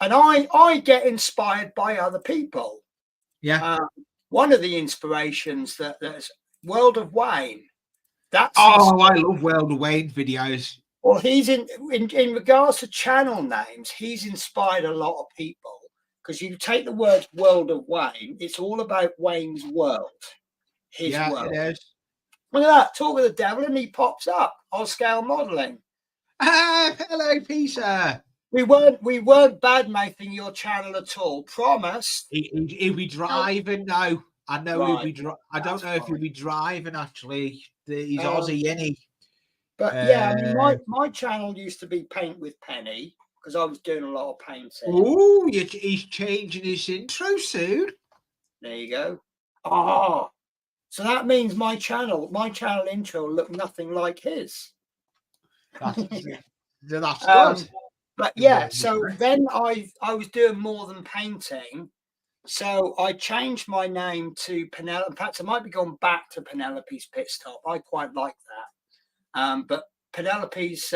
I get inspired by other people. One of the inspirations that's World of Wayne. I love World of Wayne videos. Well, he's in regards to channel names, he's inspired a lot of people, because you take the word World of Wayne, it's all about Wayne's world. His world. It is. Look at that, talk with the devil, and he pops up. Scale modeling. Hello, Peter. We weren't bad mouthing your channel at all. Promise. He'll be driving now. I know he'll be. I don't know if he'll be driving. Actually, he's Aussie, isn't he? But yeah, I mean, my channel used to be Paint with Penny, because I was doing a lot of painting. Oh, he's changing his intro soon. There you go. Oh, so that means my channel intro will look nothing like his. That's good. But yeah, so then I was doing more than painting. So I changed my name to Penelope. In fact, I might be going back to Penelope's Pit Stop. I quite like that. But Penelope's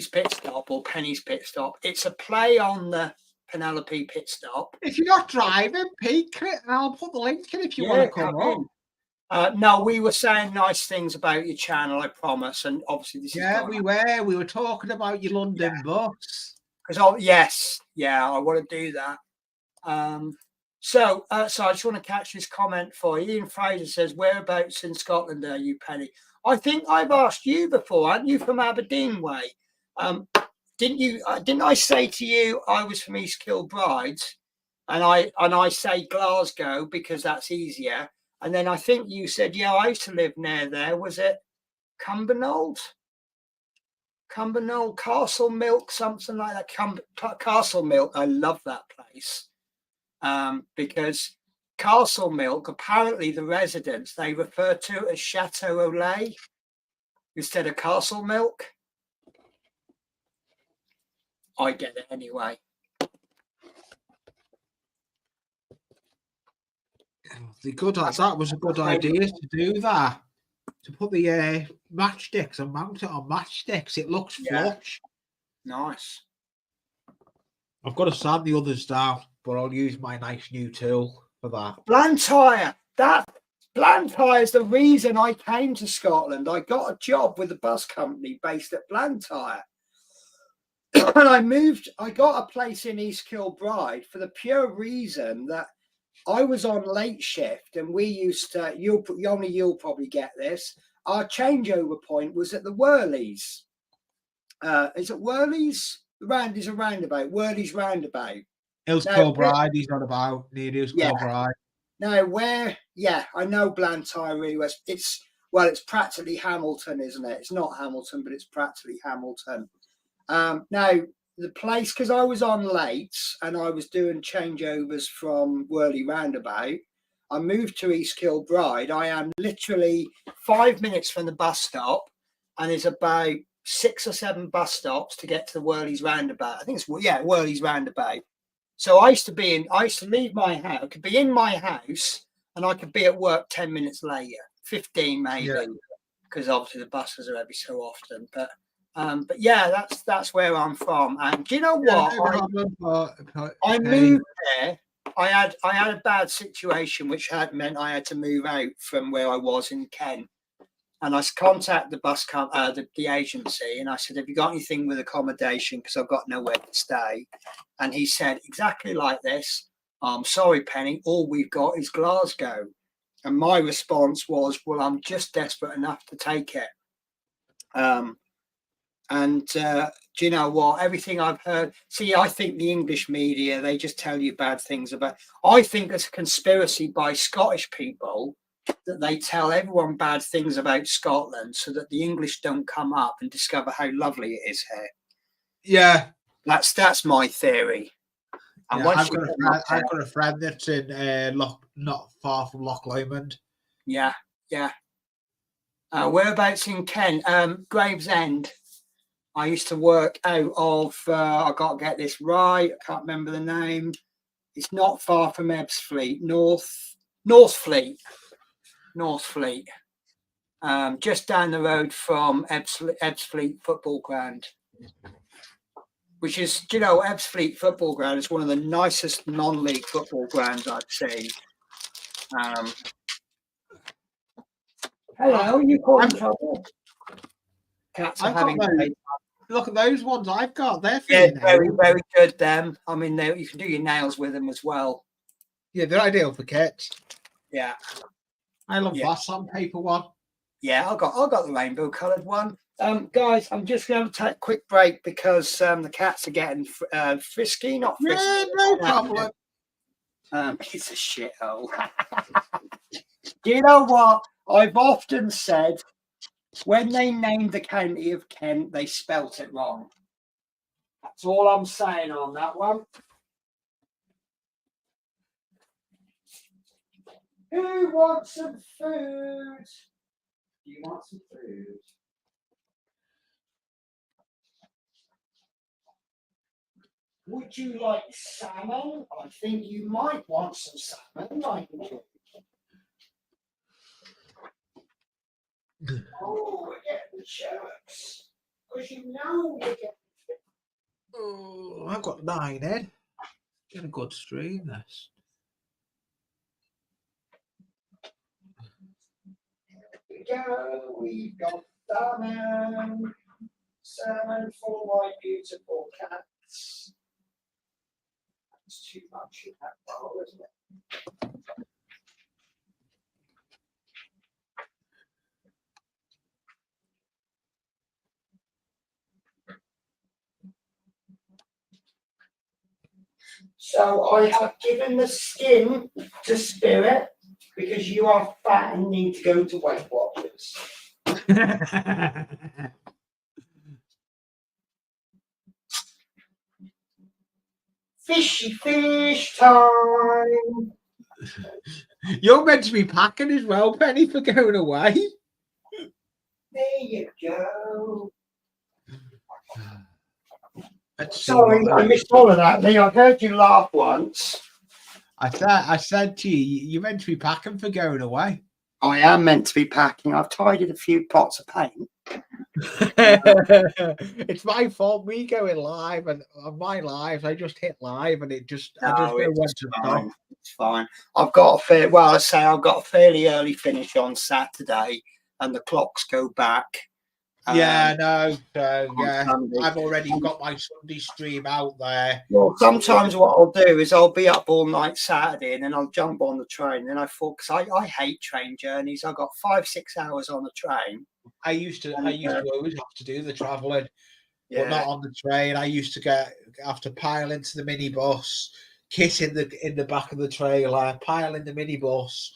Pit Stop, or Penny's Pit Stop, it's a play on the Penelope Pit Stop. If you're not driving, Pete, I'll put the link in if you want to come on. No, we were saying nice things about your channel, I promise. And obviously this is we were talking about your London books. Because I want to do that. So I just want to catch this comment for you. Ian Fraser says, whereabouts in Scotland are you, Penny? I think I've asked you before, aren't you, from Aberdeen way? Didn't I say to you I was from East Kilbride, and I say Glasgow because that's easier. And then I think you said, yeah, I used to live near there. Was it Cumbernauld, Castle Milk, something like that? Castle Milk. I love that place because Castle Milk, apparently the residents, they refer to it as Chateau au Lait instead of Castle Milk. I get it anyway. That was a good idea to do that. To put the matchsticks and mount it on matchsticks. It looks flush. Nice. I've got to sand the others down, but I'll use my nice new tool for that. Blantyre. Blantyre is the reason I came to Scotland. I got a job with a bus company based at Blantyre. And I got a place in East Kilbride for the pure reason that I was on late shift, and we used to, you'll probably get this. Our changeover point was at the Whirlies. Is it Whirlies? Is a roundabout. Whirlies roundabout. Hills Kilbride, he's not about near Hills Kilbride. No, I know Blantyre really well. It's practically Hamilton, isn't it? It's not Hamilton, but it's practically Hamilton. Now, the place, because I was on late and I was doing changeovers from Whirley Roundabout, I moved to East Kilbride. I am literally 5 minutes from the bus stop, and there's about 6 or 7 bus stops to get to the Whirley's Roundabout. I think it's Whirley's Roundabout. So I used to leave my house, I could be in my house, and I could be at work 10 minutes later, 15 maybe, because obviously the buses are every so often. But yeah, that's where I'm from. And do you know what? I moved there. I had a bad situation, which meant I had to move out from where I was in Kent. And I contacted the bus the agency, and I said, "Have you got anything with accommodation? Because I've got nowhere to stay." And he said exactly like this: "I'm sorry, Penny. All we've got is Glasgow." And my response was, "Well, I'm just desperate enough to take it." Do you know what? Everything I've heard, I think the English media, they just tell you bad things about. I think there's a conspiracy by Scottish people that they tell everyone bad things about Scotland so that the English don't come up and discover how lovely it is here. Yeah. That's my theory. And Yeah, once I've you got a get friend, knocked I've out, got a friend that's in not far from Loch Lomond. yeah, yeah. Whereabouts in Kent? Gravesend. I used to work out of. I got to get this right. I can't remember the name. It's not far from Ebbsfleet. Northfleet. Northfleet. Just down the road from Ebbsfleet Football Ground, which is, you know, Ebbsfleet Football Ground is one of the nicest non-league football grounds I've seen. Hello, you causing trouble? Cats are I've got having. those. Look at those ones I've got. They're for Yeah, your very, nails. very good. Them. I mean, you can do your nails with them as well. Yeah, they're ideal for kids. Yeah, I love Yeah. that sandpaper one. yeah. I got the rainbow coloured one. Guys, I'm just going to take a quick break because the cats are getting frisky, not frisky. Yeah, no problem. It's a shithole. Do you know what? I've often said when they named the county of Kent, they spelt it wrong. That's all I'm saying on that one. Who wants some food? Do you want some food? Would you like salmon? I think you might want some salmon, mightn't you? Oh, we're getting the sharks. Because you know we're getting. Oh, I've got 9, Ed. Get a good stream, this. We've got salmon. Salmon for my beautiful cats. That's too much in that bowl, isn't it? So I have given the skin to Spirit because you are fat and need to go to Weight Watchers. Fishy fish time. You're meant to be packing as well, Penny, for going away. There you go. Let's see Sorry, what I missed all of that, Lee. I've heard you laugh once. I said to you, you're meant to be packing for going away. I am meant to be packing. I've tidied a few pots of paint. It's my fault. Me going live, and on my lives, I just hit live, and I just know when to stop. It's fine. I've got a fairly early finish on Saturday, and the clocks go back. Yeah, no, so on yeah, Sunday. I've already got my Sunday stream out there. Well, sometimes what I'll do is I'll be up all night Saturday, and then I'll jump on the train. And I thought, because I hate train journeys. I've got 5-6 hours on the train. I used to always have to do the travelling, Yeah. but not on the train. I used to have to pile into the minibus, kiss in the back of the trailer, pile in the minibus.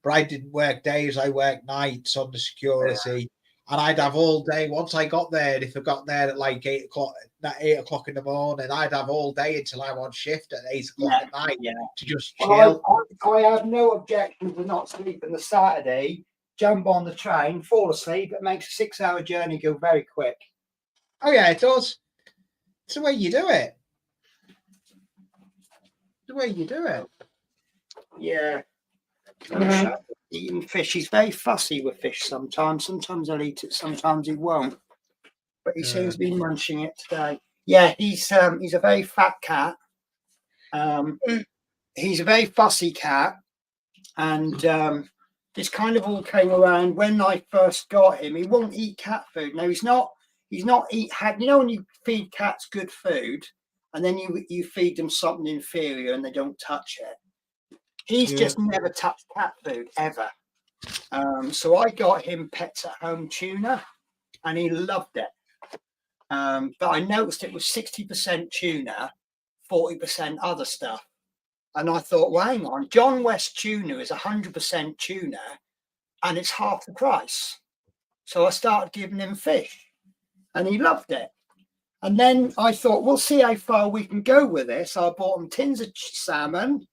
But I didn't work days; I worked nights on the security, and I'd have all day. Once I got there, if I got there at like 8 o'clock in the morning, I'd have all day until I'm on shift at 8 o'clock at night to just chill. I have no objection to not sleeping the Saturday. Jump on the train, fall asleep. It makes a 6-hour journey go very quick. Oh yeah, it does. It's the way you do it. The way you do it. Yeah. Eating fish. He's very fussy with fish sometimes. Sometimes he'll eat it, sometimes he won't. But he seems to be munching it today. Yeah, he's a very fat cat. He's a very fussy cat. And this kind of all came around when I first got him. He won't eat cat food. No, he's not you know when you feed cats good food and then you feed them something inferior and they don't touch it. He's just never touched cat food ever. So I got him Pets at Home tuna and he loved it. But I noticed it was 60% tuna, 40% other stuff. And I thought, well, hang on, John West tuna is 100% tuna and it's half the price. So I started giving him fish and he loved it. And then I thought, we'll see how far we can go with this. I bought them tins of salmon.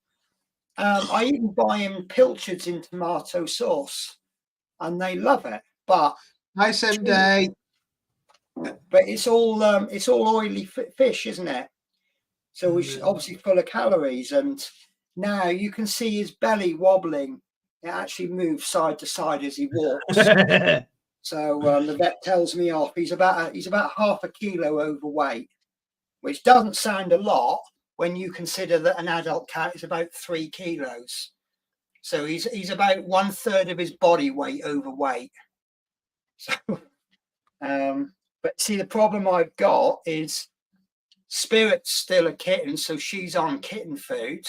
I even buy them pilchards in tomato sauce, and they love it. But Nice day. but it's all oily fish, isn't it? So it's obviously full of calories. And now you can see his belly wobbling. It actually moves side to side as he walks. So the vet tells me off. He's about half a kilo overweight, which doesn't sound a lot when you consider that an adult cat is about 3 kilos. So he's about 1/3 of his body weight overweight. So, but see, the problem I've got is Spirit's still a kitten, so she's on kitten food.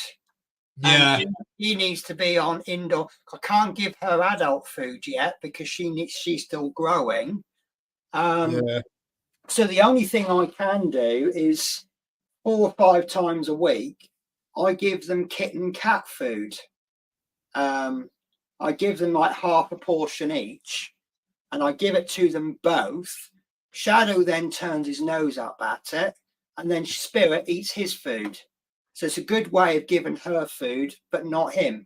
Yeah. And he needs to be on indoor. I can't give her adult food yet because she's still growing. So the only thing I can do is 4 or 5 times a week, I give them kitten cat food. I give them like half a portion each, and I give it to them both. Shadow then turns his nose up at it, and then Spirit eats his food. So it's a good way of giving her food, but not him.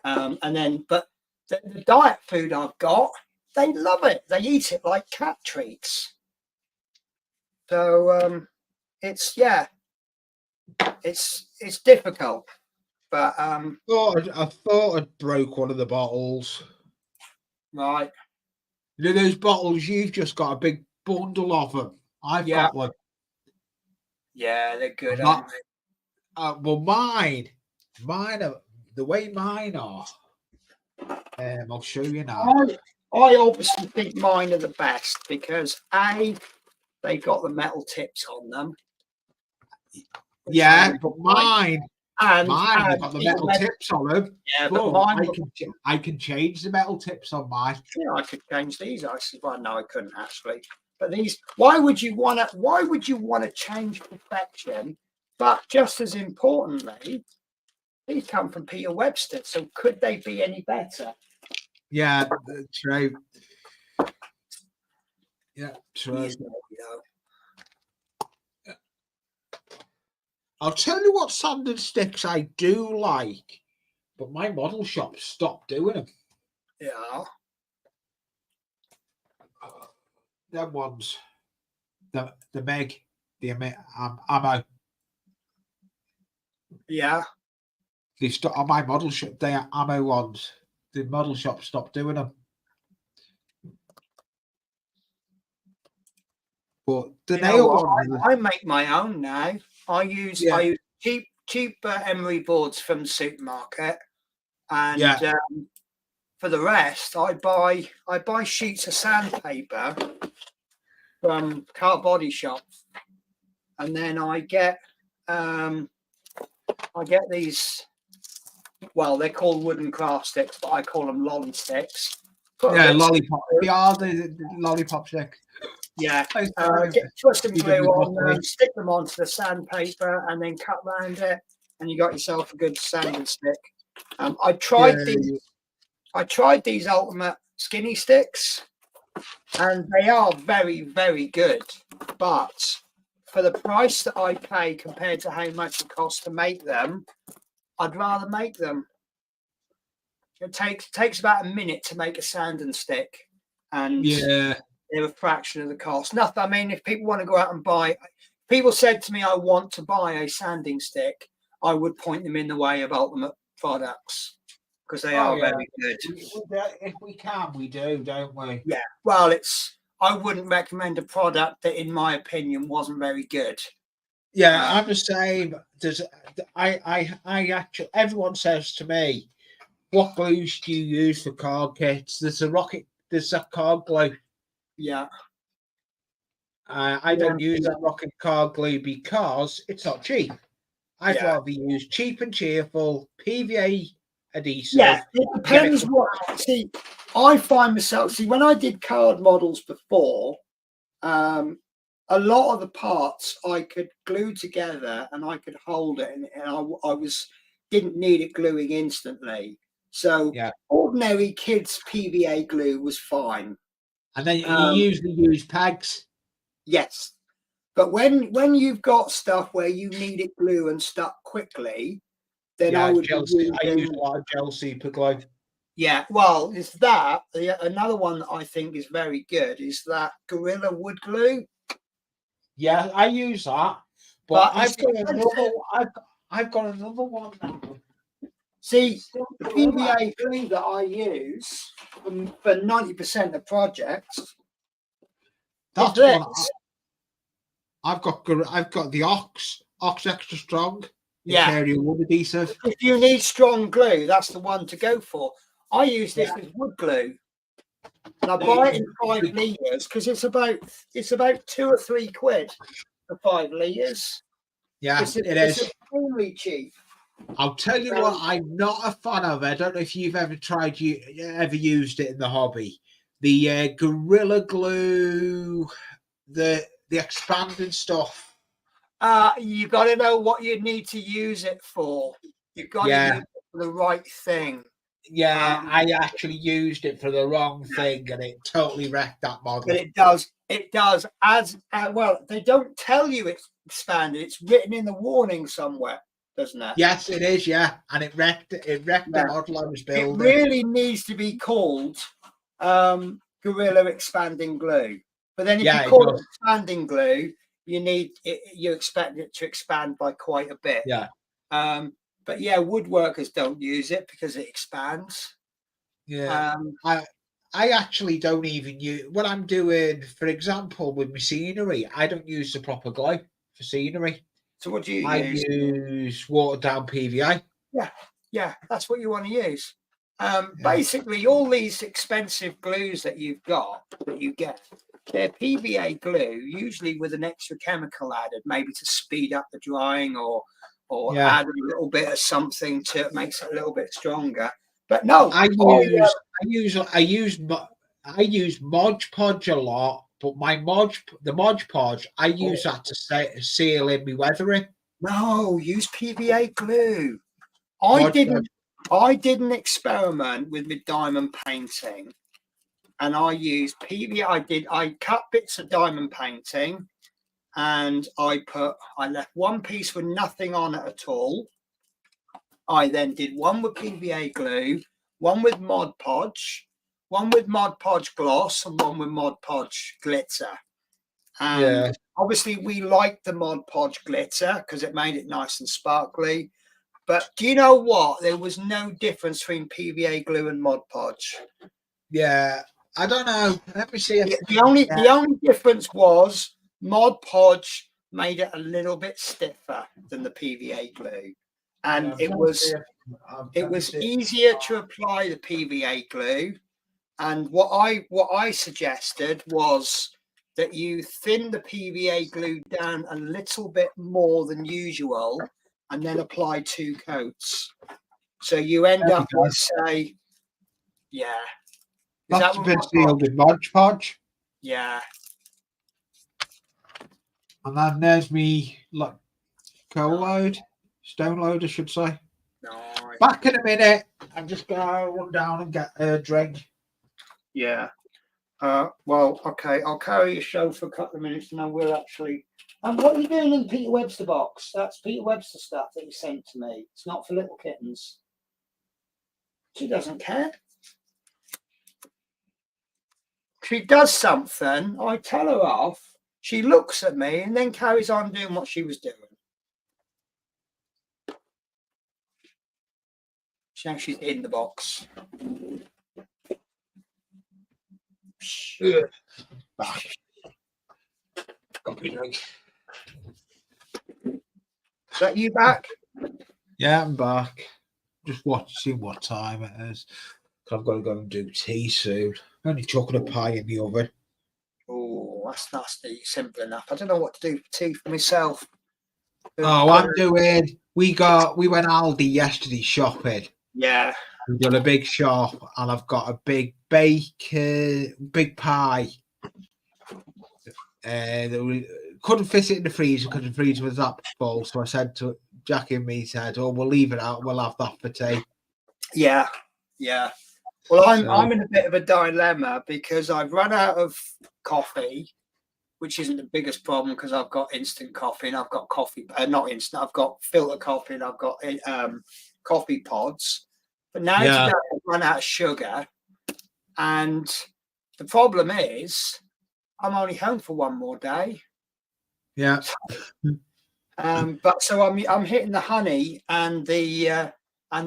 But the diet food I've got, they love it. They eat it like cat treats. So it's difficult. But I thought I'd broke one of the bottles. Right. You know those bottles, you've just got a big bundle of them. I've got one. Yeah, they're good, aren't they? Well, mine are the way mine are. I'll show you now. I obviously think mine are the best because they've got the metal tips on them. Yeah, but mine have got the metal tips on them. Yeah, but mine, I can change the metal tips on mine. Yeah, I could change these. I said, well, no, I couldn't actually. But these, why would you want to change perfection? But just as importantly, these come from Peter Webster. So could they be any better? Yeah, true. Yeah, true. I'll tell you what sanding sticks I do like, but my model shop stopped doing them. Yeah. Them ones. The Meg, the ammo. Yeah. They stopped on my model shop. They are ammo ones. The model shop stopped doing them. But the nail ones. I make my own now. I use cheap emery boards from the supermarket, and for the rest, I buy sheets of sandpaper from Car Body Shop, and then I get these. Well, they're called wooden craft sticks, but I call them lolly sticks. Lollipop. They are the lollipop sticks. Yeah, twist them glue on them, stick them onto the sandpaper, and then cut around it, and you got yourself a good sanding stick. I tried these Ultimate Skinny Sticks, and they are very, very good. But for the price that I pay compared to how much it costs to make them, I'd rather make them. It takes about a minute to make a sanding stick, and they're a fraction of the cost. Nothing. I mean, if people want to go out and buy, people said to me, I want to buy a sanding stick, I would point them in the way of Ultimate products because they are very good. If we can, we do, don't we? Yeah. Well, I wouldn't recommend a product that, in my opinion, wasn't very good. Yeah, I'm the same. I actually, everyone says to me, what glues do you use for card kits? There's a card glue. Yeah. I don't use that rocket card glue because it's not cheap. I'd rather use cheap and cheerful PVA adhesive. Yeah, it depends what. See, I find myself, when I did card models before, a lot of the parts I could glue together and I could hold it, and I didn't need it gluing instantly. So ordinary kids PVA glue was fine. And then you usually use pegs. Yes, But when you've got stuff where you need it glue and stuck quickly, then I would gel, be I use using, a lot of gel super glue. yeah, well, it's that. Another one that I think is very good is that Gorilla Wood Glue. Yeah, I use that. But But it's expensive. I've got another one now. See, the PVA glue that I use for 90% of projects That's is one this. I've got the Ox Extra Strong Yeah. Interior Wood Adhesive. If you need strong glue, that's the one to go for. I use this as wood glue. And I buy it in 5 litres because it's about 2 or 3 quid for 5 litres. Yeah, It's is. extremely cheap. I'll tell you what, I'm not a fan of. I don't know if you've ever used it in the hobby. The Gorilla Glue, the expanding stuff. You got to know what you need to use it for. You've got to use it for the right thing. Yeah, I actually used it for the wrong thing, and it totally wrecked that model. But it does as well. They don't tell you it's expanded. It's written in the warning somewhere, doesn't it? Yes, it is. Yeah, and it wrecked the model I was building. It really needs to be called Gorilla Expanding Glue. But then if you call it expanding glue, you expect it to expand by quite a bit. Yeah. But yeah, woodworkers don't use it because it expands. Yeah. I actually don't even use when I'm doing, for example, with my scenery, I don't use the proper glue for scenery. So what do you use? I use watered down PVA. Yeah, that's what you want to use. Basically, all these expensive glues that you get, they're PVA glue, usually with an extra chemical added, maybe to speed up the drying or add a little bit of something to makes it a little bit stronger. But no, I use Mod Podge a lot, but the Mod Podge, I use that to seal in my weathering. No, use PVA glue. I did an experiment with my diamond painting, and I used PVA. I cut bits of diamond painting, and I left one piece with nothing on it at all. I then did one with PVA glue, one with Mod Podge, one with Mod Podge gloss, and one with Mod Podge glitter. And obviously we liked the Mod Podge glitter because it made it nice and sparkly. But do you know what? There was no difference between PVA glue and Mod Podge. Yeah, I don't know. Let me see. The only difference was Mod Podge made it a little bit stiffer than the PVA glue, and it was easier to apply the PVA glue. And what I suggested was that you thin the PVA glue down a little bit more than usual, and then apply 2 coats. So you end up with, say, That's been sealed with Mod Podge. Yeah. And then there's me stone load, I should say. Nice. Back in a minute. I'm just gonna run down and get a drink. Yeah. Well, okay. I'll carry your show for a couple of minutes, and I will actually. And what are you doing in the Peter Webster box? That's Peter Webster stuff that you sent to me. It's not for little kittens. She doesn't care. She does something, I tell her off, she looks at me and then carries on doing what she was doing. Now she's in the box. Is that you back? Yeah, I'm back. Just seeing what time it is. I've got to go and do tea soon. Only chocolate pie in the oven. Oh, that's nasty. Simple enough. I don't know what to do for tea for myself. Oh, I'm doing. We went Aldi yesterday shopping. Yeah. We've done a big shop, and I've got a big big pie. We couldn't fit it in the freezer because the freezer was that full. So I said to Jackie and me, "Oh, we'll leave it out. We'll have that for tea." Yeah. Well, I'm in a bit of a dilemma because I've run out of coffee, which isn't the biggest problem because I've got instant coffee and I've got coffee, not instant, I've got filter coffee and I've got coffee pods. But now today I've run out of sugar, and the problem is I'm only home for one more day. Yeah. But so I'm hitting the honey and the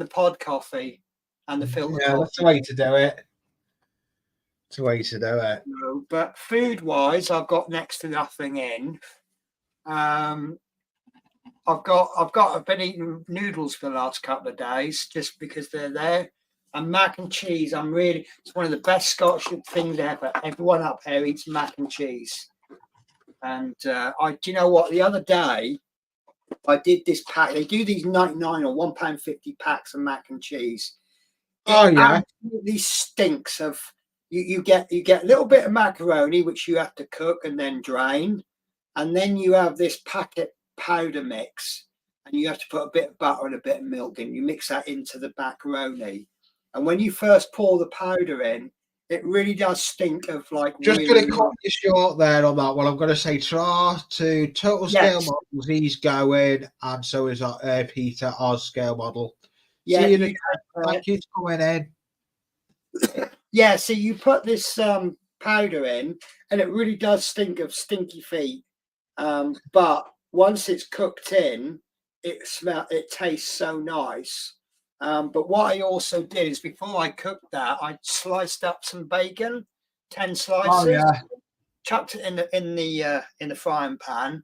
pod coffee and the filter coffee. That's the way to do it. It's the way to do it. No, but food wise, I've got next to nothing in. I've been eating noodles for the last couple of days just because they're there. And mac and cheese, it's one of the best Scottish things ever. Everyone up here eats mac and cheese. And do you know what? The other day, I did this pack. They do these 99 or £1.50 packs of mac and cheese. It absolutely stinks of. You get a little bit of macaroni, which you have to cook and then drain, and then you have this packet powder mix, and you have to put a bit of butter and a bit of milk in. You mix that into the macaroni, and when you first pour the powder in, it really does stink of like. Just really going to cut you short there on that one. I'm going to say to Total Scale Models, he's going, and so is Peter, our scale model. Yeah, thank you for coming in. Yeah, so you put this powder in, and it really does stink of stinky feet. But once it's cooked in, it tastes so nice. But what I also did is before I cooked that, I sliced up some bacon, 10 slices, chucked it in the frying pan,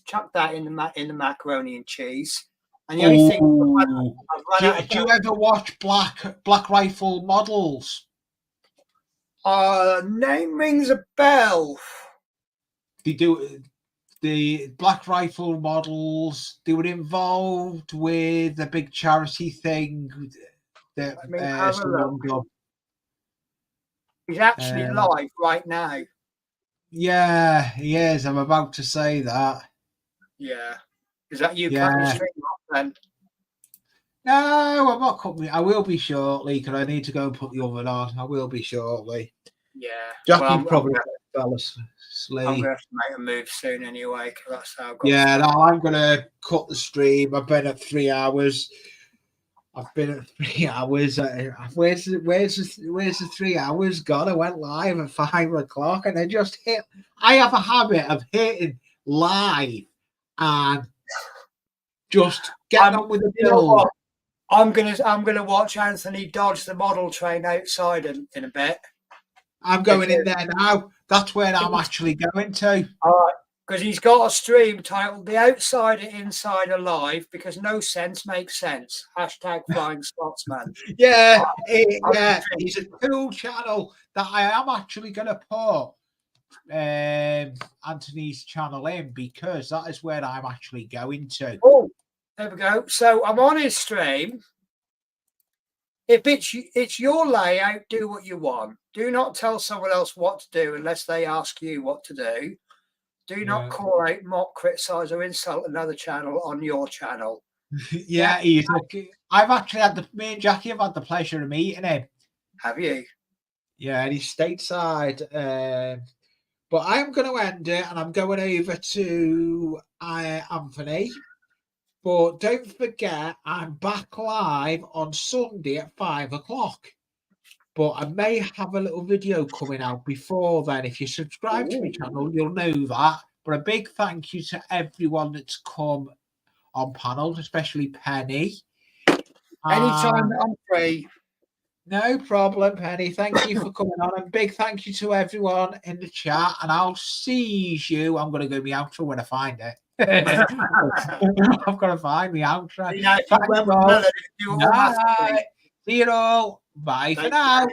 chucked that in the macaroni and cheese. And the only thing do you ever watch Black Rifle Models? Name rings a bell. They do the Black Rifle Models. They were involved with a big charity thing. That he's actually live right now. Yeah, he is. I'm about to say that. Yeah. Is that you cutting the string off then? No, I'm not cutting. I will be shortly because I need to go and put the oven on. I will be shortly. Yeah. Jackie probably fell asleep. I'm going to have to make a move soon anyway because that's how I'm going to cut the stream. I've been at 3 hours. Where's the 3 hours gone? I went live at 5 o'clock and I just hit. I have a habit of hitting live and just getting on with the build. I'm gonna watch Anthony dodge the model train outside in a bit. I'm going in there now. That's where I'm actually going to. All right, because he's got a stream titled "The Outside and Inside Are Live" because no sense makes sense. # Flying Scotsman. Yeah. He's a cool channel that I am actually going to put Anthony's channel in because that is where I'm actually going to. Oh, there we go. So I'm on his stream. If it's your layout, do what you want. Do not tell someone else what to do unless they ask you what to do. Do not call out, mock, criticize, or insult another channel on your channel. Yeah, I've actually me and Jackie have had the pleasure of meeting him. Have you? Yeah, and he's stateside. But I'm going to end it, and I'm going over to Anthony. But don't forget, I'm back live on Sunday at 5 o'clock. But I may have a little video coming out before then. If you subscribe to my channel, you'll know that. But a big thank you to everyone that's come on panels, especially Penny. Anytime I'm free. No problem, Penny. Thank you for coming on. And big thank you to everyone in the chat. And I'll see you. I'm going to go my outro when I find it. I've got to find the outro. See you all. See you all. Bye for now.